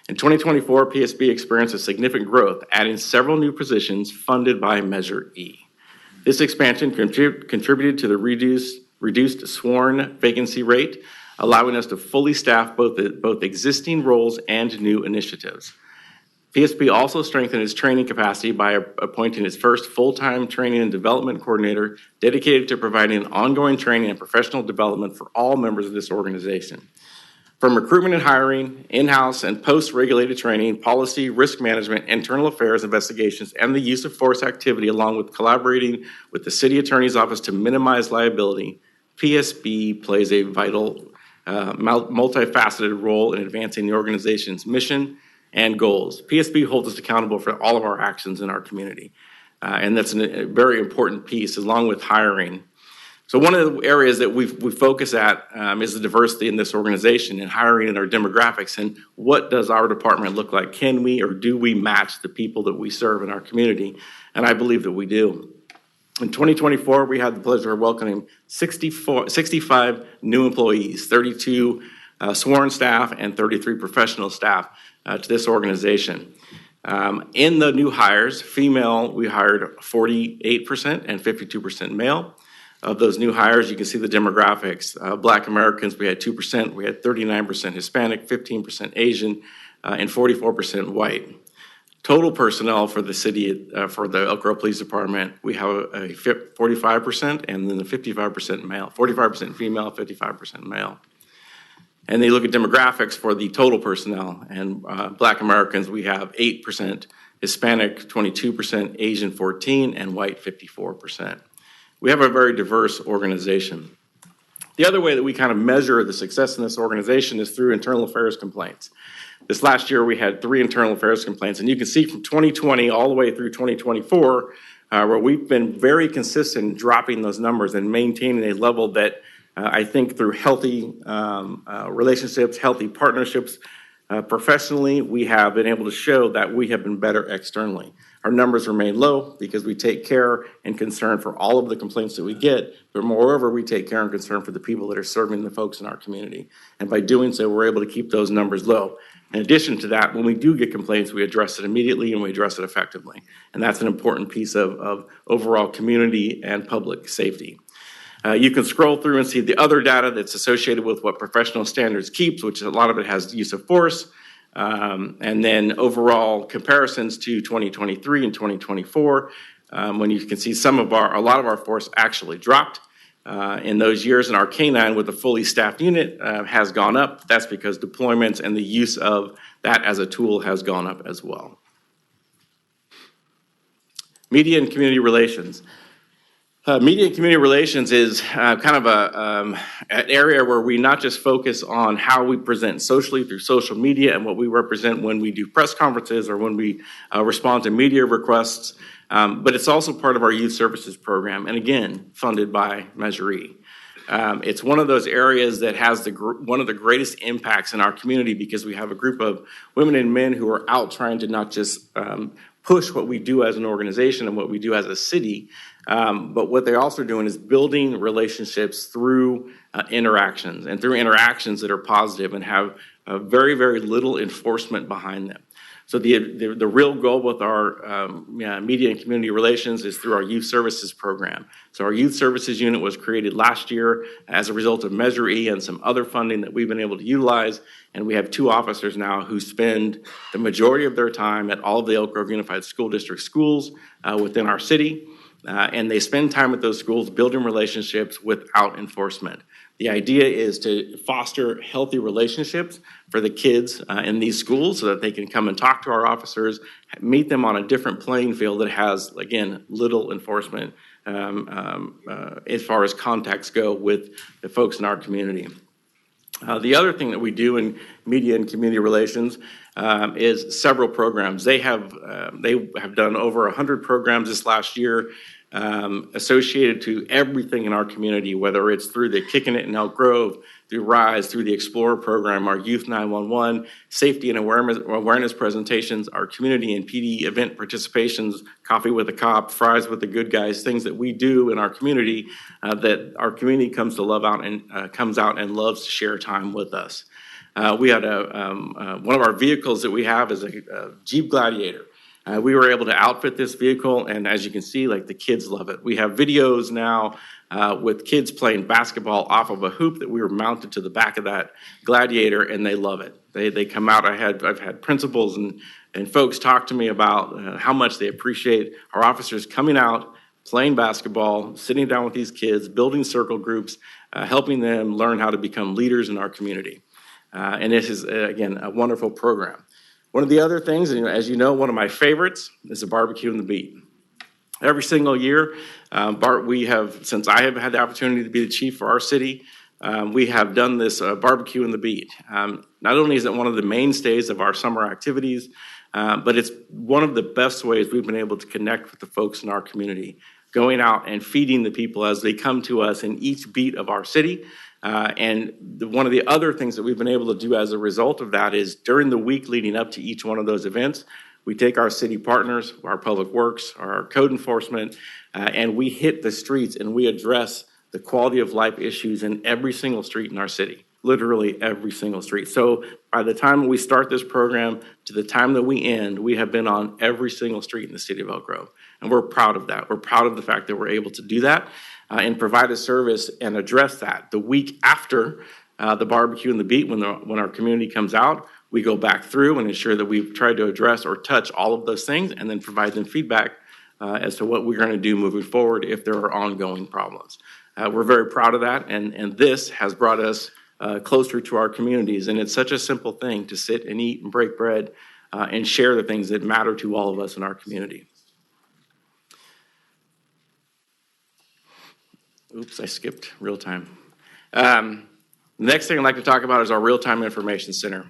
In 2024, PSB experienced a significant growth, adding several new positions funded by Measure E. This expansion contributed to the reduced sworn vacancy rate, allowing us to fully staff both existing roles and new initiatives. PSP also strengthened its training capacity by appointing its first full-time training and development coordinator dedicated to providing ongoing training and professional development for all members of this organization. From recruitment and hiring, in-house and post-regulated training, policy, risk management, internal affairs investigations, and the use of force activity, along with collaborating with the City Attorney's Office to minimize liability, PSP plays a vital, multifaceted role in advancing the organization's mission and goals. PSP holds us accountable for all of our actions in our community, and that's a very important piece, along with hiring. So one of the areas that we focus at is the diversity in this organization and hiring in our demographics, and what does our department look like? Can we or do we match the people that we serve in our community? And I believe that we do. In 2024, we had the pleasure of welcoming 65 new employees, 32 sworn staff, and 33 professional staff to this organization. In the new hires, female, we hired 48% and 52% male. Of those new hires, you can see the demographics. Black Americans, we had 2%, we had 39% Hispanic, 15% Asian, and 44% white. Total personnel for the city, for the Elk Grove Police Department, we have a 45% and then the 55% male, 45% female, 55% male. And they look at demographics for the total personnel, and Black Americans, we have 8%, Hispanic 22%, Asian 14%, and white 54%. We have a very diverse organization. The other way that we kind of measure the success in this organization is through internal affairs complaints. This last year, we had 3 internal affairs complaints, and you can see from 2020 all the way through 2024, where we've been very consistent in dropping those numbers and maintaining a level that I think through healthy relationships, healthy partnerships, professionally, we have been able to show that we have been better externally. Our numbers remain low because we take care and concern for all of the complaints that we get, but moreover, we take care and concern for the people that are serving the folks in our community. And by doing so, we're able to keep those numbers low. In addition to that, when we do get complaints, we address it immediately and we address it effectively. And that's an important piece of overall community and public safety. You can scroll through and see the other data that's associated with what professional standards keeps, which a lot of it has use of force, and then overall comparisons to 2023 and 2024, when you can see a lot of our force actually dropped in those years, and our K-9 with a fully staffed unit has gone up. That's because deployments and the use of that as a tool has gone up as well. Media and community relations. Media and community relations is kind of an area where we not just focus on how we present socially through social media and what we represent when we do press conferences or when we respond to media requests, but it's also part of our youth services program, and again, funded by Measure E. It's one of those areas that has one of the greatest impacts in our community because we have a group of women and men who are out trying to not just push what we do as an organization and what we do as a city, but what they're also doing is building relationships through interactions and through interactions that are positive and have very, very little enforcement behind them. So the real goal with our media and community relations is through our youth services program. So our youth services unit was created last year as a result of Measure E and some other funding that we've been able to utilize. And we have 2 officers now who spend the majority of their time at all of the Elk Grove Unified School District schools within our city. And they spend time with those schools building relationships without enforcement. The idea is to foster healthy relationships for the kids in these schools so that they can come and talk to our officers, meet them on a different playing field that has, again, little enforcement as far as contacts go with the folks in our community. The other thing that we do in media and community relations is several programs. They have done over 100 programs this last year associated to everything in our community, whether it's through the Kicking It in Elk Grove, through RISE, through the Explorer program, our Youth 911, safety and awareness presentations, our community and PD event participations, Coffee with a Cop, Fries with the Good Guys, things that we do in our community that our community comes to love out and comes out and loves to share time with us. We had one of our vehicles that we have is a Jeep Gladiator. We were able to outfit this vehicle, and as you can see, like, the kids love it. We have videos now with kids playing basketball off of a hoop that we were mounted to the back of that Gladiator, and they love it. They come out. I've had principals and folks talk to me about how much they appreciate our officers coming out, playing basketball, sitting down with these kids, building circle groups, helping them learn how to become leaders in our community. And this is, again, a wonderful program. One of the other things, and as you know, one of my favorites is the Barbecue and the Beat. Every single year, we have, since I have had the opportunity to be the chief for our city, we have done this Barbecue and the Beat. Not only is it one of the mainstays of our summer activities, but it's one of the best ways we've been able to connect with the folks in our community, going out and feeding the people as they come to us in each beat of our city. One of the other things that we've been able to do as a result of that is during the week leading up to each one of those events, we take our city partners, our public works, our code enforcement, and we hit the streets and we address the quality of life issues in every single street in our city, literally every single street. So by the time we start this program to the time that we end, we have been on every single street in the city of Elk Grove. And we're proud of that. We're proud of the fact that we're able to do that and provide a service and address that. The week after the Barbecue and the Beat, when our community comes out, we go back through and ensure that we've tried to address or touch all of those things and then provide them feedback as to what we're going to do moving forward if there are ongoing problems. We're very proud of that, and this has brought us closer to our communities. And it's such a simple thing to sit and eat and break bread and share the things that matter to all of us in our community. Oops, I skipped real time. The next thing I'd like to talk about is our Real-Time Information Center.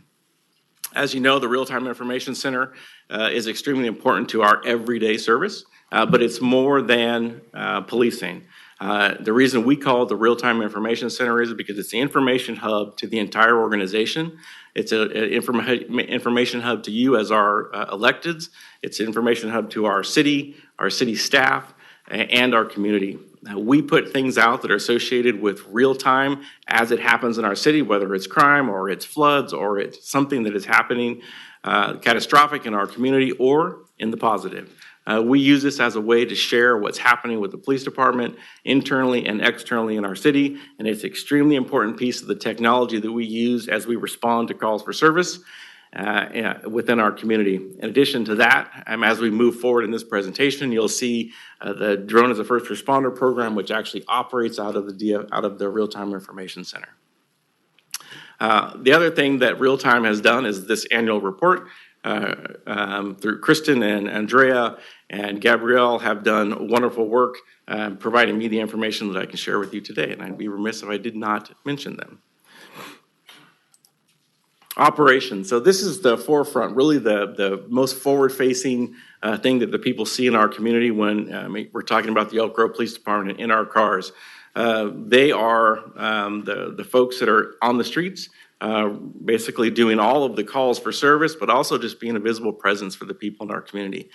As you know, the Real-Time Information Center is extremely important to our everyday service, but it's more than policing. The reason we call it the Real-Time Information Center is because it's the information hub to the entire organization. It's an information hub to you as our electeds. It's an information hub to our city staff, and our community. We put things out that are associated with real time as it happens in our city, whether it's crime or it's floods or it's something that is happening catastrophic in our community or in the positive. We use this as a way to share what's happening with the police department internally and externally in our city, and it's an extremely important piece of the technology that we use as we respond to calls for service within our community. In addition to that, as we move forward in this presentation, you'll see the Drone as a First Responder program, which actually operates out of the Real-Time Information Center. The other thing that Real-Time has done is this annual report. Through Kristen and Andrea and Gabrielle have done wonderful work providing me the information that I can share with you today, and I'd be remiss if I did not mention them. Operations. So this is the forefront, really the most forward-facing thing that the people see in our community when we're talking about the Elk Grove Police Department in our cars. They are the folks that are on the streets, basically doing all of the calls for service, but also just being a visible presence for the people in our community.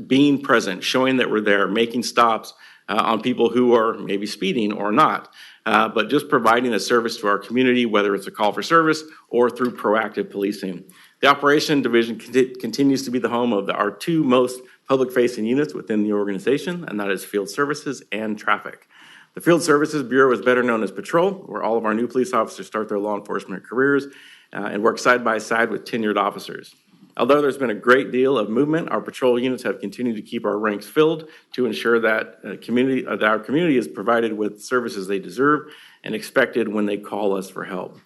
Being present, showing that we're there, making stops on people who are maybe speeding or not. But just providing a service to our community, whether it's a call for service or through proactive policing. The Operation Division continues to be the home of our two most public-facing units within the organization, and that is Field Services and Traffic. The Field Services Bureau is better known as Patrol, where all of our new police officers start their law enforcement careers and work side by side with tenured officers. Although there's been a great deal of movement, our patrol units have continued to keep our ranks filled to ensure that our community is provided with services they deserve and expected when they call us for help.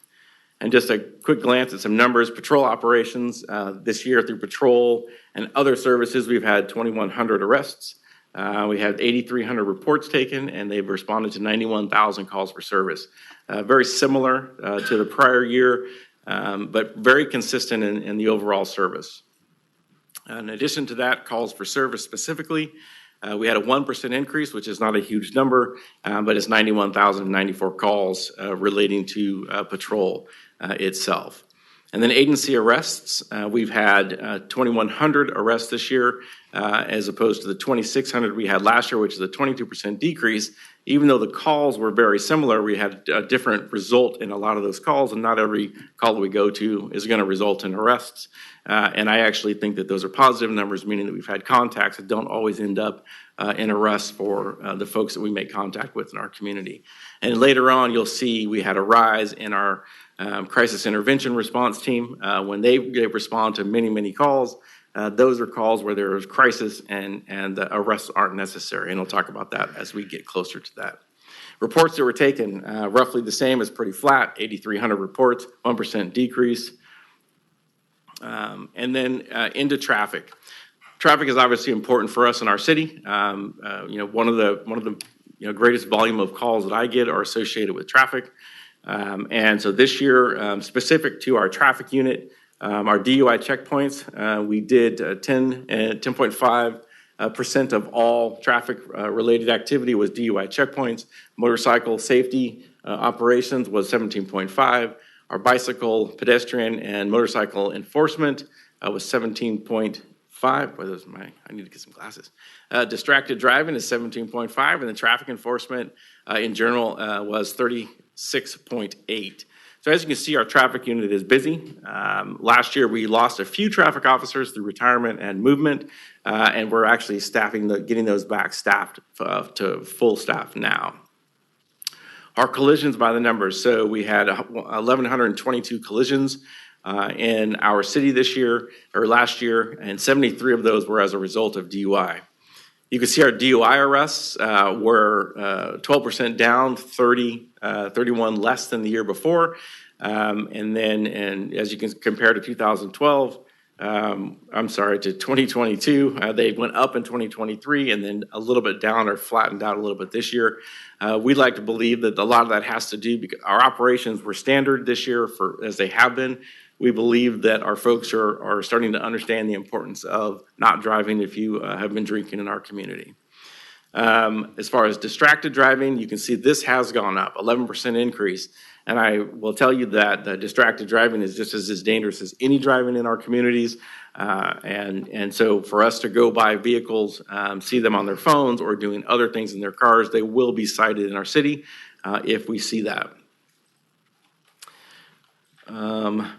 And just a quick glance at some numbers, patrol operations this year through patrol and other services, we've had 2,100 arrests. We had 8,300 reports taken, and they've responded to 91,000 calls for service. Very similar to the prior year, but very consistent in the overall service. In addition to that, calls for service specifically, we had a 1% increase, which is not a huge number, but it's 91,094 calls relating to patrol itself. And then agency arrests, we've had 2,100 arrests this year, as opposed to the 2,600 we had last year, which is a 22% decrease. Even though the calls were very similar, we had a different result in a lot of those calls, and not every call that we go to is going to result in arrests. And I actually think that those are positive numbers, meaning that we've had contacts that don't always end up in arrests for the folks that we make contact with in our community. And later on, you'll see we had a rise in our crisis intervention response team. When they respond to many, many calls, those are calls where there is crisis and the arrests aren't necessary. And we'll talk about that as we get closer to that. Reports that were taken, roughly the same as pretty flat, 8,300 reports, 1% decrease. And then into traffic. Traffic is obviously important for us in our city. One of the greatest volume of calls that I get are associated with traffic. And so this year, specific to our traffic unit, our DUI checkpoints, we did 10.5% of all traffic related activity was DUI checkpoints. Motorcycle safety operations was 17.5. Our bicycle, pedestrian, and motorcycle enforcement was 17.5. I need to get some glasses. Distracted driving is 17.5, and the traffic enforcement in general was 36.8. So as you can see, our traffic unit is busy. Last year, we lost a few traffic officers through retirement and movement, and we're actually getting those back staffed to full staff now. Our collisions by the numbers. So we had 1,122 collisions in our city last year, and 73 of those were as a result of DUI. You can see our DUI arrests were 12% down, 31 less than the year before. And as you can compare to 2022, they went up in 2023 and then a little bit down or flattened out a little bit this year. We'd like to believe that a lot of that has to do because our operations were standard this year as they have been. We believe that our folks are starting to understand the importance of not driving if you have been drinking in our community. As far as distracted driving, you can see this has gone up, 11% increase. And I will tell you that distracted driving is just as dangerous as any driving in our communities. And so for us to go by vehicles, see them on their phones or doing other things in their cars, they will be cited in our city if we see that.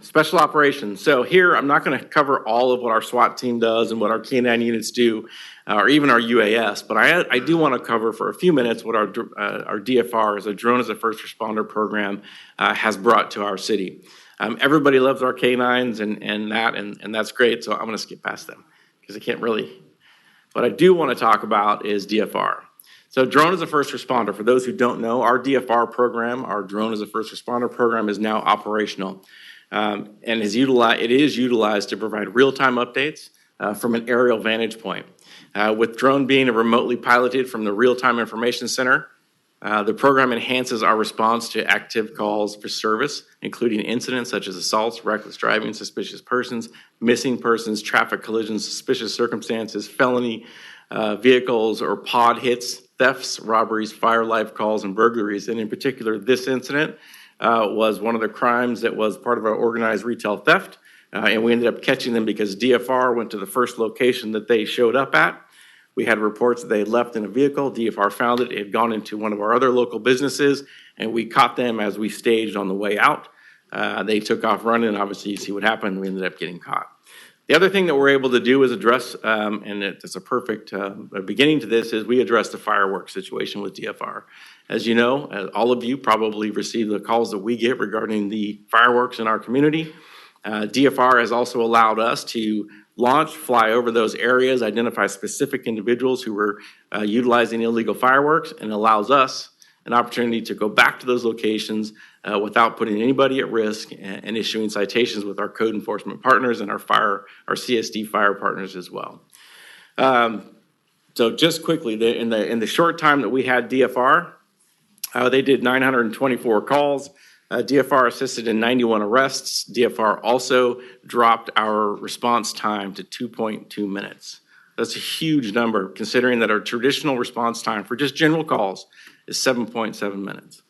Special operations. So here, I'm not going to cover all of what our SWAT team does and what our K-9 units do, or even our UAS, but I do want to cover for a few minutes what our DFR, as a drone as a first responder program, has brought to our city. Everybody loves our K-9s and that's great, so I'm going to skip past them because I can't really. What I do want to talk about is DFR. So drone as a first responder, for those who don't know, our DFR program, our drone as a first responder program, is now operational. And it is utilized to provide real-time updates from an aerial vantage point. With drone being remotely piloted from the real-time information center, the program enhances our response to active calls for service, including incidents such as assaults, reckless driving, suspicious persons, missing persons, traffic collisions, suspicious circumstances, felony vehicles or pod hits, thefts, robberies, fire, life calls, and burglaries. And in particular, this incident was one of the crimes that was part of our organized retail theft. And we ended up catching them because DFR went to the first location that they showed up at. We had reports that they had left in a vehicle. DFR found it. It had gone into one of our other local businesses, and we caught them as we staged on the way out. They took off running, and obviously you see what happened. We ended up getting caught. The other thing that we're able to do is address, and it's a perfect beginning to this, is we address the fireworks situation with DFR. As you know, all of you probably receive the calls that we get regarding the fireworks in our community. DFR has also allowed us to fly over those areas, identify specific individuals who were utilizing illegal fireworks, and allows us an opportunity to go back to those locations without putting anybody at risk and issuing citations with our code enforcement partners and our CSD fire partners as well. So just quickly, in the short time that we had DFR, they did 924 calls. DFR assisted in 91 arrests. DFR also dropped our response time to 2.2 minutes. That's a huge number, considering that our traditional response time for just general calls is 7.7 minutes.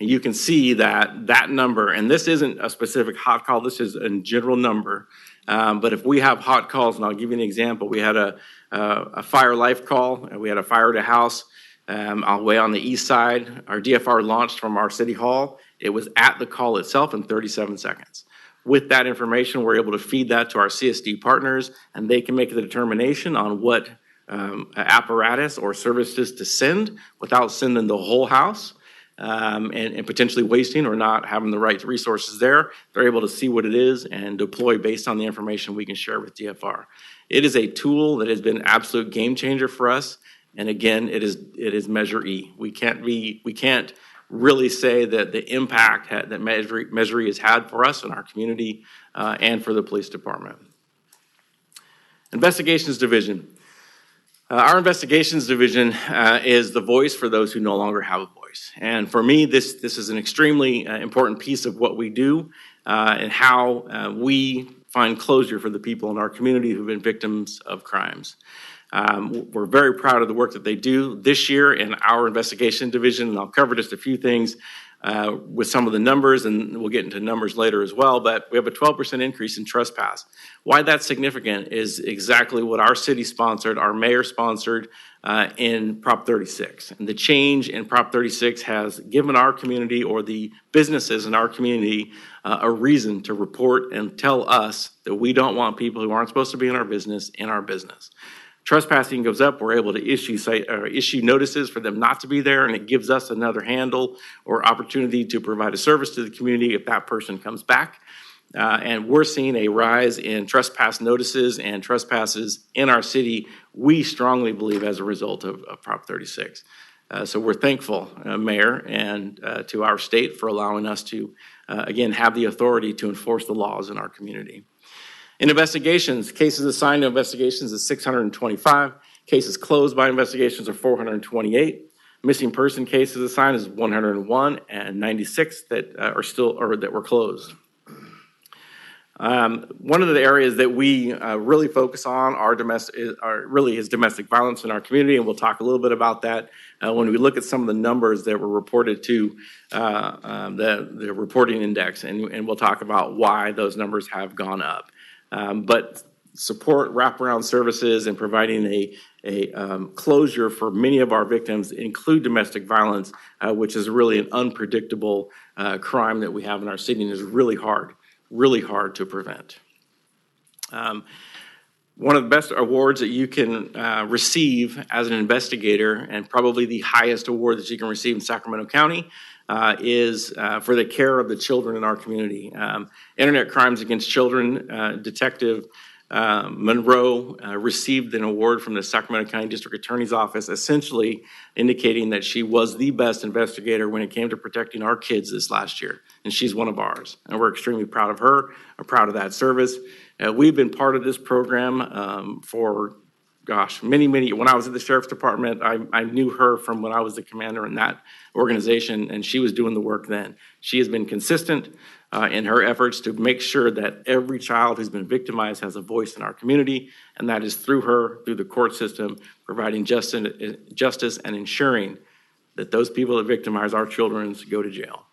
And you can see that that number, and this isn't a specific hot call, this is a general number. But if we have hot calls, and I'll give you an example, we had a fire life call, and we had a fire at a house way on the east side. Our DFR launched from our city hall. It was at the call itself in 37 seconds. With that information, we're able to feed that to our CSD partners, and they can make the determination on what apparatus or services to send without sending the whole house. And potentially wasting or not having the right resources there. They're able to see what it is and deploy based on the information we can share with DFR. It is a tool that has been an absolute game changer for us. And again, it is Measure E. We can't really say that the impact that Measure E has had for us in our community and for the police department. Investigations Division. Our Investigations Division is the voice for those who no longer have a voice. And for me, this is an extremely important piece of what we do and how we find closure for the people in our community who've been victims of crimes. We're very proud of the work that they do this year in our Investigation Division, and I'll cover just a few things with some of the numbers, and we'll get into numbers later as well, but we have a 12% increase in trespass. Why that's significant is exactly what our city sponsored, our mayor sponsored in Prop 36. And the change in Prop 36 has given our community or the businesses in our community a reason to report and tell us that we don't want people who aren't supposed to be in our business. Trespassing goes up, we're able to issue notices for them not to be there, and it gives us another handle or opportunity to provide a service to the community if that person comes back. And we're seeing a rise in trespass notices and trespasses in our city, we strongly believe as a result of Prop 36. So we're thankful, Mayor, and to our state for allowing us to, again, have the authority to enforce the laws in our community. In investigations, cases assigned to investigations is 625. Cases closed by investigations are 428. Missing person cases assigned is 101 and 96 that are still or that were closed. One of the areas that we really focus on is domestic violence in our community, and we'll talk a little bit about that when we look at some of the numbers that were reported to the reporting index, and we'll talk about why those numbers have gone up. But support wraparound services and providing a closure for many of our victims include domestic violence, which is really an unpredictable crime that we have in our city and is really hard to prevent. One of the best awards that you can receive as an investigator, and probably the highest award that you can receive in Sacramento County, is for the care of the children in our community. Internet Crimes Against Children Detective Monroe received an award from the Sacramento County District Attorney's Office, essentially indicating that she was the best investigator when it came to protecting our kids this last year, and she's one of ours. And we're extremely proud of her, we're proud of that service. We've been part of this program for many, when I was at the Sheriff's Department, I knew her from when I was the commander in that organization, and she was doing the work then. She has been consistent in her efforts to make sure that every child who's been victimized has a voice in our community, and that is through her, through the court system, providing justice and ensuring that those people that victimize our children go to jail.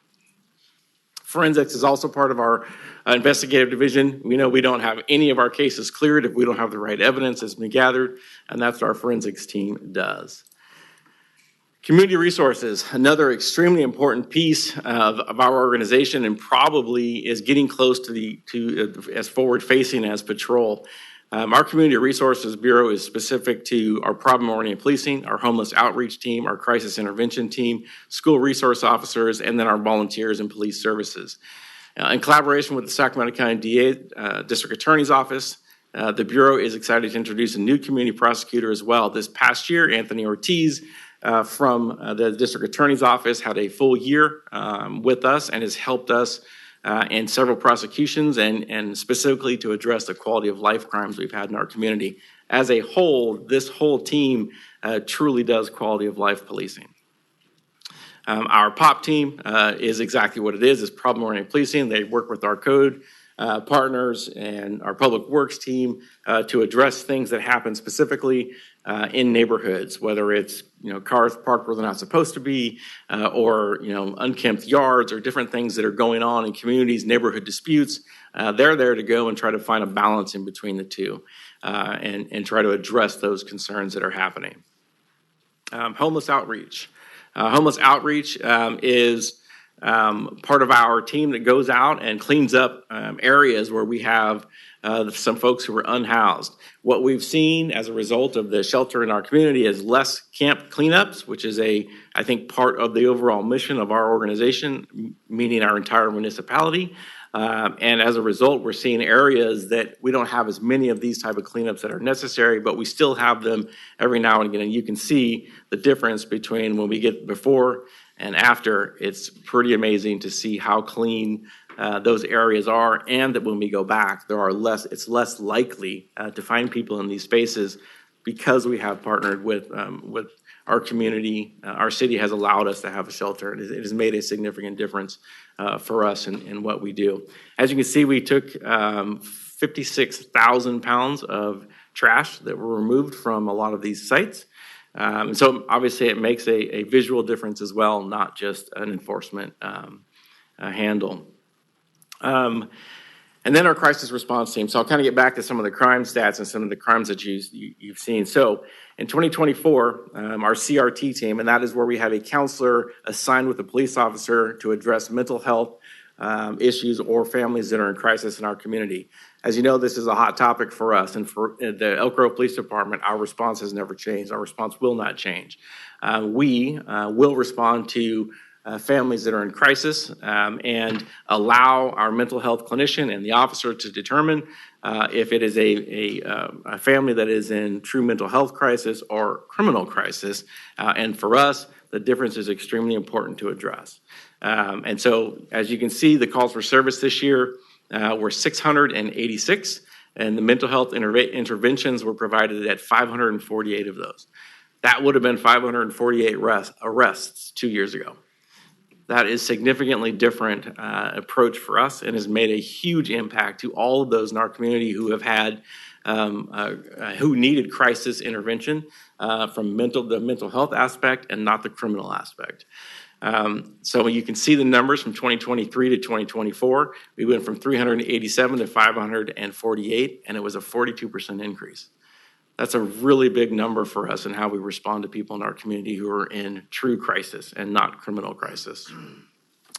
Forensics is also part of our investigative division. We know we don't have any of our cases cleared if we don't have the right evidence that's been gathered, and that's what our forensics team does. Community resources, another extremely important piece of our organization, and probably is getting close to as forward-facing as patrol. Our Community Resources Bureau is specific to our problem-oriented policing, our homeless outreach team, our crisis intervention team, school resource officers, and then our volunteers and police services. In collaboration with the Sacramento County DA, District Attorney's Office, the Bureau is excited to introduce a new community prosecutor as well. This past year, Anthony Ortiz from the District Attorney's Office had a full year with us and has helped us in several prosecutions and specifically to address the quality of life crimes we've had in our community. As a whole, this whole team truly does quality of life policing. Our POP team is exactly what it is problem-oriented policing. They work with our code partners and our public works team to address things that happen specifically in neighborhoods, whether it's cars parked where they're not supposed to be, or unkempt yards, or different things that are going on in communities, neighborhood disputes. They're there to go and try to find a balance in between the two, and try to address those concerns that are happening. Homeless outreach. Homeless outreach is part of our team that goes out and cleans up areas where we have some folks who are unhoused. What we've seen as a result of the shelter in our community is less camp cleanups, which is I think, part of the overall mission of our organization, meaning our entire municipality. And as a result, we're seeing areas that we don't have as many of these type of cleanups that are necessary, but we still have them every now and again. And you can see the difference between when we get before and after. It's pretty amazing to see how clean those areas are, and that when we go back, it's less likely to find people in these spaces because we have partnered with our community. Our city has allowed us to have a shelter, and it has made a significant difference for us in what we do. As you can see, we took 56,000 pounds of trash that were removed from a lot of these sites. So obviously it makes a visual difference as well, not just an enforcement handle. And then our crisis response team. So I'll kind of get back to some of the crime stats and some of the crimes that you've seen. So in 2024, our CRT team, and that is where we have a counselor assigned with a police officer to address mental health issues or families that are in crisis in our community. As you know, this is a hot topic for us, and for the Elk Grove Police Department, our response has never changed. Our response will not change. We will respond to families that are in crisis and allow our mental health clinician and the officer to determine if it is a family that is in true mental health crisis or criminal crisis. And for us, the difference is extremely important to address. And so, as you can see, the calls for service this year were 686, and the mental health interventions were provided at 548 of those. That would have been 548 arrests 2 years ago. That is significantly different approach for us, and has made a huge impact to all of those in our community who have had, who needed crisis intervention from the mental health aspect and not the criminal aspect. So you can see the numbers from 2023 to 2024. We went from 387 to 548, and it was a 42% increase. That's a really big number for us in how we respond to people in our community who are in true crisis and not criminal crisis.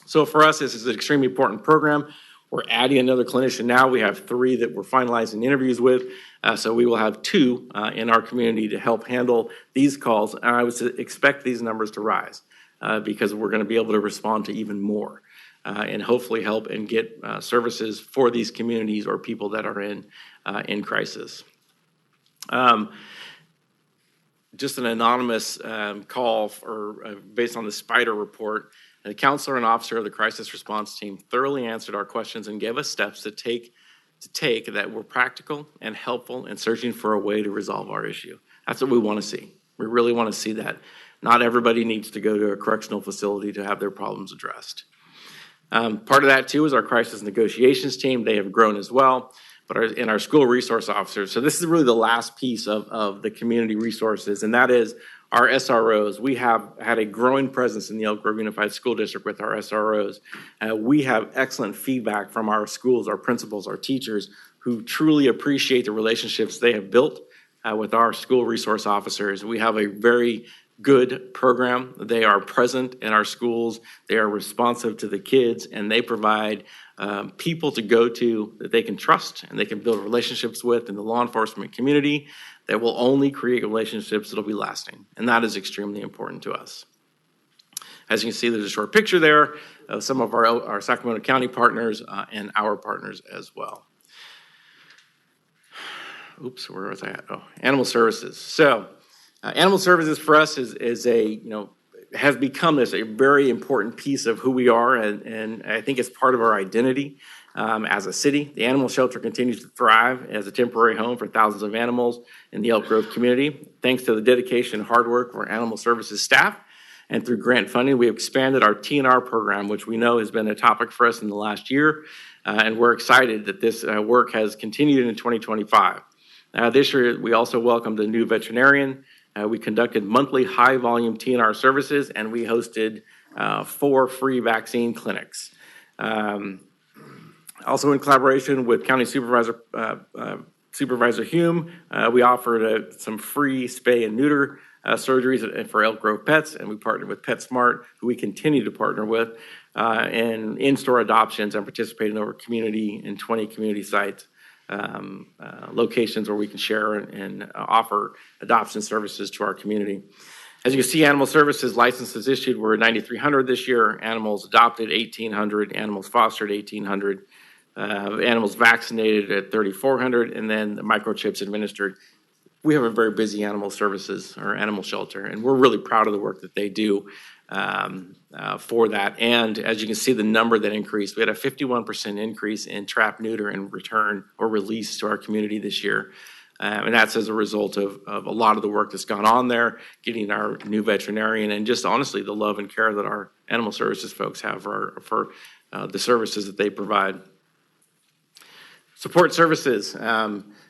So for us, this is an extremely important program. We're adding another clinician now. We have 3 that we're finalizing interviews with. So we will have 2 in our community to help handle these calls. And I would expect these numbers to rise because we're going to be able to respond to even more and hopefully help and get services for these communities or people that are in crisis. Just an anonymous call based on the SPIDER report. The counselor and officer of the crisis response team thoroughly answered our questions and gave us steps to take that were practical and helpful in searching for a way to resolve our issue. That's what we want to see. We really want to see that. Not everybody needs to go to a correctional facility to have their problems addressed. Part of that too is our crisis negotiations team. They have grown as well. But in our school resource officers. So this is really the last piece of the community resources, and that is our SROs. We have had a growing presence in the Elk Grove Unified School District with our SROs. We have excellent feedback from our schools, our principals, our teachers, who truly appreciate the relationships they have built with our school resource officers. We have a very good program. They are present in our schools. They are responsive to the kids, and they provide people to go to that they can trust and they can build relationships with in the law enforcement community that will only create relationships that will be lasting. And that is extremely important to us. As you can see, there's a short picture there of some of our Sacramento County partners and our partners as well. Oops, where was I at? Oh, animal services. So animal services for us has become a very important piece of who we are, and I think it's part of our identity as a city. The animal shelter continues to thrive as a temporary home for thousands of animals in the Elk Grove community, thanks to the dedication and hard work of our animal services staff, And through grant funding, we have expanded our TNR program, which we know has been a topic for us in the last year. And we're excited that this work has continued into 2025. This year, we also welcomed a new veterinarian. We conducted monthly high-volume TNR services, and we hosted 4 free vaccine clinics. Also in collaboration with County Supervisor Hume, we offered some free spay and neuter surgeries for Elk Grove pets, and we partnered with PetSmart, who we continue to partner with, and in-store adoptions and participating in over in 20 community sites, locations where we can share and offer adoption services to our community. As you can see, animal services licenses issued were 9,300 this year, animals adopted 1,800, animals fostered 1,800, animals vaccinated at 3,400, and then the microchips administered. We have a very busy animal services or animal shelter, and we're really proud of the work that they do for that. And as you can see, the number that increased, we had a 51% increase in trap, neuter, and return or release to our community this year. And that's as a result of a lot of the work that's gone on there, getting our new veterinarian, and just honestly the love and care that our animal services folks have for the services that they provide. Support services,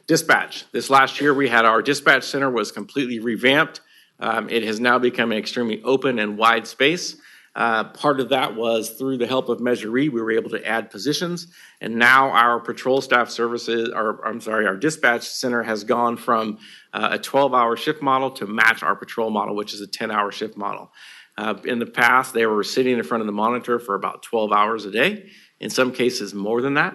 dispatch. This last year, we had our dispatch center was completely revamped. It has now become an extremely open and wide space. Part of that was through the help of Measure E, we were able to add positions, and now our patrol staff services, our dispatch center has gone from a 12-hour shift model to match our patrol model, which is a 10-hour shift model. In the past, they were sitting in front of the monitor for about 12 hours a day, in some cases more than that.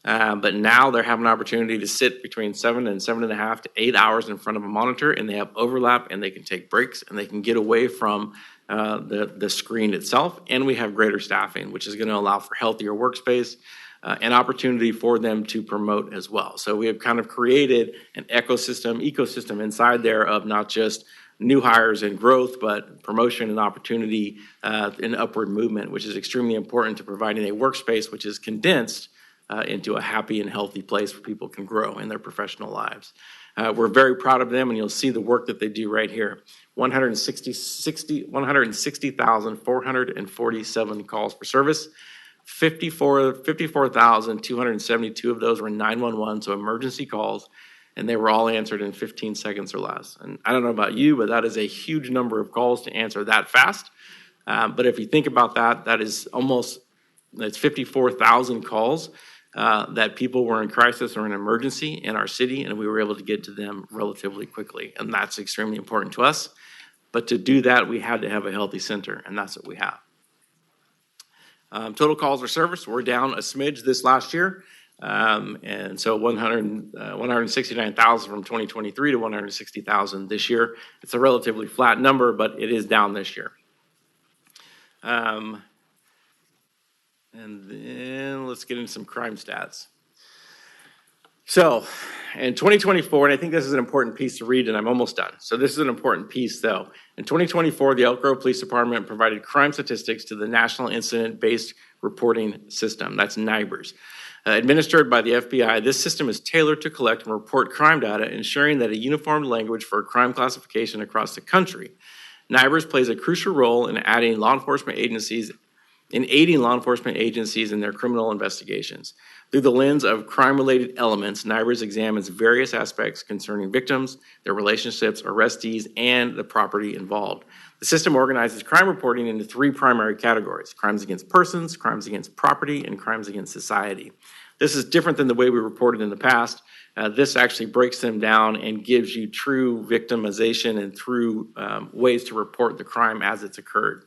But now they have an opportunity to sit between 7 and 7.5 to 8 hours in front of a monitor, and they have overlap, and they can take breaks, and they can get away from the screen itself. And we have greater staffing, which is going to allow for healthier workspace and opportunity for them to promote as well. So we have kind of created an ecosystem inside there of not just new hires and growth, but promotion and opportunity and upward movement, which is extremely important to providing a workspace which is condensed into a happy and healthy place where people can grow in their professional lives. We're very proud of them, and you'll see the work that they do right here. 160,447 calls for service. 54,272 of those were 911, so emergency calls, and they were all answered in 15 seconds or less. And I don't know about you, but that is a huge number of calls to answer that fast. But if you think about that, that's 54,000 calls that people were in crisis or in emergency in our city, and we were able to get to them relatively quickly. And that's extremely important to us. But to do that, we had to have a healthy center, and that's what we have. Total calls for service, we're down a smidge this last year. And so 169,000 from 2023 to 160,000 this year. It's a relatively flat number, but it is down this year. And then let's get into some crime stats. So in 2024, and I think this is an important piece to read, and I'm almost done. So this is an important piece, though. In 2024, the Elk Grove Police Department provided crime statistics to the National Incident-Based Reporting System. That's NIBRS. Administered by the FBI, this system is tailored to collect and report crime data, ensuring that a uniform language for crime classification across the country. NIBRS plays a crucial role in aiding law enforcement agencies in their criminal investigations. Through the lens of crime-related elements, NIBRS examines various aspects concerning victims, their relationships, arrestees, and the property involved. The system organizes crime reporting into 3 primary categories: crimes against persons, crimes against property, and crimes against society. This is different than the way we reported in the past. This actually breaks them down and gives you true victimization and true ways to report the crime as it's occurred.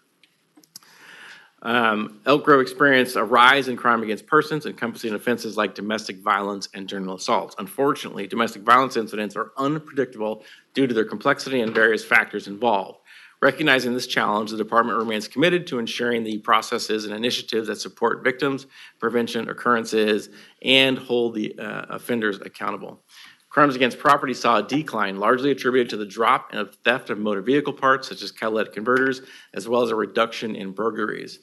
Elk Grove experienced a rise in crime against persons, encompassing offenses like domestic violence and general assaults. Unfortunately, domestic violence incidents are unpredictable due to their complexity and various factors involved. Recognizing this challenge, the department remains committed to ensuring the processes and initiatives that support victims, prevention occurrences, and hold the offenders accountable. Crimes against property saw a decline, largely attributed to the drop in theft of motor vehicle parts, such as catalytic converters, as well as a reduction in burglaries.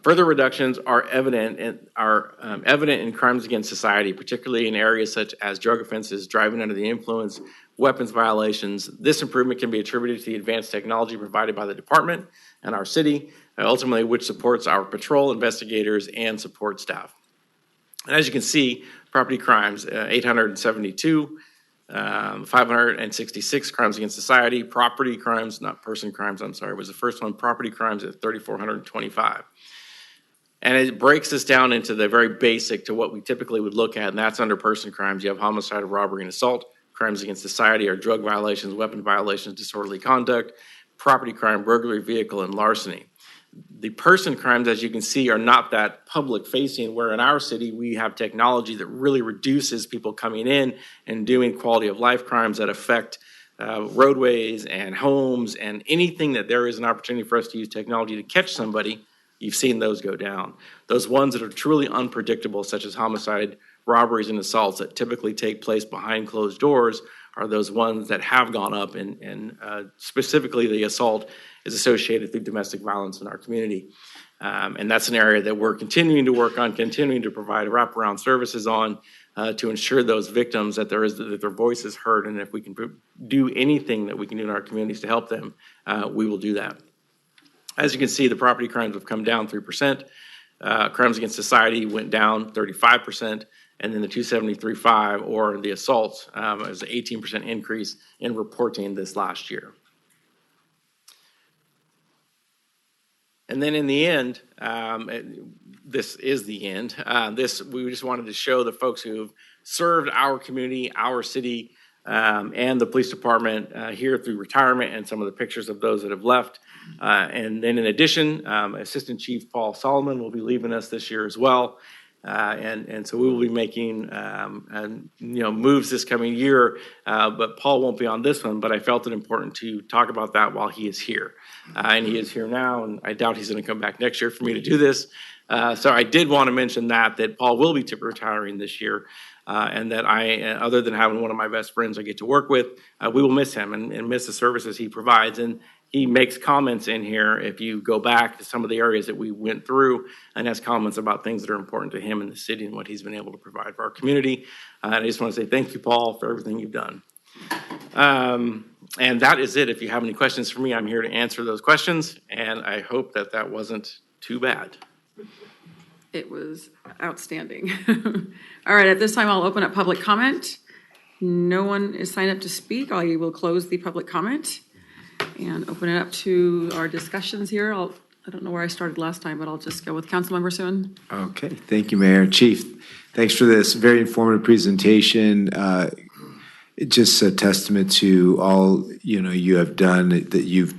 Further reductions are evident in crimes against society, particularly in areas such as drug offenses, driving under the influence, weapons violations. This improvement can be attributed to the advanced technology provided by the department and our city, ultimately which supports our patrol investigators and support staff. And as you can see, property crimes, 872, 566 crimes against society. Property crimes, not person crimes, I'm sorry, was the first one. Property crimes at 3,425. And it breaks this down into the very basic to what we typically would look at, and that's under person crimes. You have homicide, robbery, and assault. Crimes against society are drug violations, weapon violations, disorderly conduct, property crime, burglary, vehicle, and larceny. The person crimes, as you can see, are not that public facing, where in our city we have technology that really reduces people coming in and doing quality of life crimes that affect roadways and homes, and anything that there is an opportunity for us to use technology to catch somebody, you've seen those go down. Those ones that are truly unpredictable, such as homicide, robberies, and assaults that typically take place behind closed doors, are those ones that have gone up, and specifically the assault is associated through domestic violence in our community. And that's an area that we're continuing to work on, continuing to provide wraparound services on to ensure those victims that their voice is heard, and if we can do anything that we can do in our communities to help them, we will do that. As you can see, the property crimes have come down 3%. Crimes against society went down 35%. And then the 273.5, or the assaults, is an 18% increase in reporting this last year. And then in the end, this is the end. We just wanted to show the folks who have served our community, our city, and the police department here through retirement, and some of the pictures of those that have left. And then in addition, Assistant Chief Paul Solomon will be leaving us this year as well. And so we will be making moves this coming year, but Paul won't be on this one, but I felt it important to talk about that while he is here. And he is here now, and I doubt he's going to come back next year for me to do this. So I did want to mention that Paul will be retiring this year, and that other than having one of my best friends I get to work with, we will miss him and miss the services he provides. And he makes comments in here, if you go back to some of the areas that we went through, and has comments about things that are important to him in the city and what he's been able to provide for our community. And I just want to say thank you, Paul, for everything you've done. And that is it. If you have any questions for me, I'm here to answer those questions, and I hope that wasn't too bad. It was outstanding. All right, at this time, I'll open up public comment. No one is signed up to speak. I will close the public comment and open it up to our discussions here. I don't know where I started last time, but I'll just go with Councilmember Suen. Okay, thank you, Mayor. Chief, thanks for this very informative presentation. It's just a testament to all you have done, that you've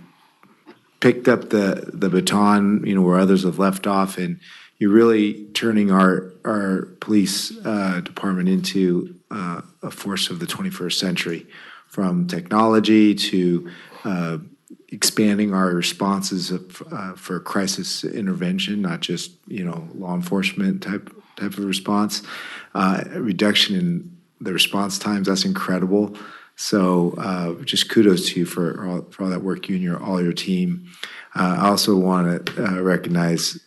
picked up the baton, where others have left off, and you're really turning our police department into a force of the 21st century, from technology to expanding our responses for crisis intervention, not just law enforcement type of response. Reduction in the response times, that's incredible. So just kudos to you for all that work, you and all your team. I also want to recognize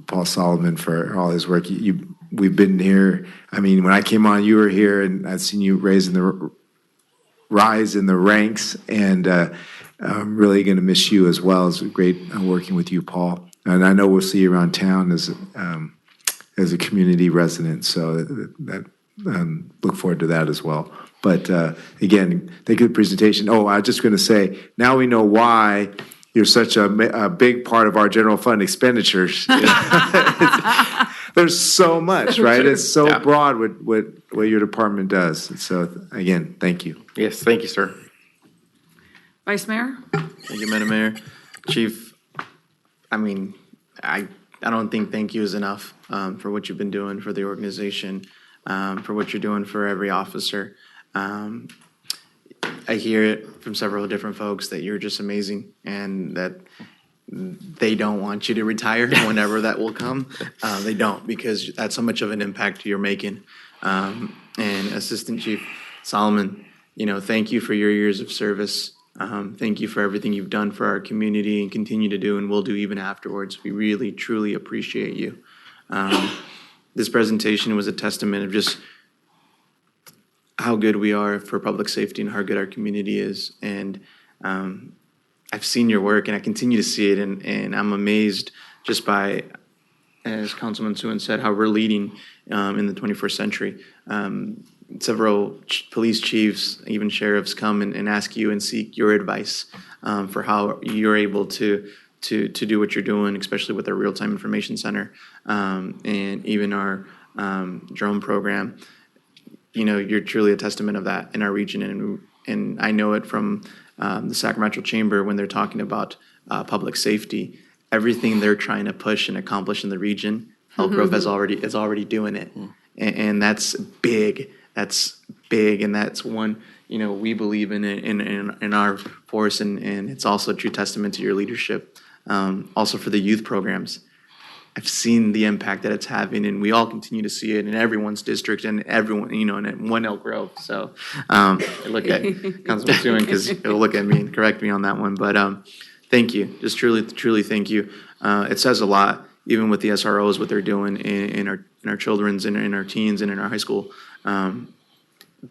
Paul Solomon for all his work. We've been here. I mean, when I came on, you were here, and I've seen you rise in the ranks, and I'm really going to miss you as well. It's great working with you, Paul. And I know we'll see you around town as a community resident, so look forward to that as well. But again, thank you for the presentation. Oh, I was just going to say, now we know why you're such a big part of our general fund expenditures. There's so much, right? It's so broad what your department does. So again, thank you. Yes, thank you, sir. Vice Mayor? Thank you, Madam Mayor. Chief, I mean, I don't think thank you is enough for what you've been doing for the organization, for what you're doing for every officer. I hear it from several different folks that you're just amazing, and that they don't want you to retire whenever that will come. They don't, because that's so much of an impact you're making. And Assistant Chief Solomon, thank you for your years of service. Thank you for everything you've done for our community and continue to do and will do even afterwards. We really, truly appreciate you. This presentation was a testament of just how good we are for public safety and how good our community is. And I've seen your work and I continue to see it, and I'm amazed just by, as Councilman Suen said, how we're leading in the 21st century. Several police chiefs, even sheriffs, come and ask you and seek your advice for how you're able to do what you're doing, especially with our real-time information center and even our drone program. You know, you're truly a testament of that in our region, and I know it from the Sacramento Chamber when they're talking about public safety. Everything they're trying to push and accomplish in the region, Elk Grove is already doing it, and that's big. That's big, and that's one, you know, we believe in our force, and it's also a true testament to your leadership. Also for the youth programs, I've seen the impact that it's having, and we all continue to see it in everyone's district and everyone, you know, in one Elk Grove. So I look at Councilman Suen because he'll look at me and correct me on that one. But thank you, just truly thank you. It says a lot, even with the SROs, what they're doing in our children's and in our teens and in our high school.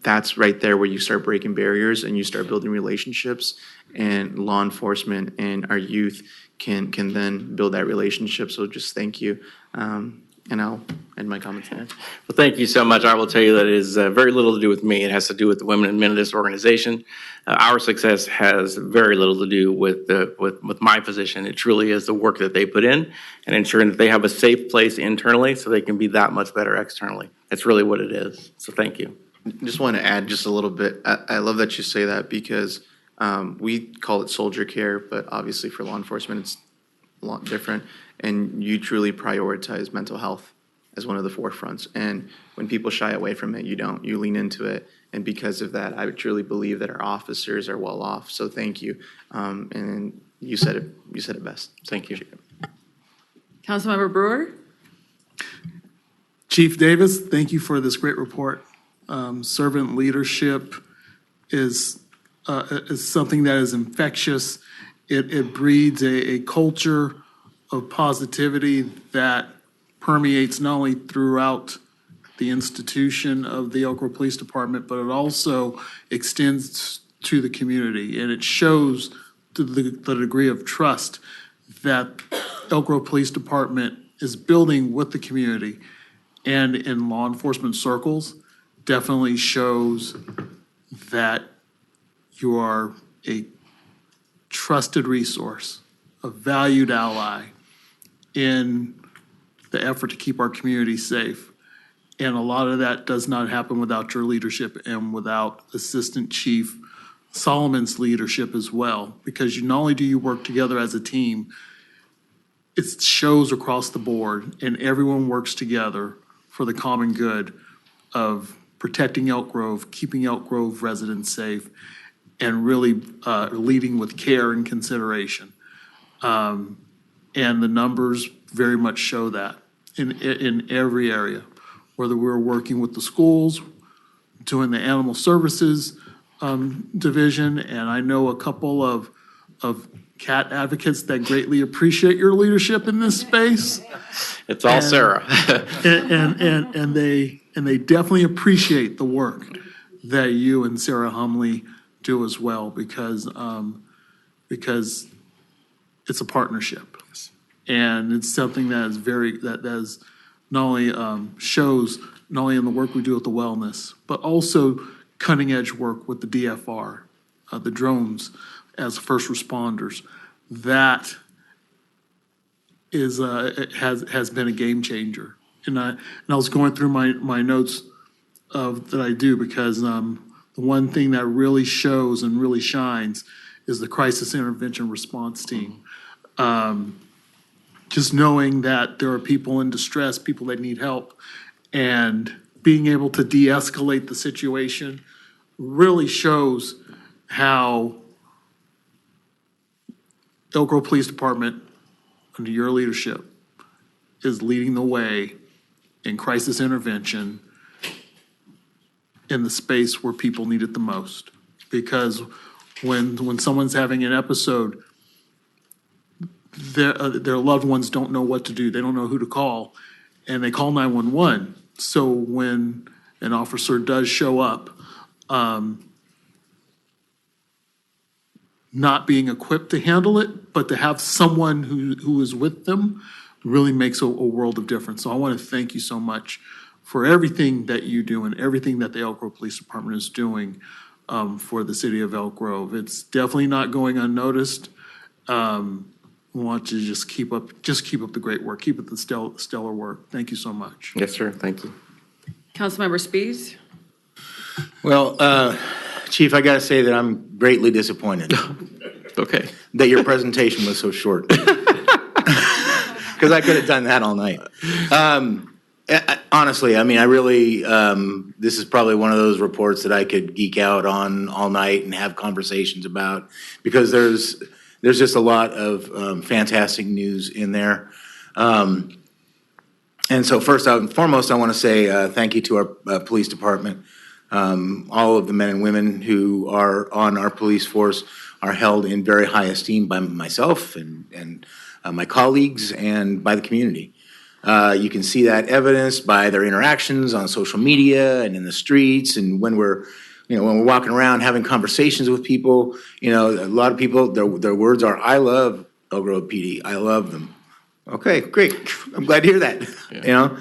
That's right there where you start breaking barriers and you start building relationships, and law enforcement and our youth can then build that relationship. So just thank you. And I'll end my comments there. Well, thank you so much. I will tell you that it is very little to do with me. It has to do with the women and men of this organization. Our success has very little to do with my position. It truly is the work that they put in and ensuring that they have a safe place internally so they can be that much better externally. That's really what it is. So thank you. Just want to add just a little bit. I love that you say that because we call it soldier care, but obviously for law enforcement, it's a lot different. And you truly prioritize mental health as one of the forefronts. And when people shy away from it, you don't. You lean into it. And because of that, I would truly believe that our officers are well off. So thank you. And you said it best. Thank you. Councilmember Brewer? Chief Davis, thank you for this great report. Servant leadership is something that is infectious. It breeds a culture of positivity that permeates not only throughout the institution of the Elk Grove Police Department, but it also extends to the community. And it shows to the degree of trust that Elk Grove Police Department is building with the community and in law enforcement circles. Definitely shows that you are a trusted resource, a valued ally in the effort to keep our community safe. And a lot of that does not happen without your leadership and without Assistant Chief Solomon's leadership as well, because not only do you work together as a team, it shows across the board and everyone works together for the common good of protecting Elk Grove, keeping Elk Grove residents safe, and really leading with care and consideration. And the numbers very much show that in every area, whether we're working with the schools, doing the animal services division, and I know a couple of cat advocates that greatly appreciate your leadership in this space. It's all Sarah. and they definitely appreciate the work that you and Sarah Humley do as well, because it's a partnership, and it's something that is that is not only shows not only in the work we do with the wellness, but also cutting edge work with the DFR, the drones as first responders. That is has been a game changer. And I was going through my notes that I do, because the one thing that really shows and really shines is the crisis intervention response team. Just knowing that there are people in distress, people that need help, and being able to de-escalate the situation really shows how Elk Grove Police Department, under your leadership, is leading the way in crisis intervention in the space where people need it the most. Because when someone's having an episode, their loved ones don't know what to do. They don't know who to call, and they call 911. So when an officer does show up, not being equipped to handle it, but to have someone who is with them really makes a world of difference. So I want to thank you so much for everything that you do and everything that the Elk Grove Police Department is doing for the city of Elk Grove. It's definitely not going unnoticed. We want you to just keep up the great work. Keep up the stellar work. Thank you so much. Yes, sir. Thank you. Councilmember Spies? Well, Chief, I got to say that I'm greatly disappointed. Okay. That your presentation was so short. Because I could have done that all night. Honestly, I mean, I really, this is probably one of those reports that I could geek out on all night and have conversations about, because there's just a lot of fantastic news in there. And so first and foremost, I want to say thank you to our police department. All of the men and women who are on our police force are held in very high esteem by myself and my colleagues and by the community. You can see that evidenced by their interactions on social media and in the streets, and when we're walking around having conversations with people. A lot of people, their words are, "I love Elk Grove PD. I love them." Okay, great. I'm glad to hear that. Yeah.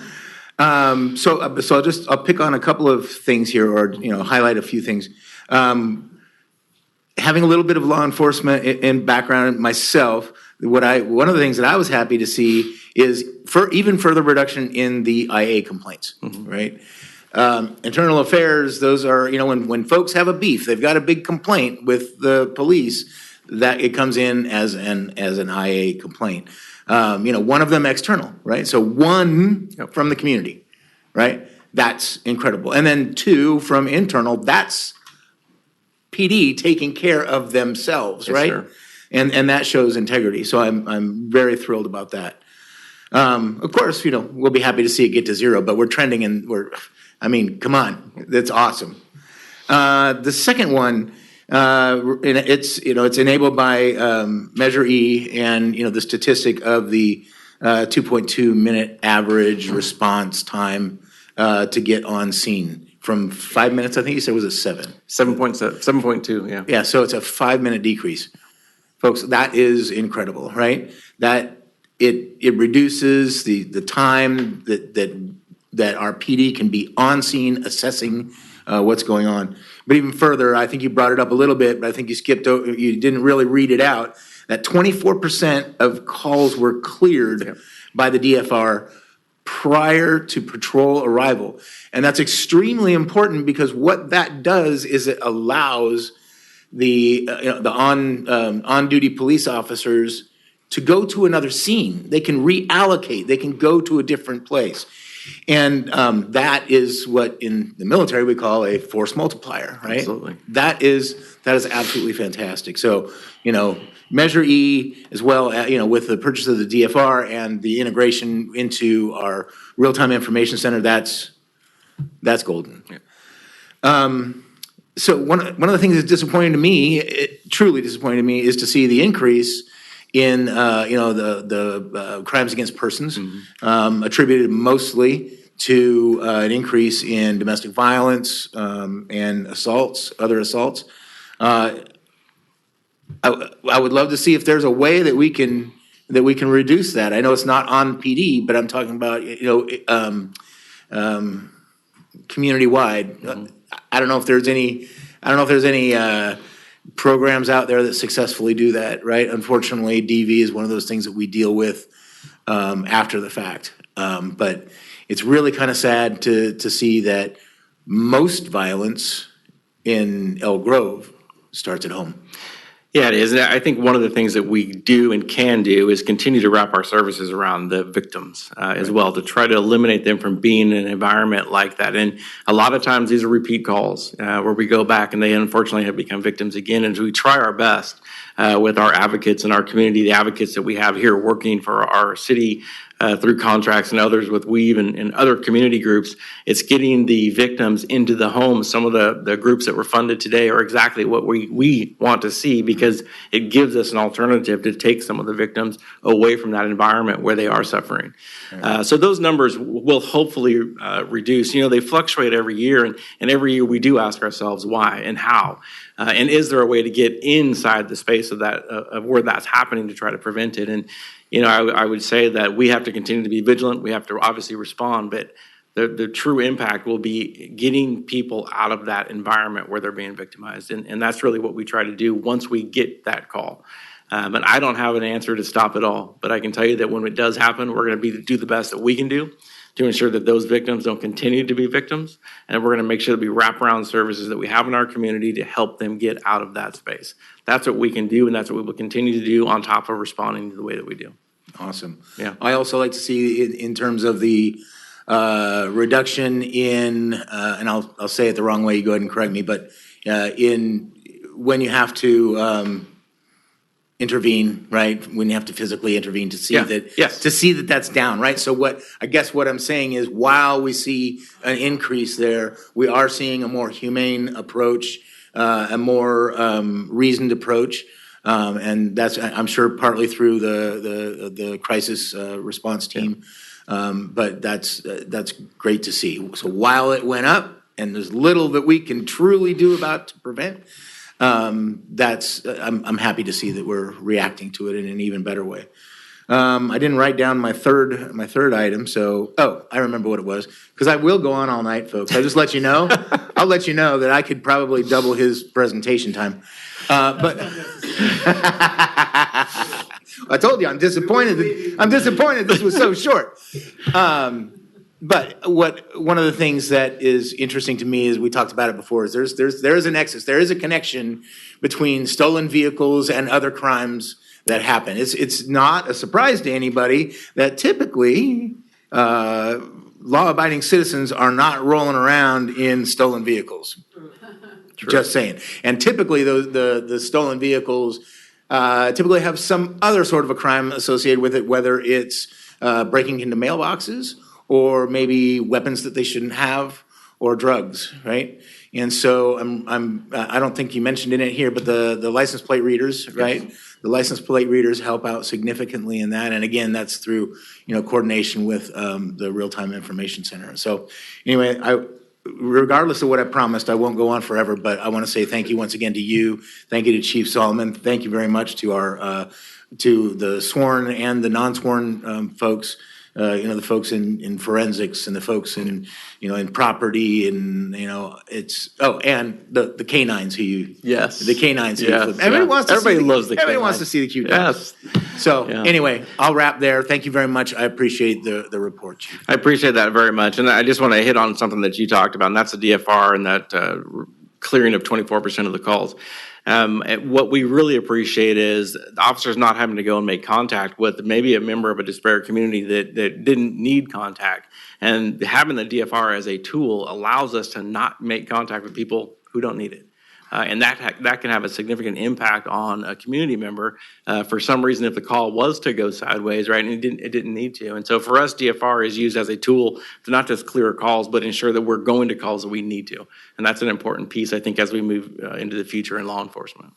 So I'll pick on a couple of things here, or highlight a few things. Having a little bit of law enforcement in background myself, one of the things that I was happy to see is even further reduction in the IA complaints, right? Internal affairs, those are, when folks have a beef, they've got a big complaint with the police, that it comes in as an IA complaint. One of them external, right? So one from the community, right? That's incredible. And then two from internal, that's PD taking care of themselves, Yes, right? sir. And that shows integrity. So I'm very thrilled about that. Of course, we'll be happy to see it get to zero, but we're trending and come on, that's awesome. The second one, it's enabled by Measure E and the statistic of the 2.2 minute average response time to get on scene from 5 minutes. I think you said, was it 7? 7.2, yeah. Yeah, so it's a 5-minute decrease. Folks, that is incredible, right? That it reduces the time that our PD can be on scene assessing what's going on. But even further, I think you brought it up a little bit, but I think you didn't really read it out, that 24% of calls were cleared by the DFR prior to patrol arrival. And that's extremely important, because what that does is it allows the on-duty police officers to go to another scene. They can reallocate. They can go to a different place. And that is what in the military we call a force multiplier, right? Absolutely. That is absolutely fantastic. So, Measure E, as well, with the purchase of the DFR and the integration into our real-time information center, that's golden. Yeah. So one of the things that's disappointing to me, truly disappointing to me, is to see the increase in the crimes against persons, attributed mostly to an increase in domestic violence and assaults, other assaults. I would love to see if there's a way that we can reduce that. I know it's not on PD, but I'm talking about community-wide. I don't know if there's any programs out there that successfully do that, right? Unfortunately, DV is one of those things that we deal with after the fact. But it's really kind of sad to see that most violence in Elk Grove starts at home. Yeah, it is. And I think one of the things that we do and can do is continue to wrap our services around the victims as well, to try to eliminate them from being in an environment like that. And a lot of times these are repeat calls where we go back and they unfortunately have become victims again. And we try our best with our advocates and our community, the advocates that we have here working for our city through contracts and others with Weave and other community groups. It's getting the victims into the homes. Some of the groups that were funded today are exactly what we want to see, because it gives us an alternative to take some of the victims away from that environment where they are suffering. So those numbers will hopefully reduce. You know, they fluctuate every year, and every year we do ask ourselves why and how. And is there a way to get inside the space of that, of where that's happening, to try to prevent it? And, you know, I would say that we have to continue to be vigilant. We have to obviously respond, but the true impact will be getting people out of that environment where they're being victimized. And that's really what we try to do once we get that call. And I don't have an answer to stop it all, but I can tell you that when it does happen, we're going to do the best that we can do to ensure that those victims don't continue to be victims. And we're going to make sure that we wrap around services that we have in our community to help them get out of that space. That's what we can do, and that's what we will continue to do on top of responding to the way that we do. Awesome. Yeah. I also like to see in terms of the reduction in, and I'll say it the wrong way, you go ahead and correct me, but in when you have to intervene, right? When you have to physically intervene to see to see that that's down, right? So what I'm saying is, while we see an increase there, we are seeing a more humane approach, a more reasoned approach. And that's, I'm sure, partly through the crisis response team. But that's great to see. So while it went up, and there's little that we can truly do about to prevent, I'm happy to see that we're reacting to it in an even better way. I didn't write down my third item, so I remember what it was, because I will go on all night, folks. I'll just let you know. I'll let you know that I could probably double his presentation time. But I told you I'm disappointed this was so short. But one of the things that is interesting to me, is we talked about it before, is there is a nexus, there is a connection between stolen vehicles and other crimes that happen. It's not a surprise to anybody that typically law-abiding citizens are not rolling around in stolen vehicles. True. Just saying. And typically the stolen vehicles typically have some other sort of a crime associated with it, whether it's breaking into mailboxes, or maybe weapons that they shouldn't have, or drugs, right? And so I don't think you mentioned it here, but the license plate readers, right? Yes. The license plate readers help out significantly in that. And again, that's through, coordination with the Real-Time Information Center. So anyway, regardless of what I promised, I won't go on forever, but I want to say thank you once again to you. Thank you to Chief Solomon. Thank you very much to our to the sworn and the non-sworn folks. The folks in forensics, and the folks in property, and and the canines the canines everybody loves wants to see the cute dogs. Yes. So anyway, I'll wrap there. Thank you very much. I appreciate the report, Chief. I appreciate that very much, and I just want to hit on something that you talked about, and that's the DFR and that clearing of 24% of the calls. What we really appreciate is the officers not having to go and make contact with maybe a member of a disparate community that didn't need contact. And having the DFR as a tool allows us to not make contact with people who don't need it. And that can have a significant impact on a community member for some reason, if the call was to go sideways, right? And it didn't need to. And so for us, DFR is used as a tool to not just clear calls, but ensure that we're going to calls that we need to. And that's an important piece, I think, as we move into the future in law enforcement.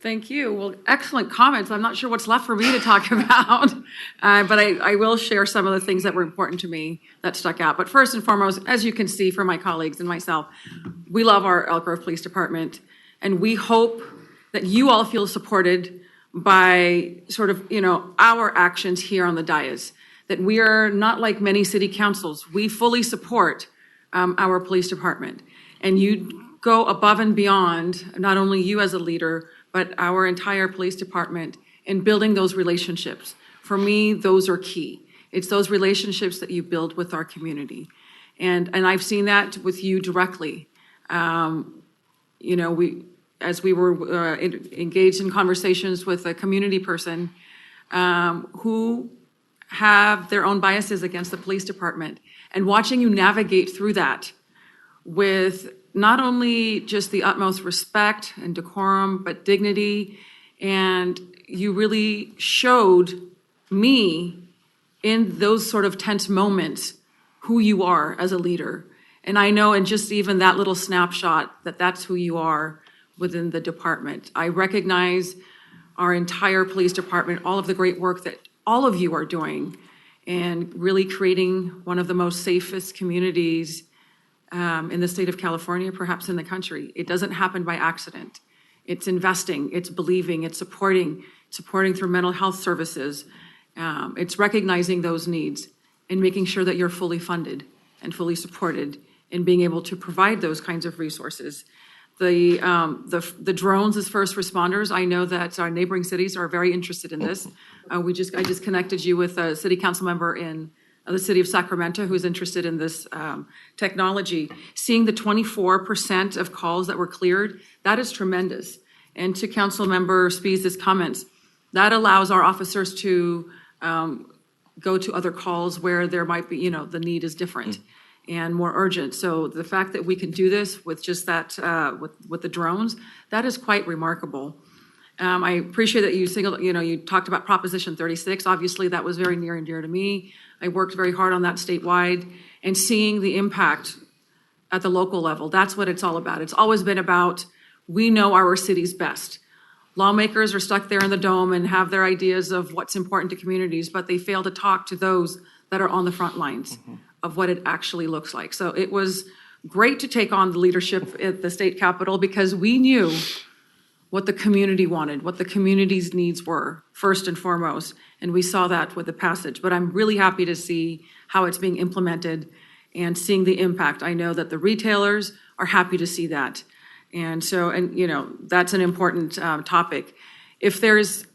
Thank you. Well, excellent comments. I'm not sure what's left for me to talk about, but I will share some of the things that were important to me that stuck out. But first and foremost, as you can see from my colleagues and myself, we love our Elk Grove Police Department, and we hope that you all feel supported by sort of, our actions here on the dais, that we are not like many city councils. We fully support our police department, and you go above and beyond, not only you as a leader, but our entire police department in building those relationships. For me, those are key. It's those relationships that you build with our community. And I've seen that with you directly. As we were engaged in conversations with a community person who have their own biases against the police department, and watching you navigate through that with not only just the utmost respect and decorum, but dignity. And you really showed me in those sort of tense moments who you are as a leader. And I know in just even that little snapshot that that's who you are within the department. I recognize our entire police department, all of the great work that all of you are doing and really creating one of the most safest communities in the state of California, perhaps in the country. It doesn't happen by accident. It's investing, it's believing, it's supporting through mental health services. It's recognizing those needs and making sure that you're fully funded and fully supported in being able to provide those kinds of resources. The drones as first responders, I know that our neighboring cities are very interested in this. I just connected you with a city council member in the city of Sacramento who's interested in this technology. Seeing the 24% of calls that were cleared, that is tremendous. And to Council Member Spies' comments, that allows our officers to go to other calls where there might be, the need is different and more urgent. So the fact that we can do this with just that, with the drones, that is quite remarkable. I appreciate that you talked about Proposition 36. Obviously, that was very near and dear to me. I worked very hard on that statewide, and seeing the impact at the local level, that's what it's all about. It's always been about, we know our cities best. Lawmakers are stuck there in the dome and have their ideas of what's important to communities, but they fail to talk to those that are on the front lines of what it actually looks like. So it was great to take on the leadership at the state capitol because we knew what the community wanted, what the community's needs were, first and foremost. And we saw that with the passage. But I'm really happy to see how it's being implemented and seeing the impact. I know that the retailers are happy to see that. And so, that's an important topic. If there's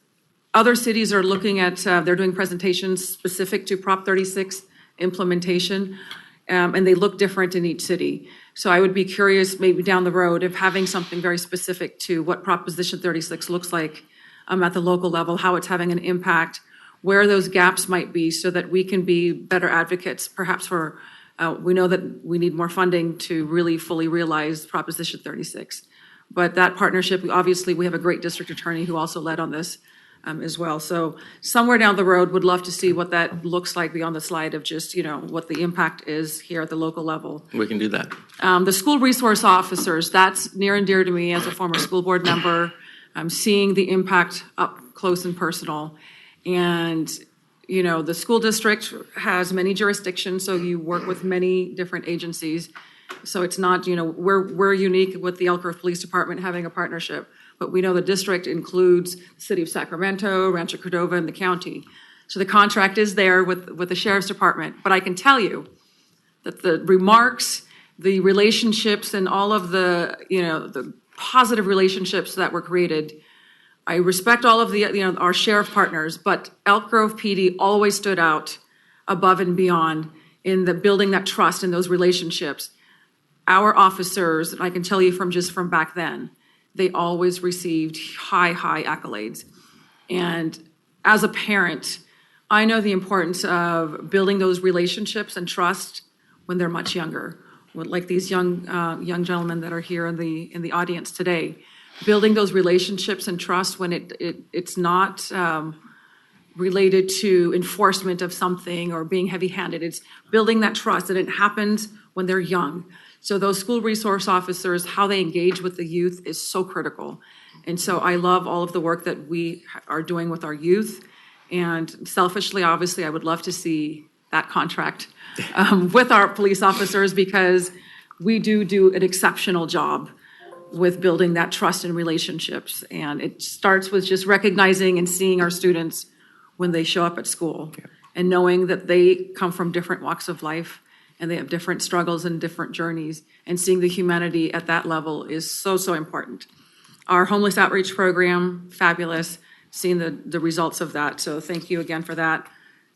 other cities are looking at, they're doing presentations specific to Prop 36 implementation, and they look different in each city. So I would be curious maybe down the road of having something very specific to what Proposition 36 looks like at the local level, how it's having an impact, where those gaps might be so that we can be better advocates, perhaps for, we know that we need more funding to really fully realize Proposition 36. But that partnership, obviously, we have a great district attorney who also led on this as well. So somewhere down the road, would love to see what that looks like beyond the slide of just, what the impact is here at the local level. We can do that. The school resource officers, that's near and dear to me as a former school board member. I'm seeing the impact up close and personal. And, the school district has many jurisdictions, so you work with many different agencies. So it's not, we're unique with the Elk Grove Police Department having a partnership. But we know the district includes the city of Sacramento, Rancho Cordova, and the county. So the contract is there with the sheriff's department. But I can tell you that the remarks, the relationships, and all of the positive relationships that were created, I respect all of the our sheriff partners, but Elk Grove PD always stood out above and beyond in the building that trust in those relationships. Our officers, I can tell you from back then, they always received high accolades. And as a parent, I know the importance of building those relationships and trust when they're much younger, like these young gentlemen that are here in the audience today. Building those relationships and trust when it's not related to enforcement of something or being heavy-handed. It's building that trust, and it happens when they're young. So those school resource officers, how they engage with the youth is so critical. And so I love all of the work that we are doing with our youth. And selfishly, obviously, I would love to see that contract with our police officers because we do an exceptional job with building that trust and relationships. And it starts with just recognizing and seeing our students when they show up at school and knowing that they come from different walks of life and they have different struggles and different journeys, and seeing the humanity at that level is so important. Our homeless outreach program, fabulous, seeing the results of that. So thank you again for that.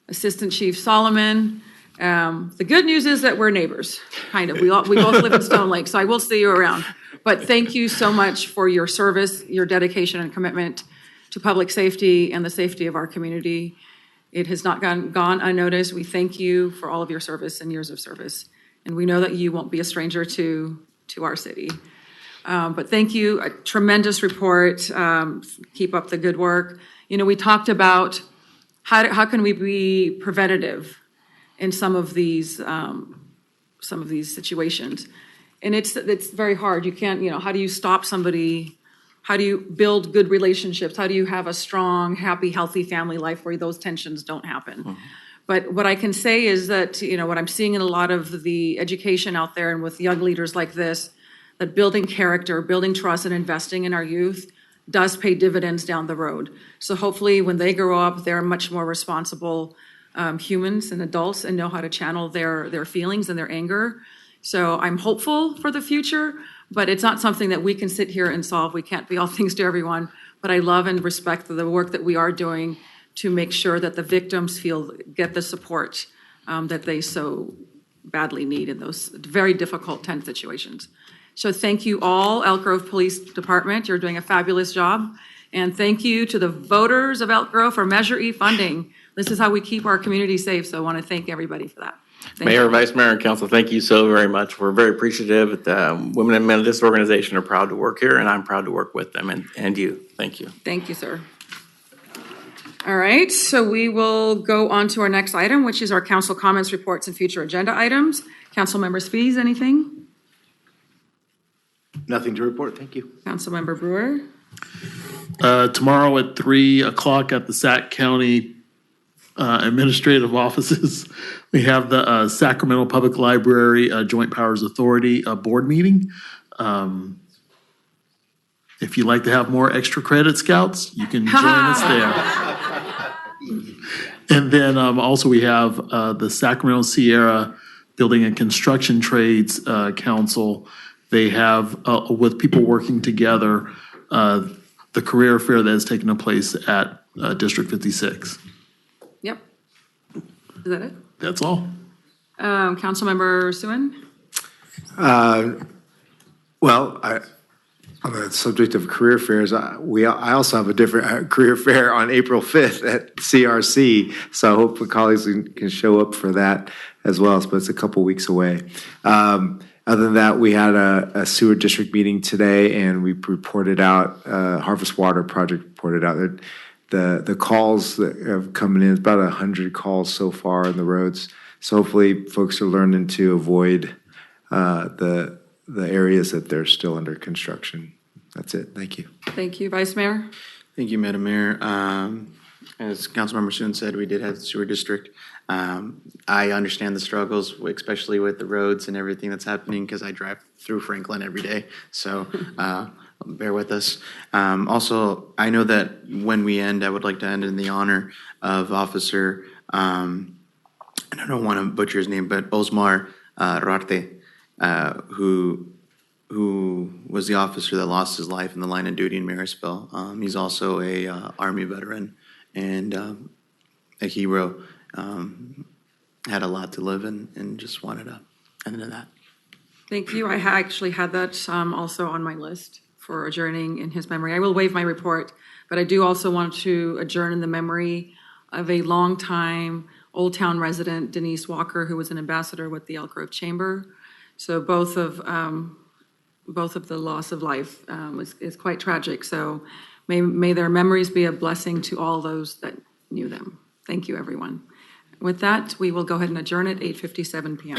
Assistant Chief Solomon, the good news is that we're neighbors, kind of. We both live in Stone Lake, so I will see you around. But thank you so much for your service, your dedication and commitment to public safety and the safety of our community. It has not gone unnoticed. We thank you for all of your service and years of service. And we know that you won't be a stranger to our city. But thank you, a tremendous report. Keep up the good work. We talked about how can we be preventative in some of these situations? And it's very hard. You can't, how do you stop somebody? How do you build good relationships? How do you have a strong, happy, healthy family life where those tensions don't happen? But what I can say is that, what I'm seeing in a lot of the education out there and with young leaders like this, that building character, building trust, and investing in our youth does pay dividends down the road. So hopefully when they grow up, they're much more responsible humans and adults and know how to channel their feelings and their anger. So I'm hopeful for the future, but it's not something that we can sit here and solve. We can't be all things to everyone. But I love and respect the work that we are doing to make sure that the victims get the support that they so badly need in those very difficult, tense situations. So thank you all, Elk Grove Police Department. You're doing a fabulous job. And thank you to the voters of Elk Grove for Measure E funding. This is how we keep our community safe, so I want to thank everybody for that. Mayor, Vice Mayor, and Council, thank you so very much. We're very appreciative. The women and men of this organization are proud to work here, and I'm proud to work with them and you. Thank you. Thank you, sir. All right, so we will go on to our next item, which is our council comments, reports, and future agenda items. Council members' fees, anything? Nothing to report, thank you. Councilmember Brewer? Tomorrow at 3 o'clock at the Sac County administrative offices, we have the Sacramento Public Library Joint Powers Authority board meeting. If you'd like to have more extra credit, Scouts, you can join us there. And then also we have the Sacramento Sierra Building and Construction Trades Council. They have, with people working together, the career fair that has taken place at District 56. Yep. Is that it? That's all. Councilmember Suen? Well, on the subject of career fairs, I also have a different career fair on April 5th at CRC, so I hope the colleagues can show up for that as well, but it's a couple weeks away. Other than that, we had a sewer district meeting today, and we reported out, Harvest Water Project reported out that the calls that have come in, about 100 calls so far on the roads, so hopefully folks are learning to avoid the areas that they're still under construction. That's it. Thank you. Thank you. Vice Mayor? Thank you, Madam Mayor. As Councilmember Soon said, we did have the sewer district. I understand the struggles, especially with the roads and everything that's happening, because I drive through Franklin every day. So bear with us. Also, I know that when we end, I would like to end in the honor of Officer, and I don't want to butcher his name, but Osmar Rarte, who was the officer that lost his life in the line of duty in Marysville. He's also a Army veteran and a hero. Had a lot to live in and just wanted to end in that. Thank you. I actually had that also on my list for adjourning in his memory. I will waive my report, but I do also want to adjourn in the memory of a longtime Old Town resident, Denise Walker, who was an ambassador with the Elk Grove Chamber. So both of the loss of life is quite tragic. So may their memories be a blessing to all those that knew them. Thank you, everyone. With that, we will go ahead and adjourn at 8:57 p.m.